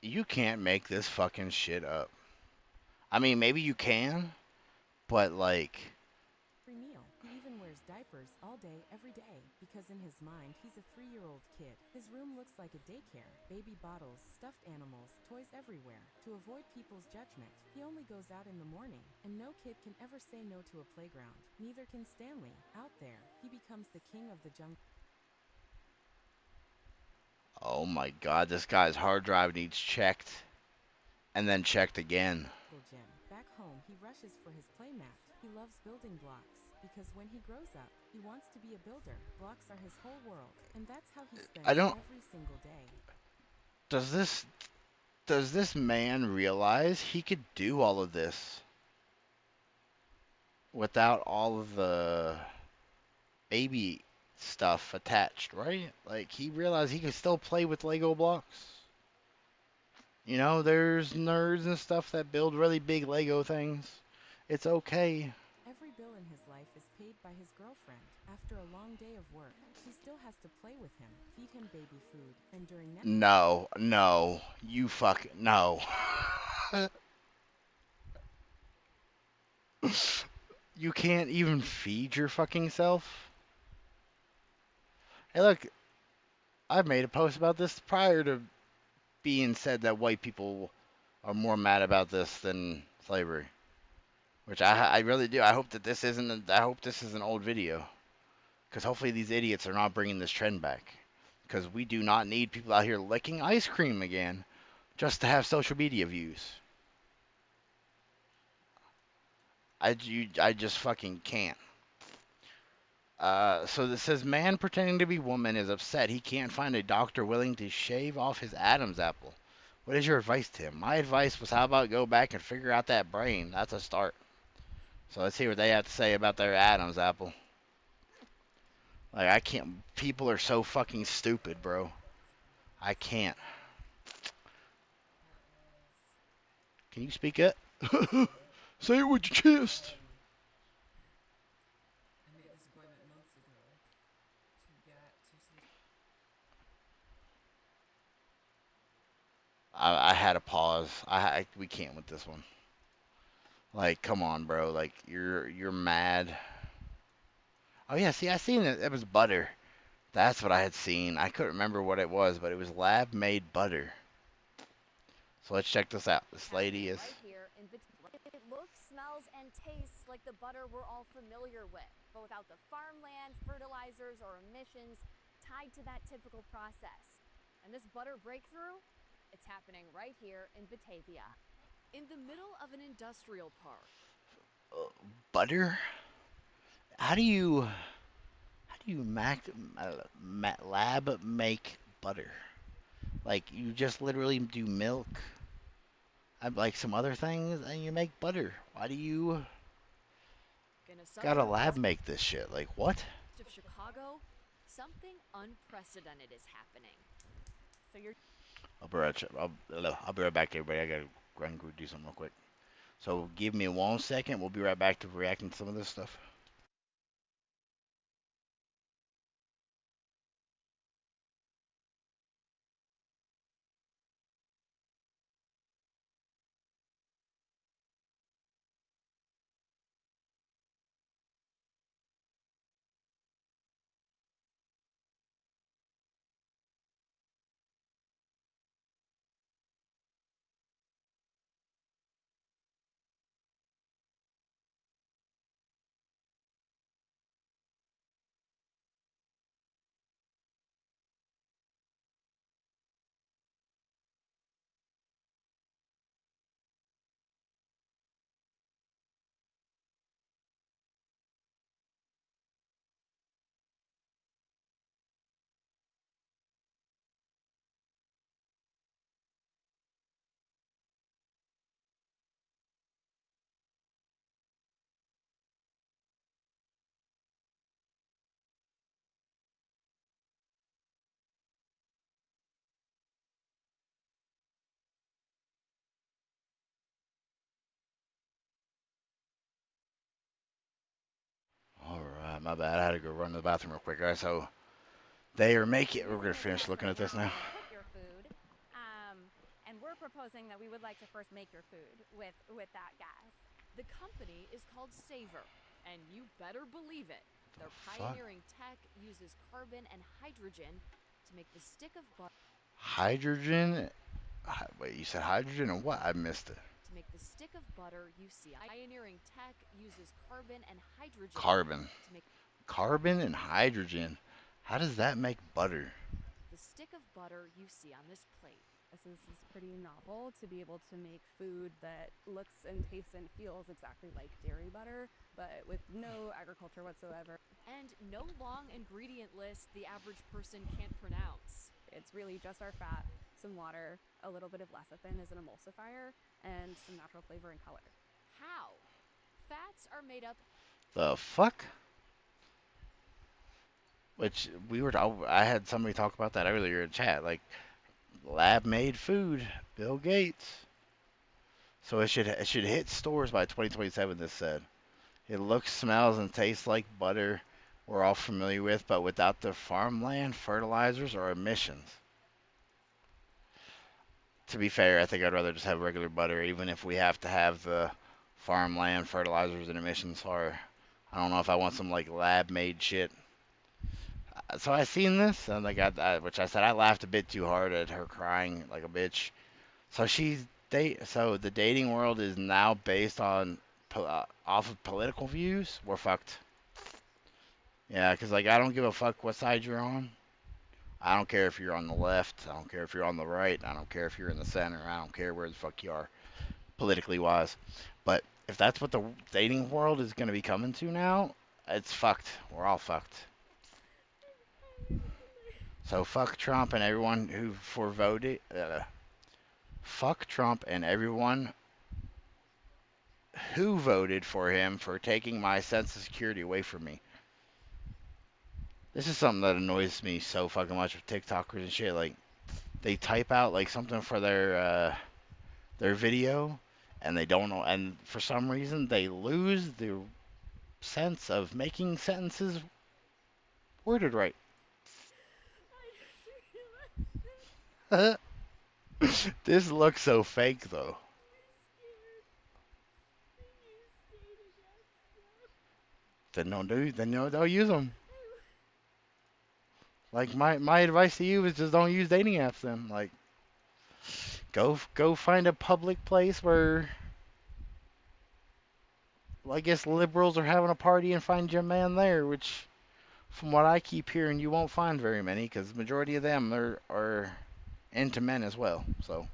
You can't make this fucking shit up. I mean, maybe you can, but like. Meal. He even wears diapers all day, every day, because in his mind, he's a 3-year-old kid. His room looks like a daycare. Baby bottles, stuffed animals, toys everywhere. To avoid people's judgment, he only goes out in the morning, and no kid can ever say no to a playground. Neither can Stanley. Out there, he becomes the king of the jungle. Oh my god, this guy's hard drive needs checked. And then checked again. Gym. Back home, he rushes for his playmat. He loves building blocks. Because when he grows up, he wants to be a builder. Blocks are his whole world, and that's how he spends every single day. Does this man realize he could do all of this without all of the baby stuff attached, right? Like, he realized he could still play with Lego blocks. You know, there's nerds and stuff that build really big Lego things. It's okay. Every bill in his life is paid by his girlfriend. After a long day of work, she still has to play with him, feed him baby food, and during that... No, you fucking... No. You can't even feed your fucking self? Hey, look, I've made a post about this prior to being said that white people are more mad about this than slavery. Which I really do. I hope that this isn't. I hope this is an old video, because hopefully these idiots are not bringing this trend back. Because we do not need people out here licking ice cream again, just to have social media views. I just fucking can't. So this says, man pretending to be woman is upset he can't find a doctor willing to shave off his Adam's apple. What is your advice to him? My advice was, how about go back and figure out that brain? That's a start. So let's see what they have to say about their Adam's apple. Like, I can't. People are so fucking stupid, bro. I can't. Can you speak up? Say it with your chest. I had to pause. We can't with this one. Like, come on, bro. Like, you're mad. Oh yeah, see, I seen it. It was butter. That's what I had seen. I couldn't remember what it was, but it was lab-made butter. So let's check this out. This lady is. Right here in it looks, smells, and tastes like the butter we're all familiar with, but without the farmland, fertilizers, or emissions tied to that typical process. And this butter breakthrough, it's happening right here in Batavia. In the middle of an industrial park. Butter? How do you lab make butter? Like, you just literally do milk, like some other things, and you make butter. Why do you gotta lab make this shit? Like, what? Of Chicago, something unprecedented is happening. So you're. I'll be right back, everybody. I gotta run and go do something real quick. So give me 1 second. We'll be right back to reacting to some of this stuff. Alright, my bad. I had to go run to the bathroom real quick, guys. So they are making. We're gonna finish looking at this now. Cook your food, and we're proposing that we would like to first make your food with that gas. The company is called Savor, and you better believe it. Their Fuck. pioneering tech uses carbon and hydrogen to make the stick of butter. Hydrogen? Wait, you said hydrogen and what? I missed it. To make the stick of butter you see, pioneering tech uses carbon and hydrogen. Carbon. To make Carbon and hydrogen. How does that make butter? the stick of butter you see on this plate. This is pretty novel to be able to make food that looks and tastes and feels exactly like dairy butter, but with no agriculture whatsoever. And no long ingredient list the average person can't pronounce. It's really just our fat, some water, a little bit of lecithin as an emulsifier, and some natural flavor and color. How? Fats are made up. The fuck? Which I had somebody talk about that earlier in chat, like lab-made food, Bill Gates. So it should hit stores by 2027. This said, it looks, smells, and tastes like butter we're all familiar with, but without the farmland, fertilizers, or emissions. To be fair, I think I'd rather just have regular butter, even if we have to have the farmland, fertilizers, and emissions. Or I don't know if I want some like lab-made shit. So I seen this, and which I said I laughed a bit too hard at her crying like a bitch. So she So the dating world is now based on off of political views. We're fucked. Yeah, because like I don't give a fuck what side you're on. I don't care if you're on the left. I don't care if you're on the right. I don't care if you're in the center. I don't care where the fuck you are, politically wise. But if that's what the dating world is going to be coming to now, it's fucked. We're all fucked. So fuck Trump and everyone who voted. Fuck Trump and everyone who voted for him for taking my sense of security away from me. This is something that annoys me so fucking much with TikTokers and shit. Like, they type out like something for their video, and they don't know, and for some reason they lose the sense of making sentences worded right. This looks so fake though. Then don't use them. Like my advice to you is just don't use dating apps then. Like go find a public place where I guess liberals are having a party and find your man there, which from what I keep hearing you won't find very many because the majority of them are into men as well. So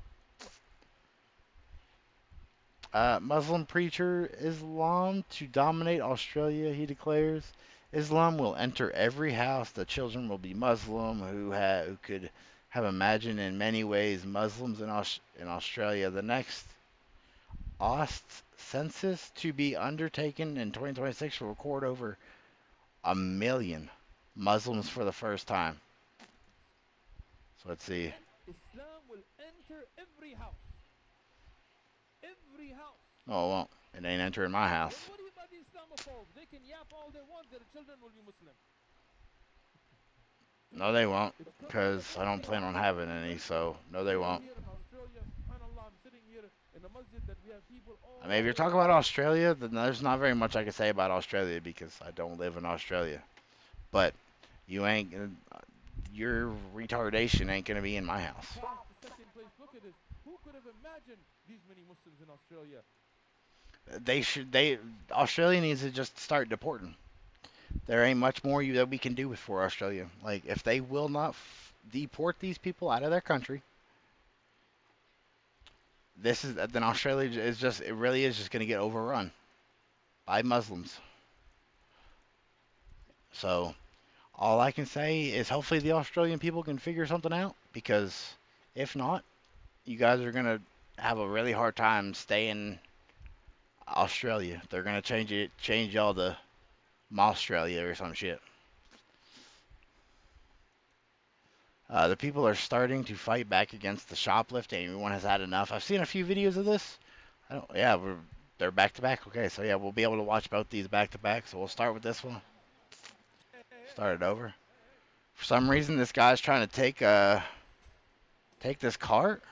Muslim preacher Islam to dominate Australia, he declares. Islam will enter every house. The children will be Muslim, who could have imagined in many ways Muslims in Australia. The next Aust census to be undertaken in 2026 will record over 1 million Muslims for the first time. So let's see. Islam will enter every house. Every house. Oh, it won't. It ain't entering my house. What do you about the Islamophobes? They can yap all they want, their children will be Muslim. No, they won't, because I don't plan on having any, so no, they won't. I mean, if you're talking about Australia, then there's not very much I can say about Australia because I don't live in Australia. But you ain't, your retardation ain't gonna be in my house. Look at this. Who could have imagined these many Muslims in Australia? Australia needs to just start deporting. There ain't much more that we can do for Australia. Like, if they will not deport these people out of their country, then Australia it really is just going to get overrun by Muslims. So, all I can say is hopefully the Australian people can figure something out, because if not, you guys are going to have a really hard time staying Australia. They're going to change y'all to Australia or some shit. The people are starting to fight back against the shoplifting. Everyone has had enough. I've seen a few videos of this. They're back to back. Okay, so yeah, we'll be able to watch both these back to back. So we'll start with this one. Start it over. For some reason, this guy's trying to take this cart,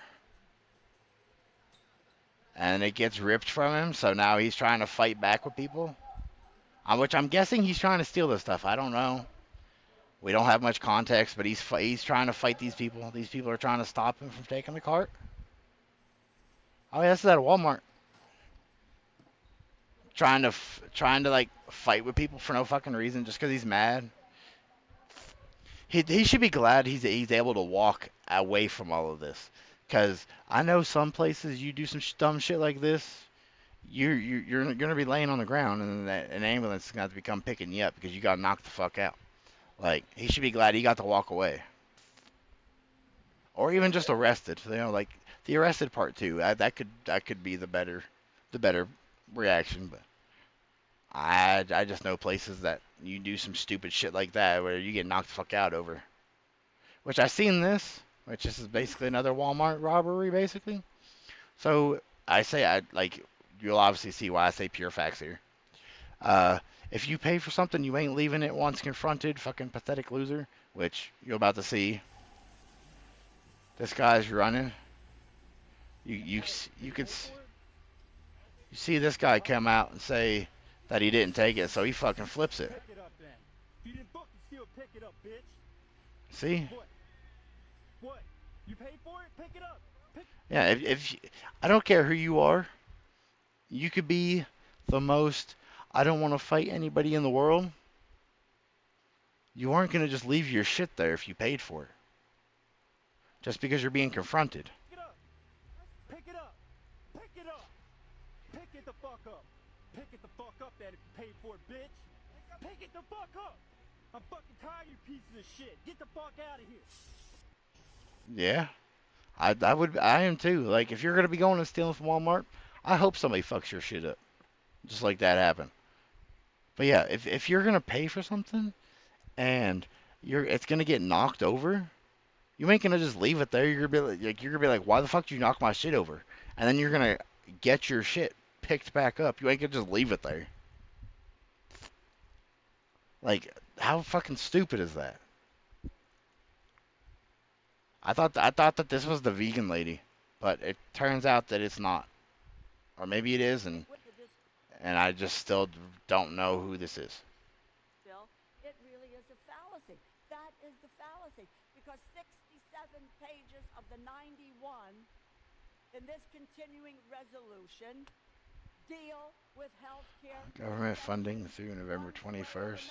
and it gets ripped from him. So now he's trying to fight back with people. Which I'm guessing he's trying to steal this stuff. I don't know. We don't have much context, but he's trying to fight these people. These people are trying to stop him from taking the cart. Oh yeah, this is at a Walmart. Trying to like fight with people for no fucking reason, just because he's mad. He should be glad he's able to walk away from all of this, because I know some places you do some dumb shit like this, you're gonna be laying on the ground, and an ambulance is gonna have to come picking you up because you got knocked the fuck out. Like, he should be glad he got to walk away, or even just arrested. You know, like the arrested part too. That could be the better reaction. But I just know places that you do some stupid shit like that where you get knocked the fuck out over. Which I seen this, which this is basically another Walmart robbery, basically. So you'll obviously see why I say pure facts here. If you pay for something, you ain't leaving it once confronted, fucking pathetic loser, which you're about to see. This guy's running. You see this guy come out and say that he didn't take it, so he fucking flips it. Pick it up then. If you didn't fucking steal, pick it up, bitch. See? What? You paid for it? Pick it up. Yeah, if I don't care who you are, you could be the most I don't want to fight anybody in the world. You aren't going to just leave your shit there if you paid for it. Just because you're being confronted. Pick it up. Pick it up. Pick it up. Pick it the fuck up. Pick it the fuck up that if you paid for it, bitch. Pick it the fuck up. I'm fucking tired of you pieces of shit. Get the fuck out of here. Yeah. I am too. Like, if you're going to be going and stealing from Walmart, I hope somebody fucks your shit up. Just like that happened. But yeah, if you're going to pay for something and it's going to get knocked over, you ain't going to just leave it there. You're going to be like, why the fuck did you knock my shit over? And then you're going to get your shit picked back up. You ain't going to just leave it there. Like, how fucking stupid is that? I thought that this was the vegan lady, but it turns out that it's not. Or maybe it is, and I just still don't know who this is. Bill, it really is a fallacy. That is the fallacy. Because 67 pages of the 91 in this continuing resolution deal with health care. Government funding through November 21st.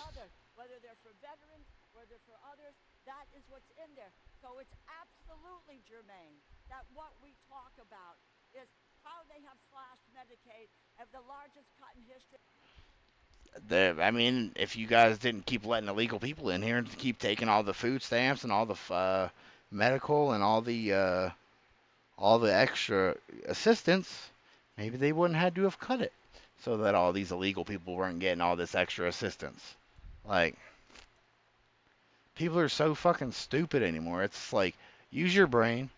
Whether they're for veterans, whether for others, that is what's in there. So it's absolutely germane that what we talk about is how they have slashed Medicaid of the largest cut in history. I mean, if you guys didn't keep letting illegal people in here and keep taking all the food stamps and all the medical and all the extra assistance, maybe they wouldn't have to have cut it so that all these illegal people weren't getting all this extra assistance. Like, people are so fucking stupid anymore. It's like, use your brain.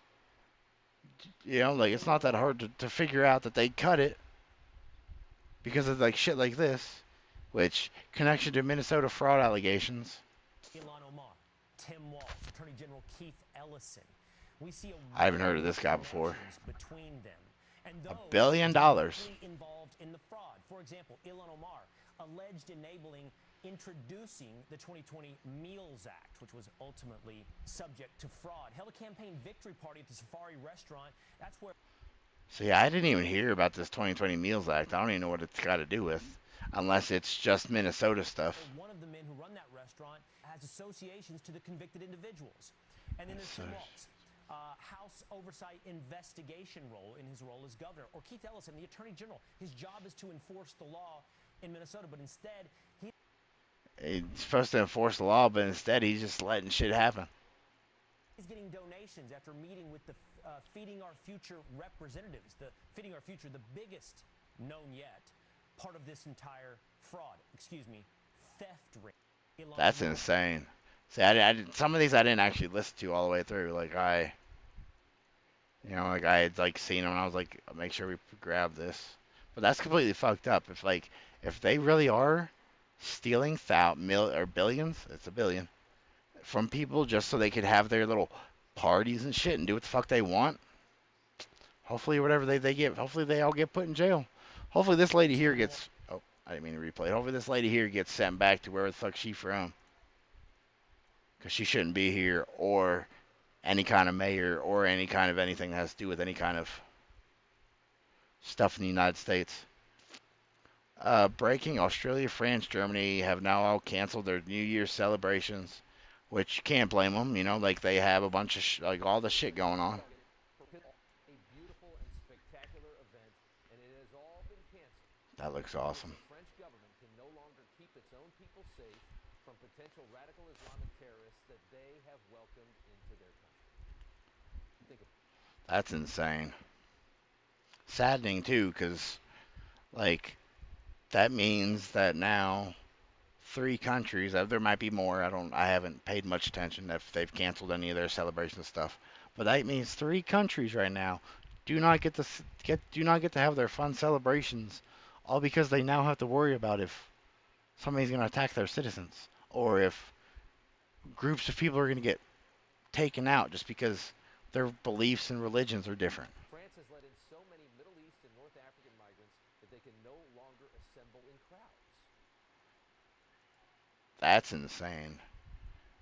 You know, like, it's not that hard to figure out that they cut it because of like shit like this, which connection to Minnesota fraud allegations. Ilhan Omar, Tim Walz, Attorney General Keith Ellison. We see I haven't heard of this guy before. Between them and $1 billion. Involved in the fraud. For example, Ilhan Omar alleged enabling introducing the 2020 Meals Act, which was ultimately subject to fraud. Held a campaign victory party at the Safari restaurant. That's where. See, I didn't even hear about this 2020 Meals Act. I don't even know what it's got to do with, unless it's just Minnesota stuff. One of the men who run that restaurant has associations to the convicted individuals. And then there's Tim Walz. House Oversight Investigation role in his role as governor. Or Keith Ellison, the Attorney General. His job is to enforce the law in Minnesota, but instead he's supposed to enforce the law, but instead he's just letting shit happen. He's getting donations after meeting with the Feeding Our Future representatives. The Feeding Our Future, the biggest known yet part of this entire fraud, theft ring. That's insane. See, I didn't, some of these I didn't actually listen to all the way through. Like, I had like seen them and I was like, make sure we grab this. But that's completely fucked up. If they really are stealing billions, it's $1 billion, from people just so they could have their little parties and shit and do what the fuck they want. Hopefully whatever they get, hopefully they all get put in jail. Hopefully this lady here gets, oh, I didn't mean to replay it. Hopefully this lady here gets sent back to where the fuck she from. Because she shouldn't be here, or any kind of mayor, or any kind of anything that has to do with any kind of stuff in the United States. Breaking: Australia, France, Germany have now all canceled their New Year's celebrations, which you can't blame them. You know, like they have a bunch of like all the shit going on. A beautiful and spectacular event, and it has all been canceled. That looks awesome. The French government can no longer keep its own people safe from potential radical Islamic terrorists that they have welcomed into their country. That's insane. Saddening too, because like that means that now 3 countries, there might be more, I haven't paid much attention if they've canceled any of their celebrations stuff, but that means 3 countries right now do not get to have their fun celebrations, all because they now have to worry about if somebody's going to attack their citizens, or if groups of people are going to get taken out just because their beliefs and religions are different. France has let in so many Middle East and North African migrants that they can no longer assemble in crowds. That's insane.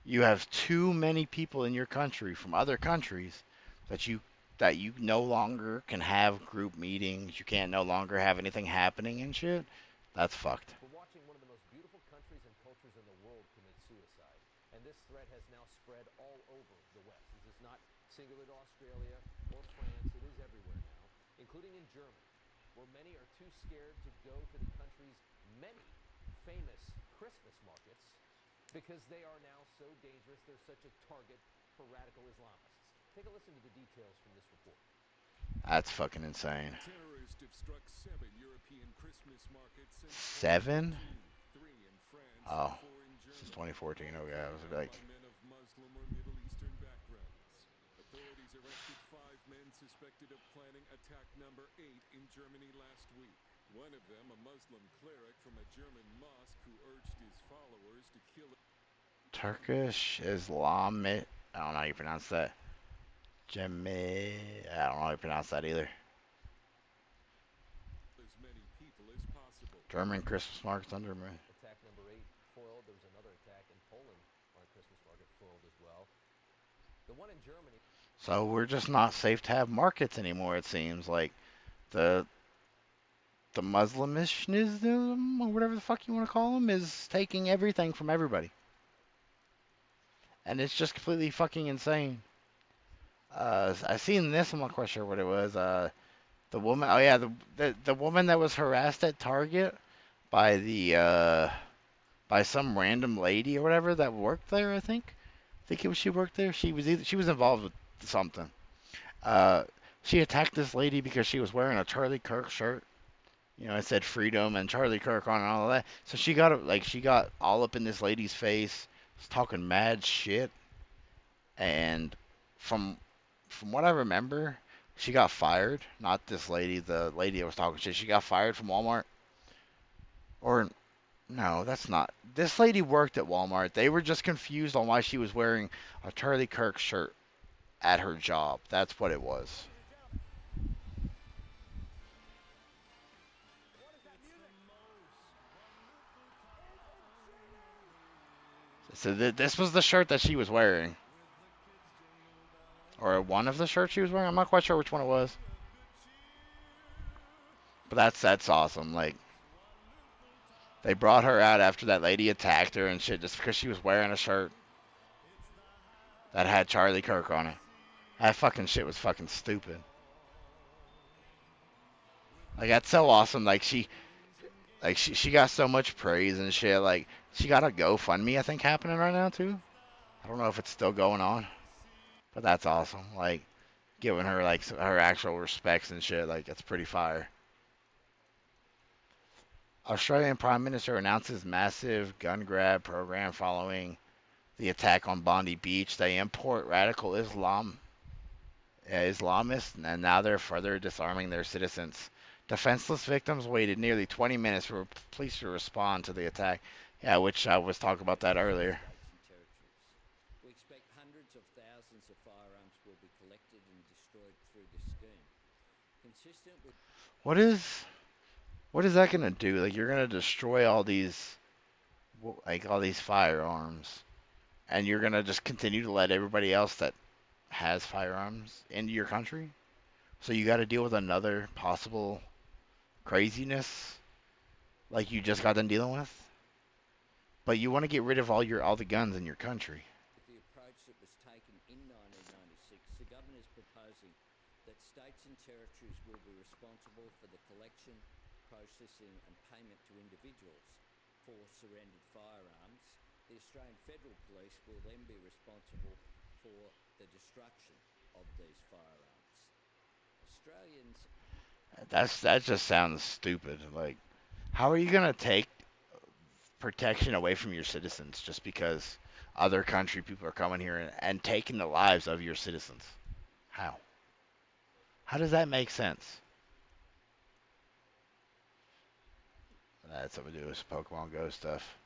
You have too many people in your country from other countries that you that you no longer can have group meetings, you can't no longer have anything happening and shit, that's fucked. We're watching one of the most beautiful countries and cultures in the world commit suicide. And this threat has now spread all over the West. This is not singular to Australia or France. It is everywhere now, including in Germany, where many are too scared to go to the country's many famous Christmas markets because they are now so dangerous. They're such a target for radical Islamists. Take a listen to the details from this report. That's fucking insane. Terrorists have struck 7 European Christmas markets since 7? 3 in France, Oh, 4 in since Germany. 2014. Okay, I was like, Men of Muslim or Middle Eastern backgrounds. Authorities arrested 5 men suspected of planning attack number 8 in Germany last week. One of them, a Muslim cleric from a German mosque who urged his followers to kill Turkish Islamic. I don't know how you pronounce that. I don't know how you pronounce that either. as many people as possible. German Christmas markets under me. Attack number 8 foiled. There was another attack in Poland on a Christmas market foiled as well. The one in Germany. So we're just not safe to have markets anymore, it seems. Like, the Muslimish-ism, or whatever the fuck you want to call them, is taking everything from everybody. And it's just completely fucking insane. I seen this, I'm not quite sure what it was. The woman, oh yeah, the woman that was harassed at Target by by some random lady or whatever that worked there, I think. I think it was she worked there. She was involved with something. She attacked this lady because she was wearing a Charlie Kirk shirt. You know, it said freedom and Charlie Kirk on and all of that. So she got all up in this lady's face, was talking mad shit. And from what I remember, she got fired. Not this lady, the lady that was talking shit. She got fired from Walmart. Or no, that's not. This lady worked at Walmart. They were just confused on why she was wearing a Charlie Kirk shirt at her job. That's what it was. So this was the shirt that she was wearing. Or one of the shirts she was wearing. I'm not quite sure which one it was. But that's awesome. Like, they brought her out after that lady attacked her and shit just because she was wearing a shirt that had Charlie Kirk on it. That fucking shit was fucking stupid. Like, that's so awesome. Like, she got so much praise and shit. Like, she got a GoFundMe, I think, happening right now, too. I don't know if it's still going on. But that's awesome. Like, giving her, like, her actual respects and shit. Like, that's pretty fire. Australian Prime Minister announces massive gun grab program following the attack on Bondi Beach. They import radical Islamists, and now they're further disarming their citizens. Defenseless victims waited nearly 20 minutes for police to respond to the attack. Yeah, which I was talking about that earlier. We expect hundreds of thousands of firearms will be collected and destroyed through this scheme. Consistent with What is that gonna do? Like, you're gonna destroy all these firearms, and you're gonna just continue to let everybody else that has firearms into your country? So you got to deal with another possible craziness, like you just got done dealing with. But you want to get rid of all the guns in your country. the approach that was taken in 1996, the government is proposing that states and territories will be responsible for the collection, processing and payment to individuals for surrendered firearms. The Australian Federal Police will then be responsible for the destruction of these firearms. Australians... That just sounds stupid. Like, how are you gonna take protection away from your citizens just because other country people are coming here and taking the lives of your citizens? How? How does that make sense? That's something to do with Pokemon Go stuff.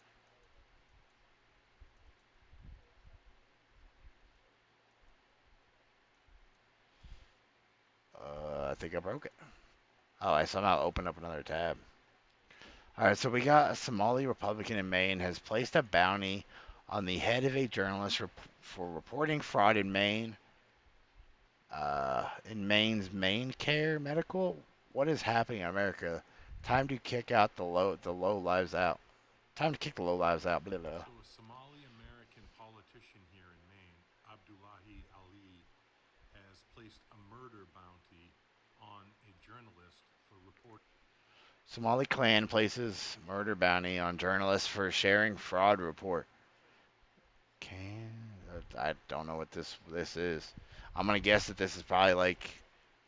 I think I broke it. Oh, I somehow opened up another tab. Alright, so we got a Somali Republican in Maine has placed a bounty on the head of a journalist for reporting fraud in Maine. In Maine's Maine Care Medical, what is happening in America? Time to kick out the low lives out. Time to kick the low lives out. Blah, blah. So a Somali-American politician here in Maine, Abdullahi Ali, has placed a murder bounty on a journalist for reporting. Somali clan places murder bounty on journalists for sharing fraud report. I don't know what this is. I'm gonna guess that this is probably like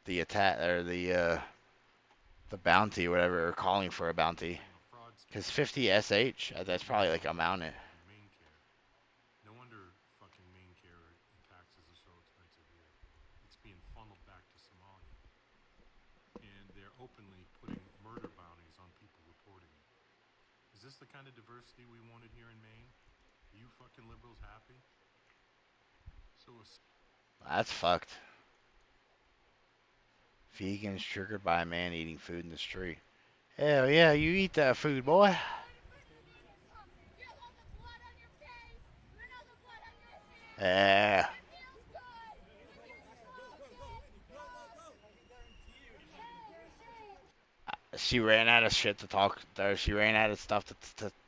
the attack or the bounty or whatever, or calling for a bounty. Because 50 SH, that's probably like amount it. No wonder fucking Maine Care and taxes are so expensive here. It's being funneled back to Somalia. And they're openly putting murder bounties on people reporting it. Is this the kind of diversity we wanted here in Maine? Are you fucking liberals happy? That's fucked. Vegans triggered by a man eating food in the street. Hell yeah, you eat that food, boy. Yeah. She ran out of shit to talk. She ran out of stuff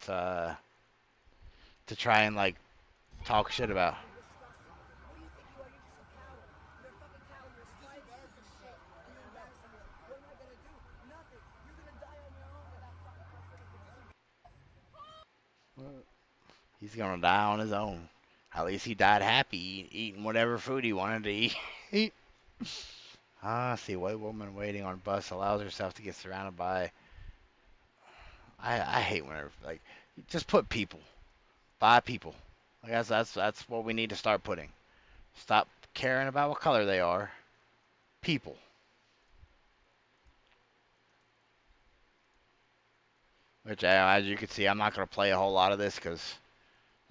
to try and like talk shit about. He's gonna die on his own. At least he died happy, eating whatever food he wanted to eat. See, white woman waiting on bus allows herself to get surrounded by. I hate whenever like just put people, by people. I guess that's what we need to start putting. Stop caring about what color they are. People. Which, as you can see, I'm not gonna play a whole lot of this because,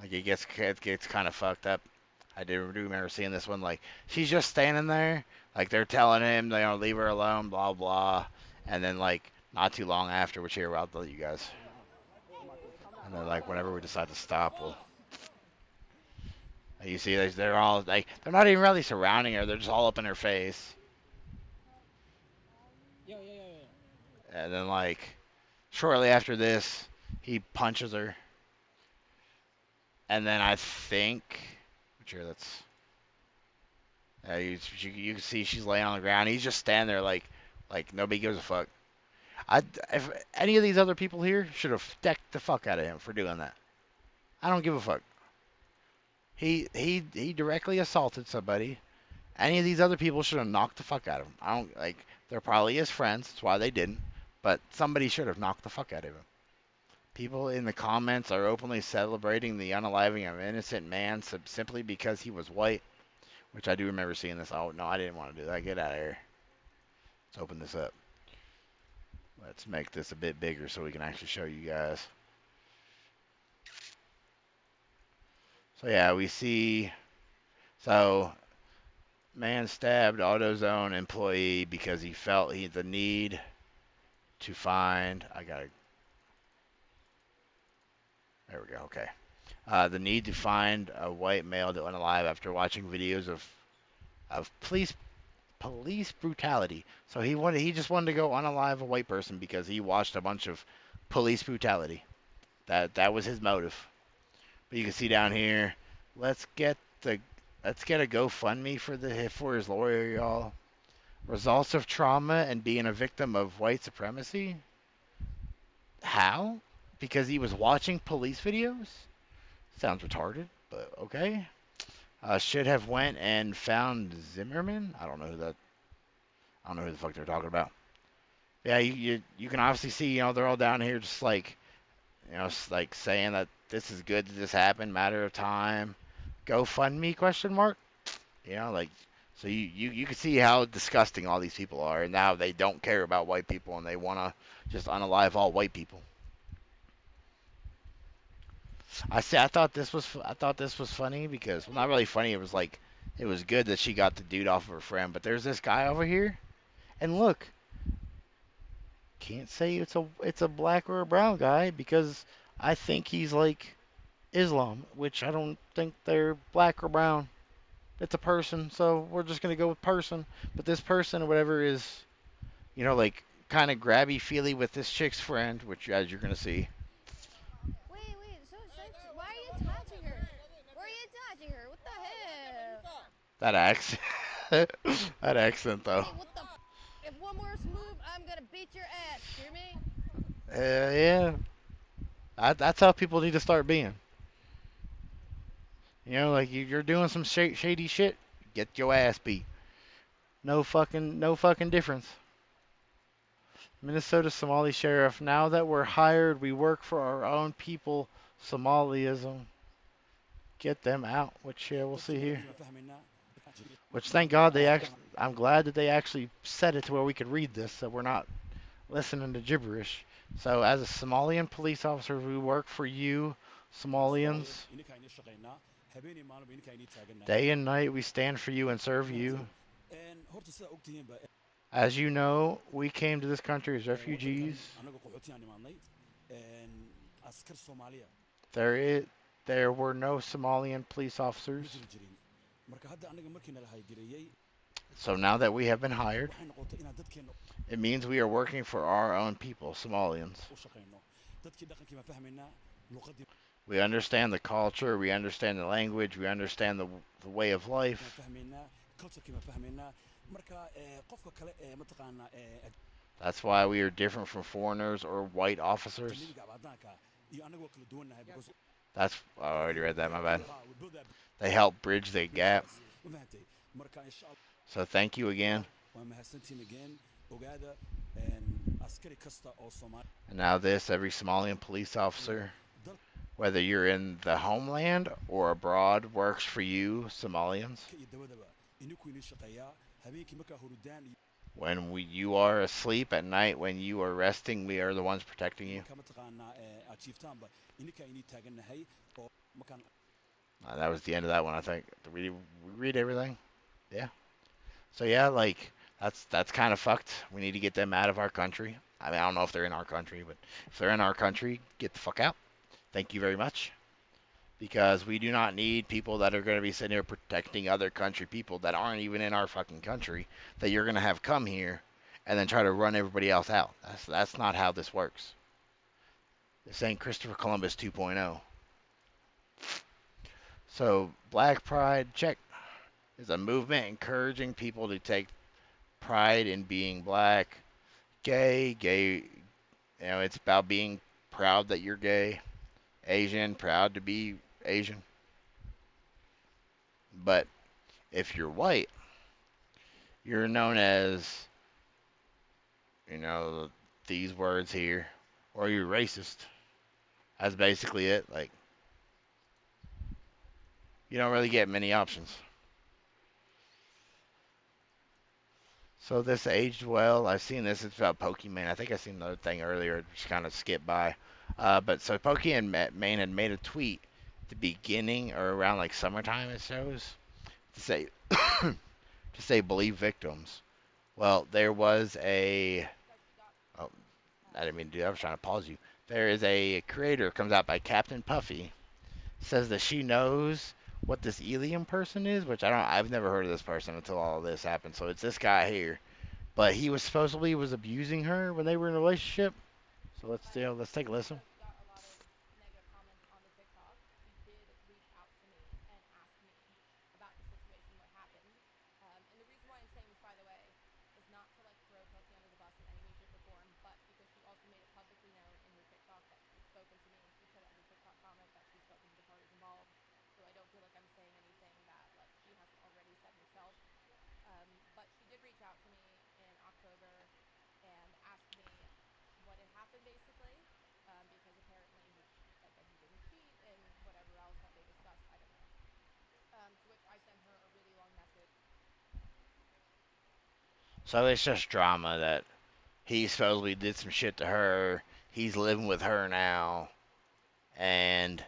like, it gets kind of fucked up. I do remember seeing this one. Like, she's just standing there, like they're telling him they don't leave her alone, blah blah, and then like not too long after, which here I'll tell you guys. And then like whenever we decide to stop, we'll. You see, they're all like they're not even really surrounding her; they're just all up in her face. And then like shortly after this, he punches her. And then I think, sure that's. You can see she's laying on the ground. He's just standing there like nobody gives a fuck. If any of these other people here should have decked the fuck out of him for doing that. I don't give a fuck. He directly assaulted somebody. Any of these other people should have knocked the fuck out of him. I don't like. They're probably his friends. That's why they didn't. But somebody should have knocked the fuck out of him. People in the comments are openly celebrating the unaliving of an innocent man simply because he was white. Which I do remember seeing this. Oh, no, I didn't want to do that. Get out of here. Let's open this up. Let's make this a bit bigger so we can actually show you guys. So, yeah, we see... So, man stabbed AutoZone employee because he felt the need to find... There we go, okay. The need to find a white male to unalive after watching videos of police brutality. So he just wanted to go unalive a white person because he watched a bunch of police brutality. That was his motive. But you can see down here, let's get a GoFundMe for his lawyer, y'all. Results of trauma and being a victim of white supremacy. How? Because he was watching police videos? Sounds retarded, but okay. Should have went and found Zimmerman. I don't know who the fuck they're talking about. Yeah, you can obviously see, they're all down here just like, like saying that this is good that this happened, matter of time. GoFundMe ? Like, so you can see how disgusting all these people are, and now they don't care about white people and they want to just unalive all white people. I thought this was funny because, well, not really funny. It was good that she got the dude off of her friend. But there's this guy over here, and look, can't say it's a black or a brown guy because I think he's like Islam, which I don't think they're black or brown. it's a person, so we're just gonna go with person. But this person or whatever is, you know, like kind of grabby feely with this chick's friend, which as you're gonna see. Wait, so why are you touching her? Why are you touching her? What the hell? That accent, that accent though. Hey, what the? If one more move, I'm gonna beat your ass. Hear me? Yeah, that's how people need to start being. You know, like you're doing some shady shit, get your ass beat. No fucking difference. Minnesota Somali sheriff. Now that we're hired, we work for our own people. Somaliism. Get them out. Which we'll see here. Which thank God they actually. I'm glad that they actually said it to where we could read this, so we're not listening to gibberish. So, as a Somalian police officer, we work for you, Somalians. Day and night, we stand for you and serve you. As you know, we came to this country as refugees. There were no Somalian police officers. So now that we have been hired, it means we are working for our own people, Somalians. We understand the culture, we understand the language, we understand the way of life. That's why we are different from foreigners or white officers. I already read that, my bad. They help bridge the gap. So thank you again. And now this, every Somalian police officer, whether you're in the homeland or abroad, works for you, Somalians. When you are asleep at night, when you are resting, we are the ones protecting you. That was the end of that one, I think. Did we read everything? Yeah. So yeah, like that's kind of fucked. We need to get them out of our country. I mean, I don't know if they're in our country, but if they're in our country, get the fuck out. Thank you very much. Because we do not need people that are going to be sitting here protecting other country people that aren't even in our fucking country, that you're going to have come here and then try to run everybody else out. That's not how this works. This ain't Christopher Columbus 2.0. So, Black Pride, check, is a movement encouraging people to take pride in being black. Gay, you know, it's about being proud that you're gay. Asian, proud to be Asian. But if you're white, you're known as, you know, these words here, or you're racist. That's basically it. Like, you don't really get many options. So this aged well. I've seen this. It's about Pokemon. I think I seen another thing earlier. Just kind of skipped by. But so Pokemon Main had made a tweet at the beginning or around like summertime, it shows, to say to say believe victims. Well, there was a. Oh, I didn't mean to do that. I was trying to pause you. There is a creator, comes out by Captain Puffy, says that she knows what this Elium person is, which I've never heard of this person until all of this happened. So it's this guy here, but he was supposedly was abusing her when they were in a relationship. So let's take a listen. So it's just drama that he supposedly did some shit to her. He's living with her now, and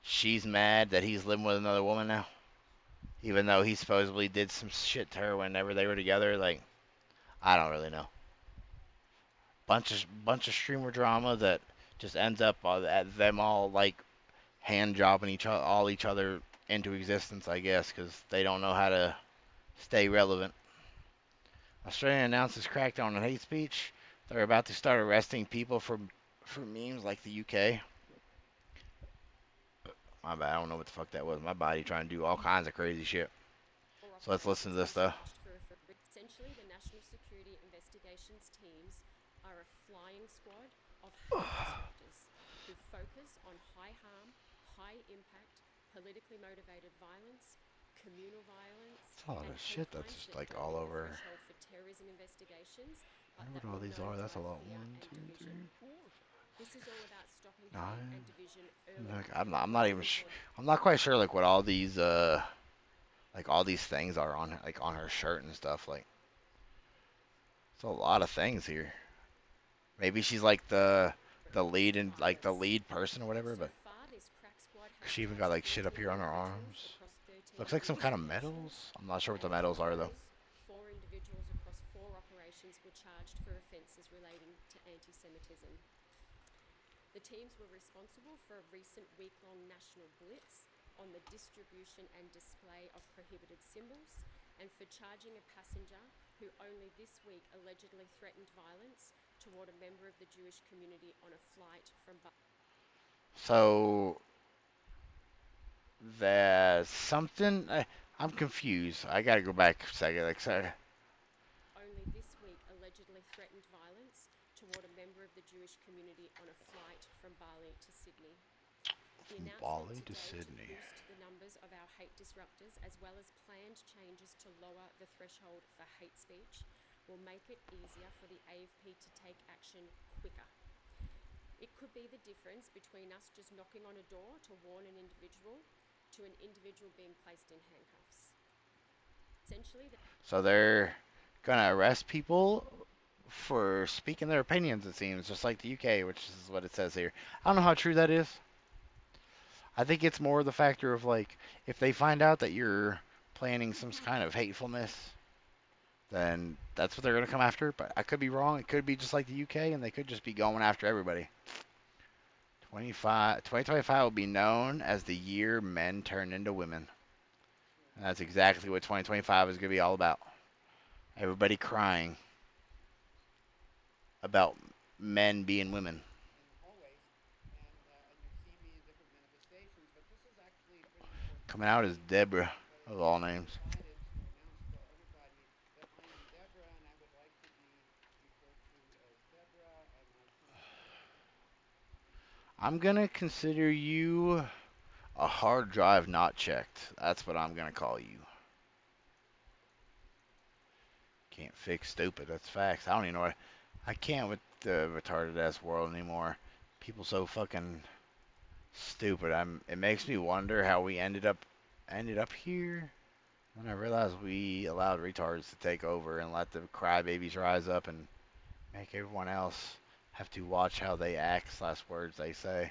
she's mad that he's living with another woman now, even though he supposedly did some shit to her whenever they were together. Like, I don't really know. Bunch of streamer drama that just ends up at them all like hand jobbing each other into existence, I guess, because they don't know how to stay relevant. Australia announces crackdown on hate speech. They're about to start arresting people for memes like the UK. My bad, I don't know what the fuck that was. My body trying to do all kinds of crazy shit. So let's listen to this stuff. Essentially, the National Security Investigations teams are a flying squad of hate disruptors who focus on high harm, high impact, politically motivated violence, communal violence, It's a lot of shit that's just like all over. for terrorism investigations. I wonder what all these are. That's a lot. 1, 2, 3. This is all about stopping 9. hate and division early. Like, I'm not even I'm not quite sure like what all these like all these things are on like on her shirt and stuff. Like it's a lot of things here. Maybe she's like the lead and like the lead person or whatever, but she even got like shit up here on her arms. Looks like some kind of medals. I'm not sure what the medals are though. 4 individuals across 4 operations were charged for offences relating to anti-Semitism. The teams were responsible for a recent week-long national blitz on the distribution and display of prohibited symbols, and for charging a passenger who only this week allegedly threatened violence toward a member of the Jewish community on a flight from So there's something. I'm confused. I gotta go back a second. Like, sorry. Only this week allegedly threatened violence toward a member of the Jewish community on a flight from Bali to Sydney. The Bali announcement to today Sydney. to boost the numbers of our hate disruptors, as well as planned changes to lower the threshold for hate speech, will make it easier for the AFP to take action quicker. It could be the difference between us just knocking on a door to warn an individual to an individual being placed in handcuffs. Essentially, So they're gonna arrest people for speaking their opinions, it seems, just like the UK, which is what it says here. I don't know how true that is. I think it's more the factor of like, if they find out that you're planning some kind of hatefulness, then that's what they're gonna come after. But I could be wrong. It could be just like the UK, and they could just be going after everybody. 2025 will be known as the year men turn into women. And that's exactly what 2025 is going to be all about. Everybody crying about men being women. Coming out as Deborah, of all names. I'm going to consider you a hard drive not checked. That's what I'm going to call you. Can't fix stupid. That's facts. I don't even know what... I can't with the retarded ass world anymore. People so fucking stupid. It makes me wonder how we ended up here. And I realized we allowed retards to take over and let the crybabies rise up and make everyone else have to watch how they act / words they say.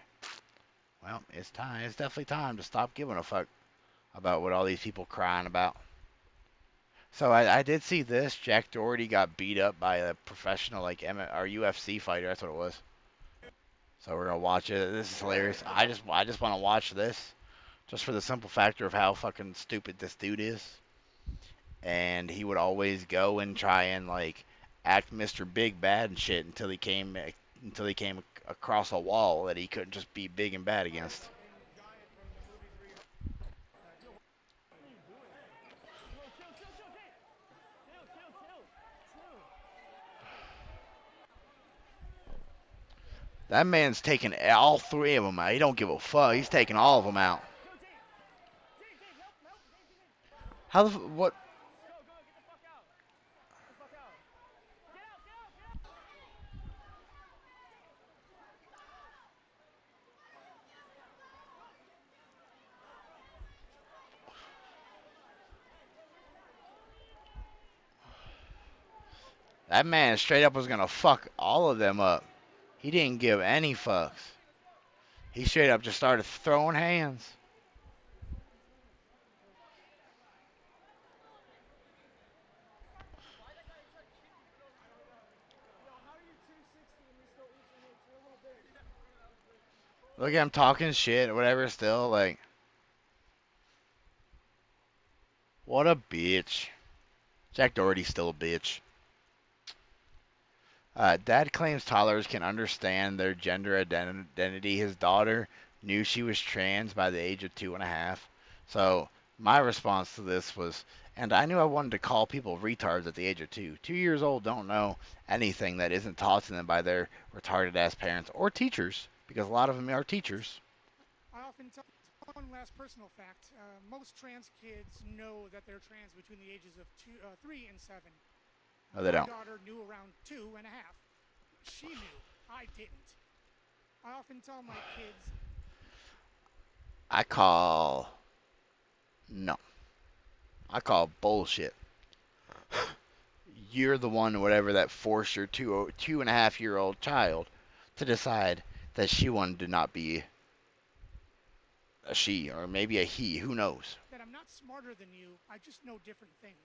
Well, it's time. It's definitely time to stop giving a fuck about what all these people crying about. So I did see this. Jack Doherty got beat up by a professional like or UFC fighter. That's what it was. So we're gonna watch it. This is hilarious. I just want to watch this, just for the simple factor of how fucking stupid this dude is. And he would always go and try and like act Mr. Big Bad and shit until he came across a wall that he couldn't just be big and bad against. That man's taking all 3 of them out. He don't give a fuck. He's taking all of them out. How the what? That man straight up was gonna fuck all of them up. He didn't give any fucks. He straight up just started throwing hands. Look at him talking shit or whatever still, like. What a bitch. Jack Doherty's still a bitch. Dad claims toddlers can understand their gender identity. His daughter knew she was trans by the age of 2.5. So my response to this was, and I knew I wanted to call people retards at the age of 2. 2 years old don't know anything that isn't taught to them by their retarded ass parents or teachers, because a lot of them are teachers. I often tell one last personal fact. Most trans kids know that they're trans between the ages of 3 and 7. No, they don't. My daughter knew around 2.5. She knew. I didn't. I often tell my kids. I call bullshit. You're the one, whatever, that forced your 2.5-year-old child to decide that she wanted to not be a she or maybe a he. Who knows? That I'm not smarter than you. I just know different things.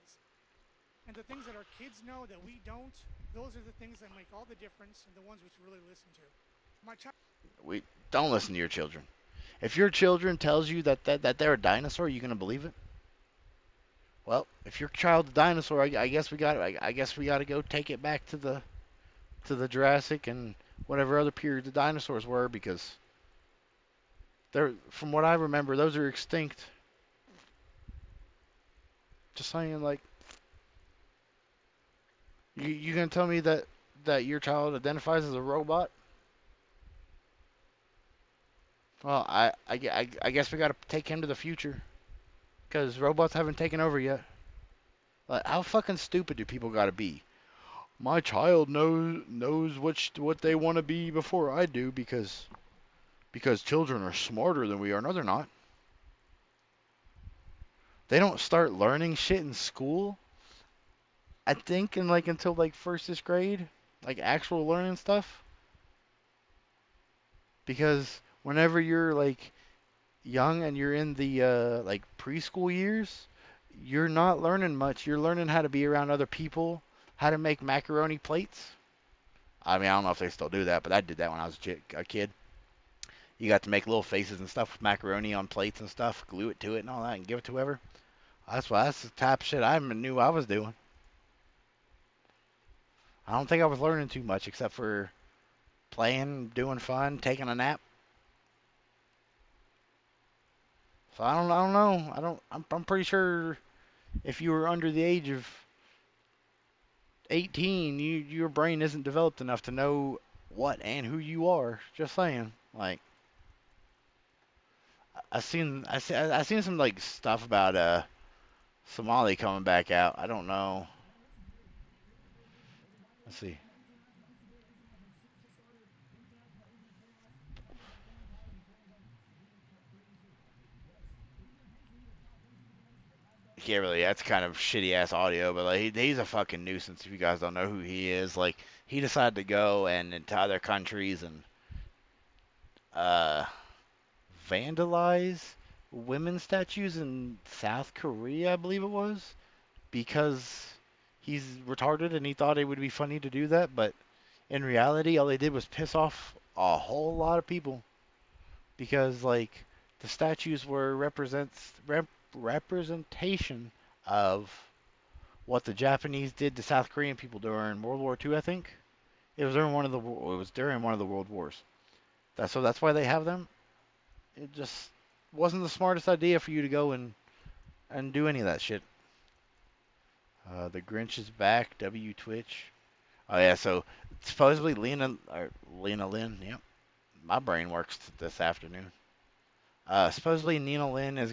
And the things that our kids know that we don't, those are the things that make all the difference and the ones we should really listen to. My child. We don't listen to your children. If your children tells you that they're a dinosaur, you gonna believe it? Well, if your child's a dinosaur, I guess we got to go take it back to the Jurassic and whatever other period the dinosaurs were, because they're, from what I remember, those are extinct. Just saying, like, you gonna tell me that your child identifies as a robot? Well, I guess we gotta take him to the future, because robots haven't taken over yet. Like, how fucking stupid do people gotta be? My child knows what they want to be before I do, because children are smarter than we are. No, they're not. They don't start learning shit in school, I think, until like first grade, like actual learning stuff. Because whenever you're like young and you're in the like preschool years, you're not learning much. You're learning how to be around other people, how to make macaroni plates. I mean, I don't know if they still do that, but I did that when I was a kid. You got to make little faces and stuff with macaroni on plates and stuff, glue it to it and all that, and give it to whoever. That's the type of shit I knew I was doing. I don't think I was learning too much except for playing, doing fun, taking a nap. So I don't know. I'm pretty sure if you were under the age of 18, your brain isn't developed enough to know what and who you are. Just saying. Like, I seen some like stuff about Somali coming back out. I don't know. Let's see. Yeah, really, that's kind of shitty ass audio, but like he's a fucking nuisance if you guys don't know who he is. Like, he decided to go and into other countries and vandalize women's statues in South Korea, I believe it was, because he's retarded and he thought it would be funny to do that, but in reality, all they did was piss off a whole lot of people, because like the statues were representation of what the Japanese did to South Korean people during World War II, I think. It was during one of the World Wars. That's why they have them. It just wasn't the smartest idea for you to go and do any of that shit. The Grinch is back. W Twitch. Oh yeah, so supposedly Lena Lynn. Yep, my brain works this afternoon. Supposedly Nina Lynn is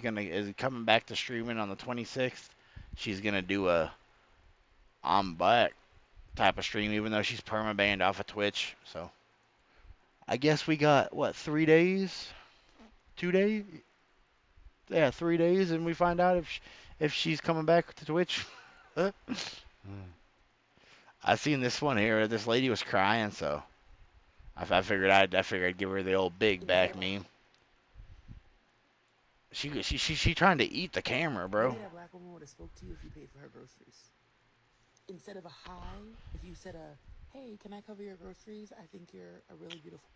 coming back to streaming on the 26th. She's gonna do a I'm back type of stream, even though she's permabanned off of Twitch. So I guess we got what, 3 days, 2 days? Yeah, 3 days, and we find out if she's coming back to Twitch. I seen this one here. This lady was crying, so I figured I'd give her the old big back meme. She trying to eat the camera, bro. Maybe that black woman would have spoke to you if you paid for her groceries. Instead of a hi, if you said hey, can I cover your groceries? I think you're a really beautiful.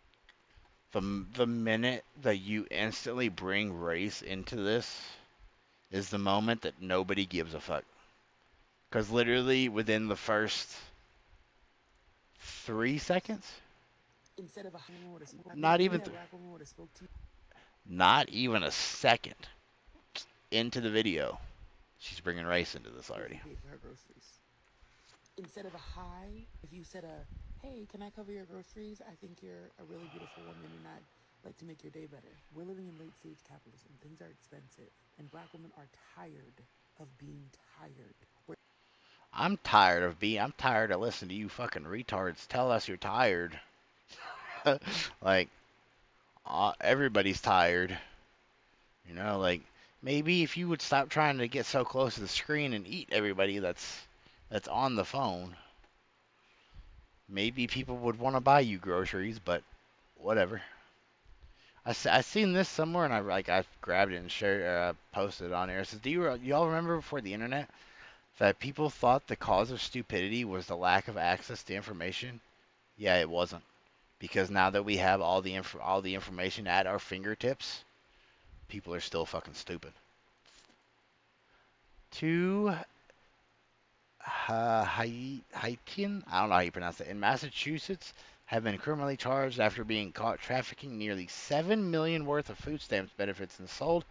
The minute that you instantly bring race into this is the moment that nobody gives a fuck. Because literally within the first 3 seconds, Instead of a not even black woman would have spoke to you. not even a second into the video, she's bringing race into this already. Pay for her groceries. Instead of a hi, if you said a, hey, can I cover your groceries? I think you're a really beautiful woman and I'd like to make your day better. We're living in late stage capitalism. Things are expensive. And black women are tired of being tired. I'm tired of listening to you fucking retards tell us you're tired. Like, everybody's tired. You know, like, maybe if you would stop trying to get so close to the screen and eat everybody that's on the phone, maybe people would want to buy you groceries, but whatever. I seen this somewhere and I grabbed it and shared posted it on here. It says, y'all remember before the internet that people thought the cause of stupidity was the lack of access to information? Yeah, it wasn't. Because now that we have all the information at our fingertips, people are still fucking stupid. Two Haitian, I don't know how you pronounce it, in Massachusetts have been criminally charged after being caught trafficking nearly $7 million worth of food stamps benefits and sold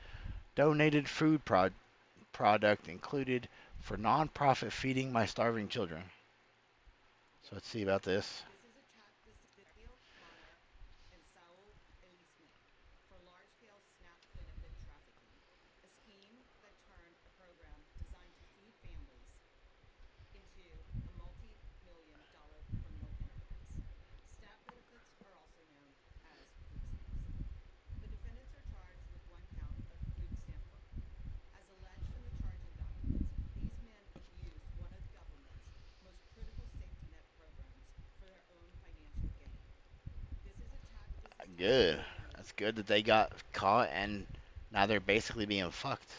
donated food product included for non-profit Feeding My Starving Children. So let's see about this. Good. That's good that they got caught and now they're basically being fucked.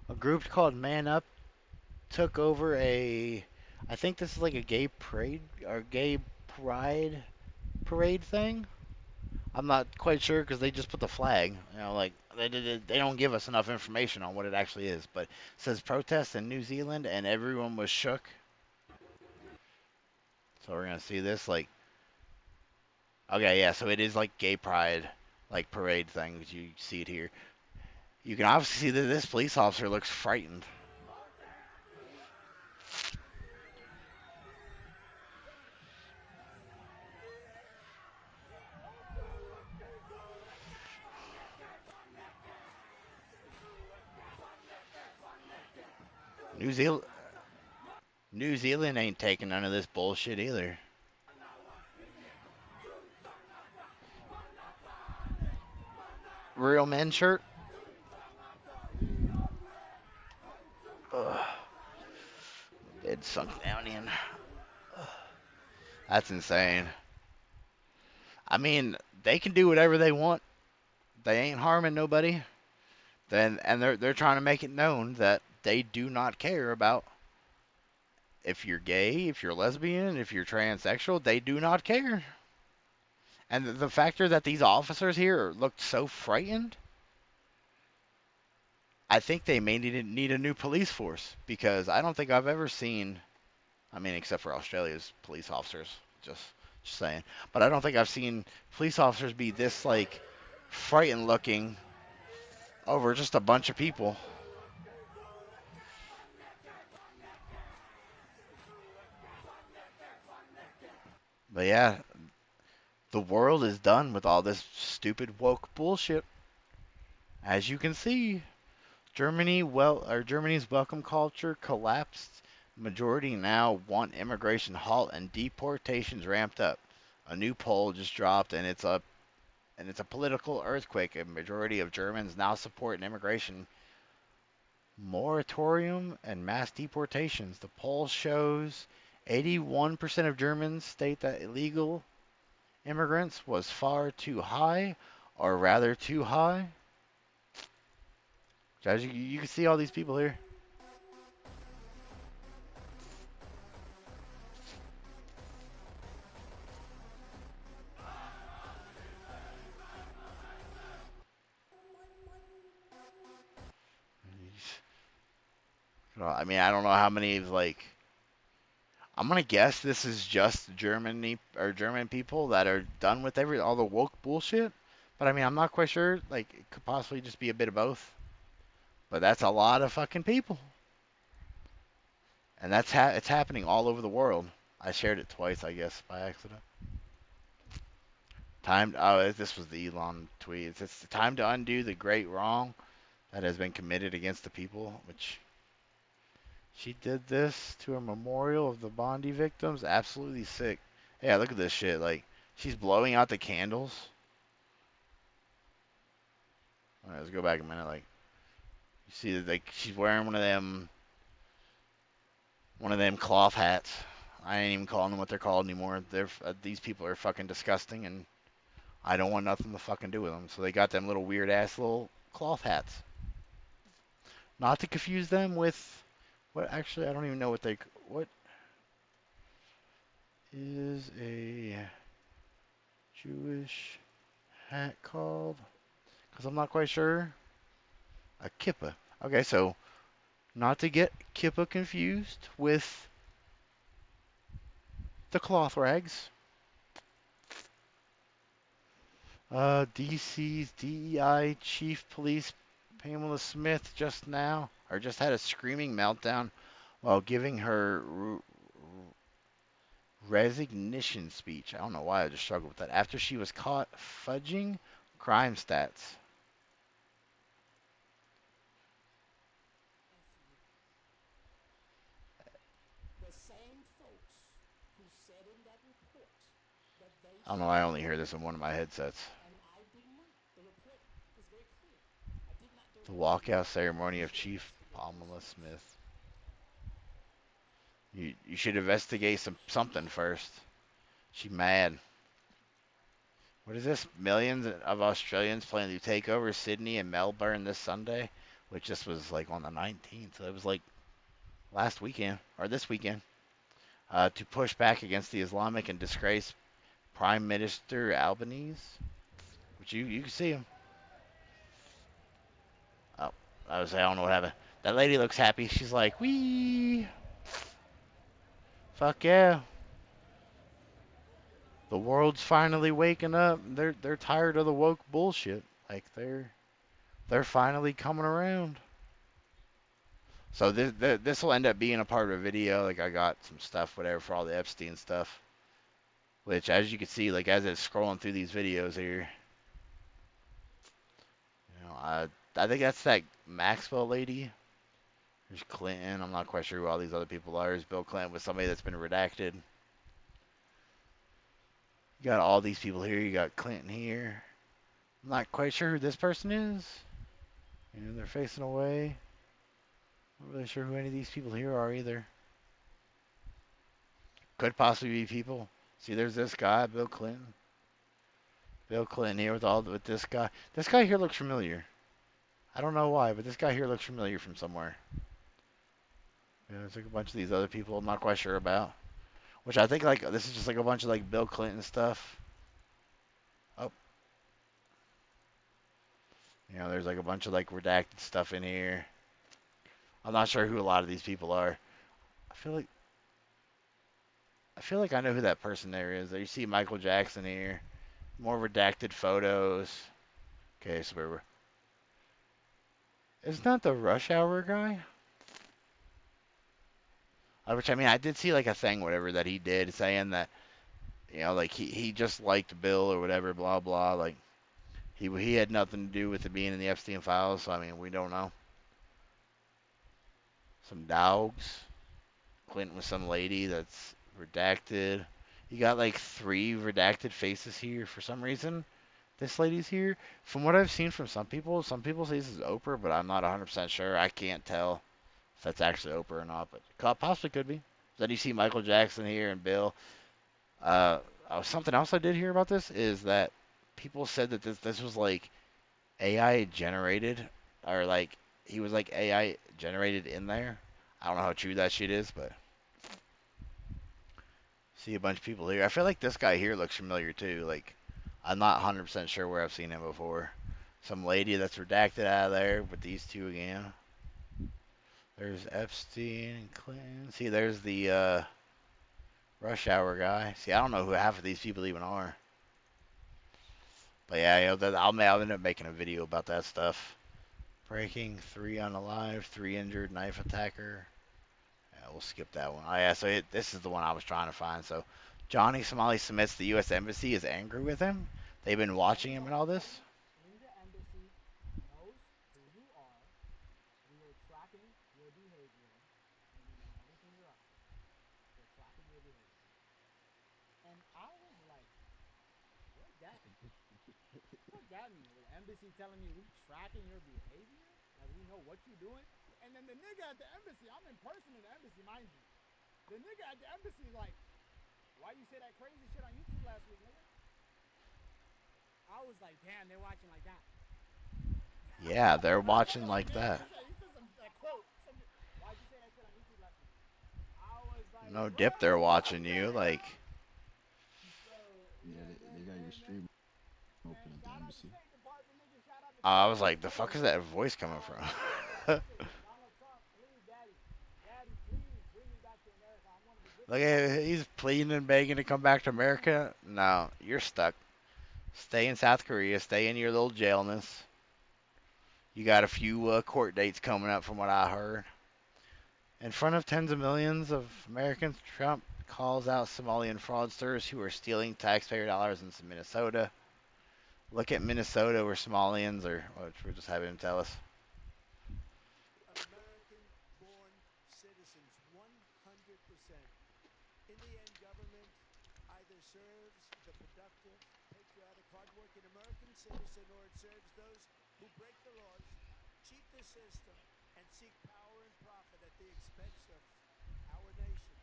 A group called Man Up took over I think this is like a gay parade or gay pride parade thing. I'm not quite sure because they just put the flag. You know, like they don't give us enough information on what it actually is. But it says protests in New Zealand and everyone was shook. So we're gonna see this like. Okay, yeah. So it is like gay pride, like parade thing. You see it here. You can obviously see that this police officer looks frightened. New Zealand ain't taking none of this bullshit either. Real men shirt. Ugh. Bed sunk down in. Ugh. That's insane. I mean, they can do whatever they want. They ain't harming nobody. And they're trying to make it known that they do not care about if you're gay, if you're lesbian, if you're transsexual. They do not care. And the factor that these officers here looked so frightened, I think they may need a new police force because I don't think I've ever seen, I mean, except for Australia's police officers, just saying, but I don't think I've seen police officers be this like frightened looking over just a bunch of people. But yeah, the world is done with all this stupid woke bullshit. As you can see, Germany's welcome culture collapsed. Majority now want immigration halt and deportations ramped up. A new poll just dropped, and it's a political earthquake. A majority of Germans now support an immigration moratorium and mass deportations. The poll shows 81% of Germans state that illegal immigrants was far too high, or rather too high. As you can see all these people here. Well, I mean, I don't know how many like. I'm gonna guess this is just Germany or German people that are done with all the woke bullshit. But I mean, I'm not quite sure. Like, it could possibly just be a bit of both. But that's a lot of fucking people, and it's happening all over the world. I shared it twice, I guess, by accident. This was the Elon tweet. It's the time to undo the great wrong that has been committed against the people, which she did this to a memorial of the Bondi victims. Absolutely sick. Yeah, look at this shit. Like, she's blowing out the candles. All right, let's go back a minute. Like, you see, like, she's wearing one of them cloth hats. I ain't even calling them what they're called anymore. These people are fucking disgusting, and I don't want nothing to fucking do with them. So they got them little weird ass little cloth hats. Not to confuse them with what? Actually, I don't even know what is a Jewish hat called? Because I'm not quite sure. A kippah. Okay, so not to get kippah confused with the cloth rags. DC's DEI Chief Police Pamela Smith just had a screaming meltdown while giving her resignation speech. I don't know why I just struggled with that. After she was caught fudging crime stats. I don't know, I only hear this in one of my headsets. The walkout ceremony of Chief Pamela Smith. You should investigate something first. She mad. What is this? Millions of Australians planning to take over Sydney and Melbourne this Sunday, which this was like on the 19th. So it was like last weekend or this weekend, to push back against the Islamic and disgraced Prime Minister Albanese. Which you can see him. Oh, I don't know what happened. That lady looks happy. She's like, wee. Fuck yeah. The world's finally waking up. They're tired of the woke bullshit. Like they're finally coming around. So this will end up being a part of a video. Like, I got some stuff, whatever, for all the Epstein stuff. Which, as you can see, like, as it's scrolling through these videos here, you know, I think that's that Maxwell lady. There's Clinton. I'm not quite sure who all these other people are. There's Bill Clinton with somebody that's been redacted. You got all these people here. You got Clinton here. I'm not quite sure who this person is. You know, they're facing away. Not really sure who any of these people here are either. Could possibly be people. See, there's this guy, Bill Clinton. Bill Clinton here with this guy. This guy here looks familiar. I don't know why, but this guy here looks familiar from somewhere. Yeah, there's like a bunch of these other people I'm not quite sure about. Which I think, like, this is just like a bunch of like Bill Clinton stuff. Oh. You know, there's like a bunch of like redacted stuff in here. I'm not sure who a lot of these people are. I feel like I know who that person there is. You see Michael Jackson here. More redacted photos. Okay, so we're... Isn't that the Rush Hour guy? Which, I mean, I did see like a thing, whatever, that he did saying that, you know, like he just liked Bill or whatever, blah, blah. Like, he had nothing to do with it being in the Epstein files, so, I mean, we don't know. Some dogs. Clinton with some lady that's redacted. You got like 3 redacted faces here for some reason. This lady's here. From what I've seen from some people say this is Oprah, but I'm not 100% sure. I can't tell if that's actually Oprah or not, but possibly could be. Then you see Michael Jackson here and Bill. Something else I did hear about this is that people said that this was like AI generated, or like he was like AI generated in there. I don't know how true that shit is, but see a bunch of people here. I feel like this guy here looks familiar too. Like, I'm not 100% sure where I've seen him before. Some lady that's redacted out of there, but these two again. There's Epstein and Clinton. See, there's the Rush Hour guy. See, I don't know who half of these people even are. But yeah, I'll end up making a video about that stuff. Breaking, 3 unalive, 3 injured, knife attacker. Yeah, we'll skip that one. Oh yeah, so this is the one I was trying to find. So Johnny Somali submits the U.S. Embassy is angry with him. They've been watching him and all this. India Embassy knows who you are. We are tracking your behavior, and we know everything you're up to. We're tracking your behavior. And I was like, what's that? What's that mean? The embassy telling me we tracking your behavior? Like we know what you're doing? And then the nigga at the embassy, I'm in person in the embassy, mind you. The nigga at the embassy is like, why you say that crazy shit on YouTube last week, nigga? I was like, damn, they're watching like that. Yeah, they're watching like that. He said some quote. Why'd you say that shit on YouTube last week? I was like, No dip, they're watching you. Like, Yeah, they got your stream open at the embassy. I was like, the fuck is that voice coming from? Look at he's pleading and begging to come back to America. No, you're stuck. Stay in South Korea. Stay in your little jailness. You got a few court dates coming up, from what I heard. In front of tens of millions of Americans, Trump calls out Somalian fraudsters who are stealing taxpayer dollars in Minnesota. Look at Minnesota, where Somalians are. We're just having him tell us. American-born citizens, 100%. In the end, government either serves the productive, patriotic, hardworking American citizen, or it serves those who break the laws, cheat the system, and seek power and profit at the expense of our nation.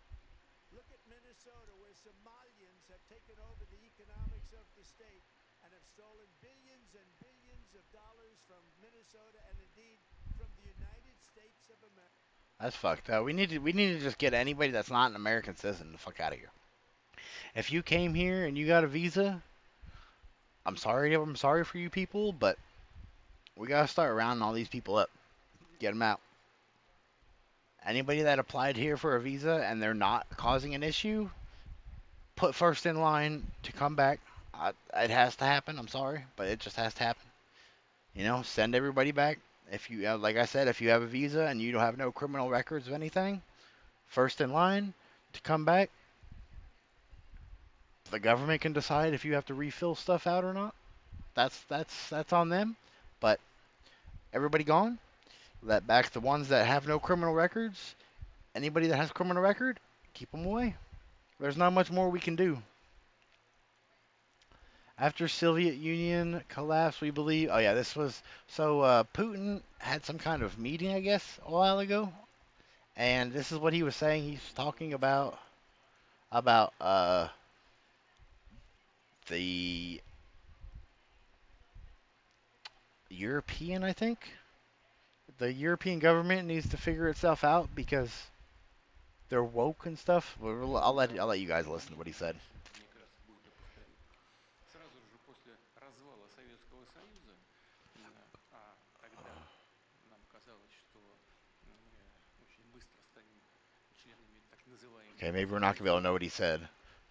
Look at Minnesota, where Somalians have taken over the economics of the state and have stolen billions and billions of dollars from Minnesota and indeed from the United States of America. That's fucked up. We need to just get anybody that's not an American citizen the fuck out of here. If you came here and you got a visa, I'm sorry for you people, but we gotta start rounding all these people up. Get them out. Anybody that applied here for a visa and they're not causing an issue, put first in line to come back. It has to happen. I'm sorry, but it just has to happen. You know, send everybody back. If you, like I said, if you have a visa and you don't have no criminal records of anything, first in line to come back. The government can decide if you have to refill stuff out or not. That's on them. But everybody gone. Let back the ones that have no criminal records. Anybody that has a criminal record, keep them away. There's not much more we can do. After Soviet Union collapsed, we believe. Oh yeah, this was so. Putin had some kind of meeting, I guess, a while ago, and this is what he was saying. He's talking about the European, I think. The European government needs to figure itself out because they're woke and stuff. I'll let you guys listen to what he said. Okay, maybe we're not going to be able to know what he said.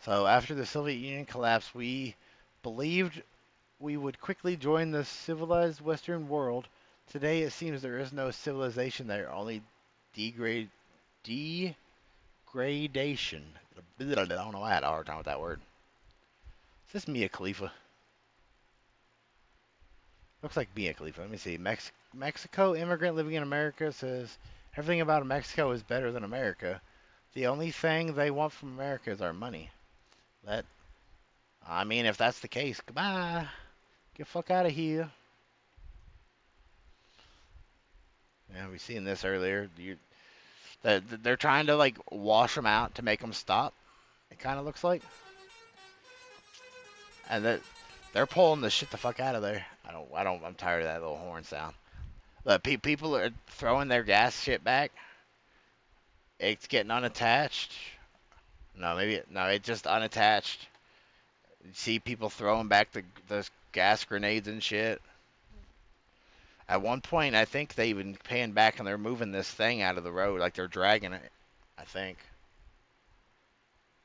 So after the Soviet Union collapsed, we believed we would quickly join the civilized Western world. Today it seems there is no civilization there, only degradation. I don't know why I had a hard time with that word. Is this Mia Khalifa? Looks like Mia Khalifa. Let me see. Mexico immigrant living in America says everything about Mexico is better than America. The only thing they want from America is our money. I mean, if that's the case, goodbye. Get the fuck out of here. Yeah, we seen this earlier. They're trying to like wash them out to make them stop. It kind of looks like, and they're pulling the shit the fuck out of there. I'm tired of that little horn sound. Look, people are throwing their gas shit back. It's getting unattached. No, it's just unattached. You see people throwing back those gas grenades and shit. At one point, I think they even panned back and they're moving this thing out of the road, like they're dragging it. I think.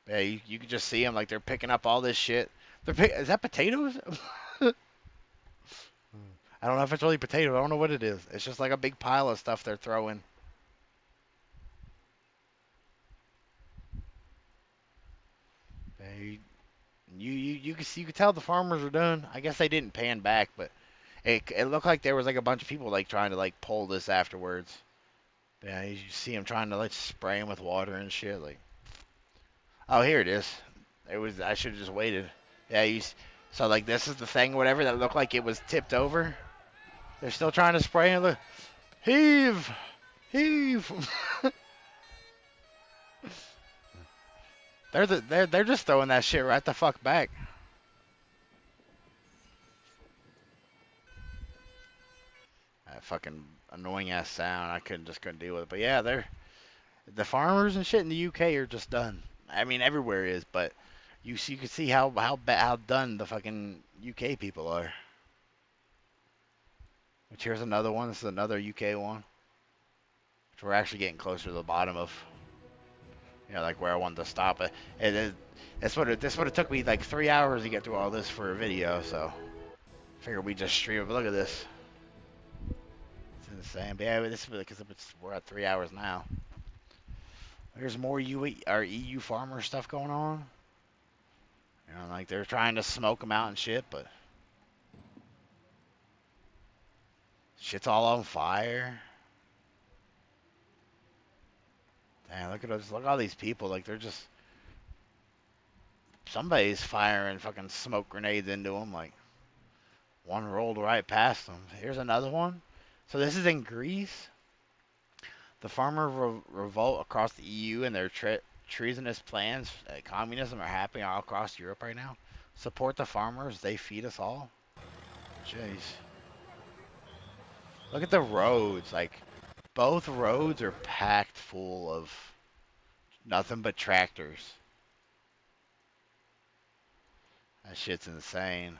Yeah, you can just see them like they're picking up all this shit. Is that potatoes? I don't know if it's really potatoes. I don't know what it is. It's just like a big pile of stuff they're throwing. You can tell the farmers are done. I guess they didn't pan back, but it looked like there was like a bunch of people like trying to like pull this afterwards. Yeah, you see them trying to like spray them with water and shit. Like, oh, here it is. I should have just waited. Yeah, so like this is the thing, whatever that looked like it was tipped over. They're still trying to spray it. Look, heave. They're just throwing that shit right the fuck back. That fucking annoying ass sound. I just couldn't deal with it. But yeah, the farmers and shit in the UK are just done. I mean, everywhere is, but you can see how done the fucking UK people are. Which here's another one. This is another UK one. Which we're actually getting closer to the bottom of. You know, like where I wanted to stop it. This would have took me like 3 hours to get through all this for a video, so figured we just stream it. But look at this. It's insane. But yeah, this is because we're at 3 hours now. There's more EU farmer stuff going on. You know, like they're trying to smoke them out and shit, but shit's all on fire. Damn, look at us. Look at all these people. Like, they're just... Somebody's firing fucking smoke grenades into them. Like, one rolled right past them. Here's another one. So this is in Greece. The farmer revolt across the EU and their treasonous plans at communism are happening all across Europe right now. Support the farmers. They feed us all. Jeez. Look at the roads. Like... Both roads are packed full of nothing but tractors. That shit's insane.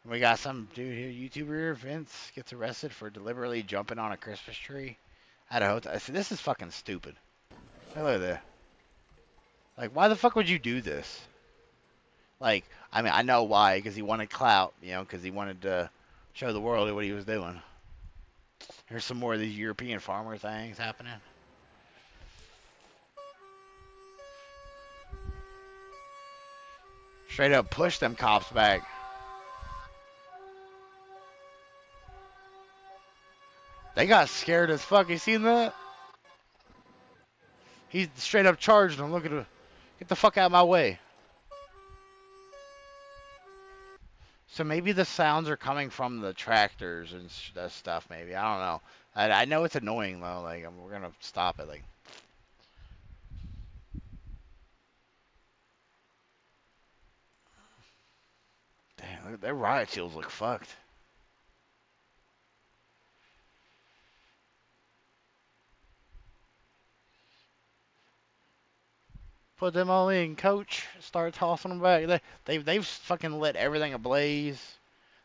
And we got some dude here, YouTuber Vince gets arrested for deliberately jumping on a Christmas tree at a hotel. I said, this is fucking stupid. Hey, look at that. Like, why the fuck would you do this? Like, I mean, I know why, because he wanted clout, you know, because he wanted to show the world what he was doing. Here's some more of these European farmer things happening. Straight up push them cops back. They got scared as fuck. You seen that? He straight up charged them. Look at him. Get the fuck out of my way. So maybe the sounds are coming from the tractors and that stuff, maybe. I don't know. I know it's annoying, though. Like, we're going to stop it. Like, damn, look, their riot shields look fucked. Put them all in, coach. Start tossing them back. They've fucking lit everything ablaze.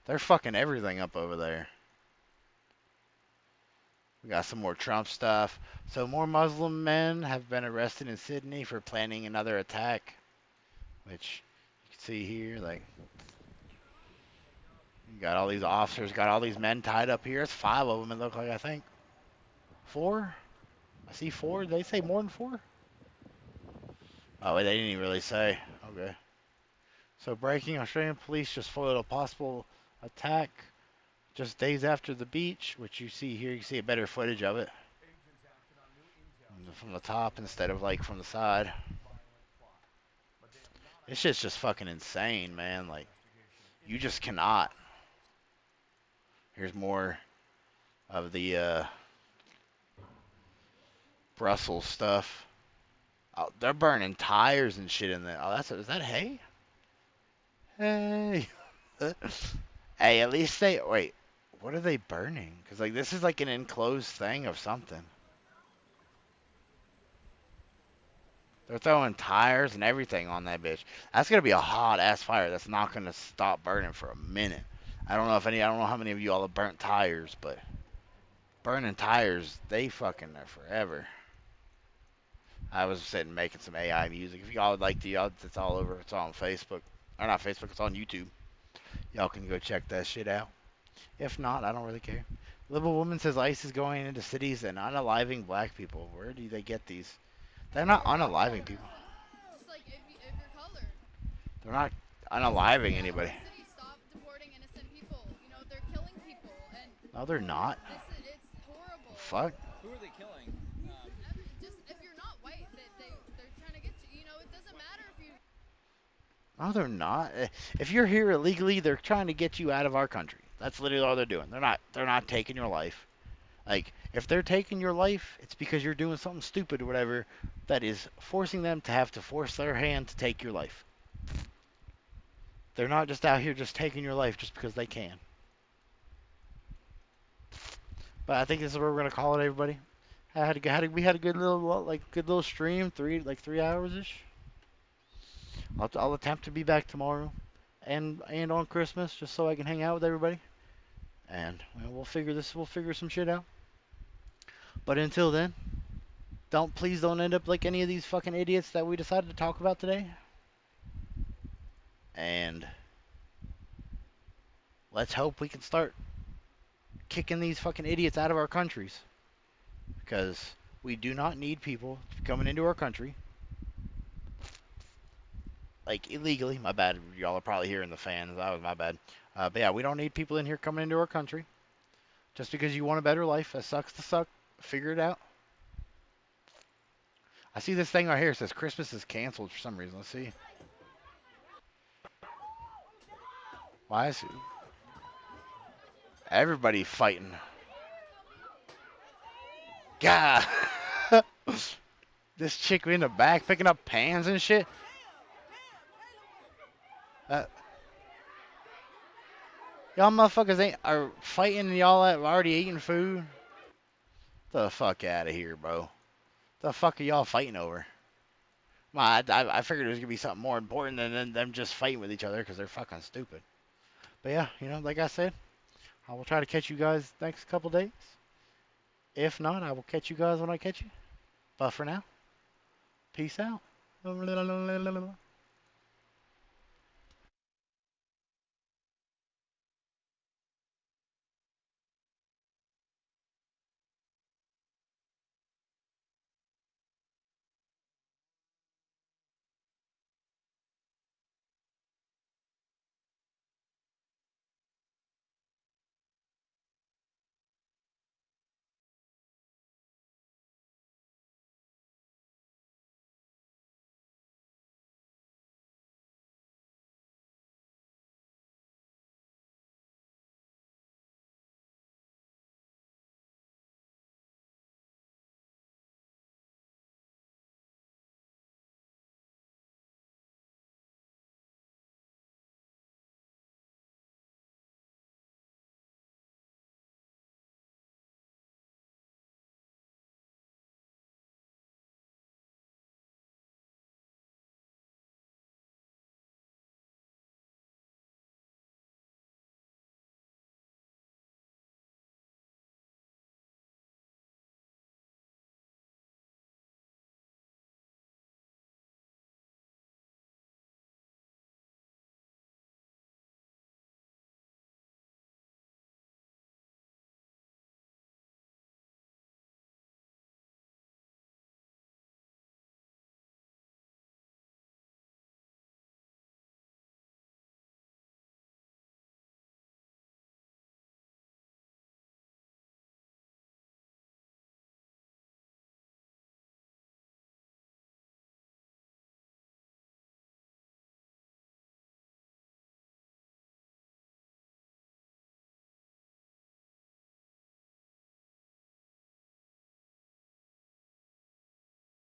They're fucking everything up over there. We got some more Trump stuff. So more Muslim men have been arrested in Sydney for planning another attack. Which you can see here, like, you got all these officers, got all these men tied up here. It's 5 of them, it looked like, I think. 4? I see 4. Did they say more than 4? Oh, wait, they didn't even really say. Okay. So breaking, Australian police just foiled a possible attack just days after the beach, which you see here. You can see a better footage of it from the top instead of like from the side. This shit's just fucking insane, man. Like, you just cannot. Here's more of the Brussels stuff. Oh, they're burning tires and shit in there. Oh, is that hay? Hey. Hey, at least wait, what are they burning? Because, like, this is like an enclosed thing of something. They're throwing tires and everything on that bitch. That's going to be a hot-ass fire. That's not going to stop burning for a minute. I don't know how many of you all have burnt tires, but Burning tires, they fucking are forever. I was sitting making some AI music. If y'all would like to, y'all, it's all over. It's all on Facebook. Or not Facebook, it's on YouTube. Y'all can go check that shit out. If not, I don't really care. Liberal woman says ICE is going into cities and unaliving black people. Where do they get these? They're not unaliving people. Just like if you're colored. They're not unaliving anybody. City, stop deporting innocent people. You know, they're killing people, and No, they're not. it's horrible. Fuck. Who are they killing? Just if you're not white, they're trying to get you. You know, it doesn't matter if you. No, they're not. If you're here illegally, they're trying to get you out of our country. That's literally all they're doing. They're not taking your life. Like, if they're taking your life, it's because you're doing something stupid or whatever that is forcing them to have to force their hand to take your life. They're not just out here just taking your life just because they can. But I think this is where we're gonna call it, everybody. We had a good little stream, 3 hours ish. I'll attempt to be back tomorrow, and on Christmas, just so I can hang out with everybody. And we'll figure some shit out. But until then, please don't end up like any of these fucking idiots that we decided to talk about today. And let's hope we can start kicking these fucking idiots out of our countries. Because we do not need people coming into our country. Like, illegally. My bad. Y'all are probably hearing the fans. That was my bad. But yeah, we don't need people in here coming into our country. Just because you want a better life. That sucks to suck. Figure it out. I see this thing right here. It says Christmas is canceled for some reason. Let's see. Why is it? Everybody fighting. God. This chick in the back picking up pans and shit. Y'all motherfuckers are fighting and y'all are already eating food? The fuck out of here, bro. The fuck are y'all fighting over? I figured it was going to be something more important than them just fighting with each other because they're fucking stupid. But yeah, like I said, I will try to catch you guys next couple days. If not, I will catch you guys when I catch you. But for now, peace out.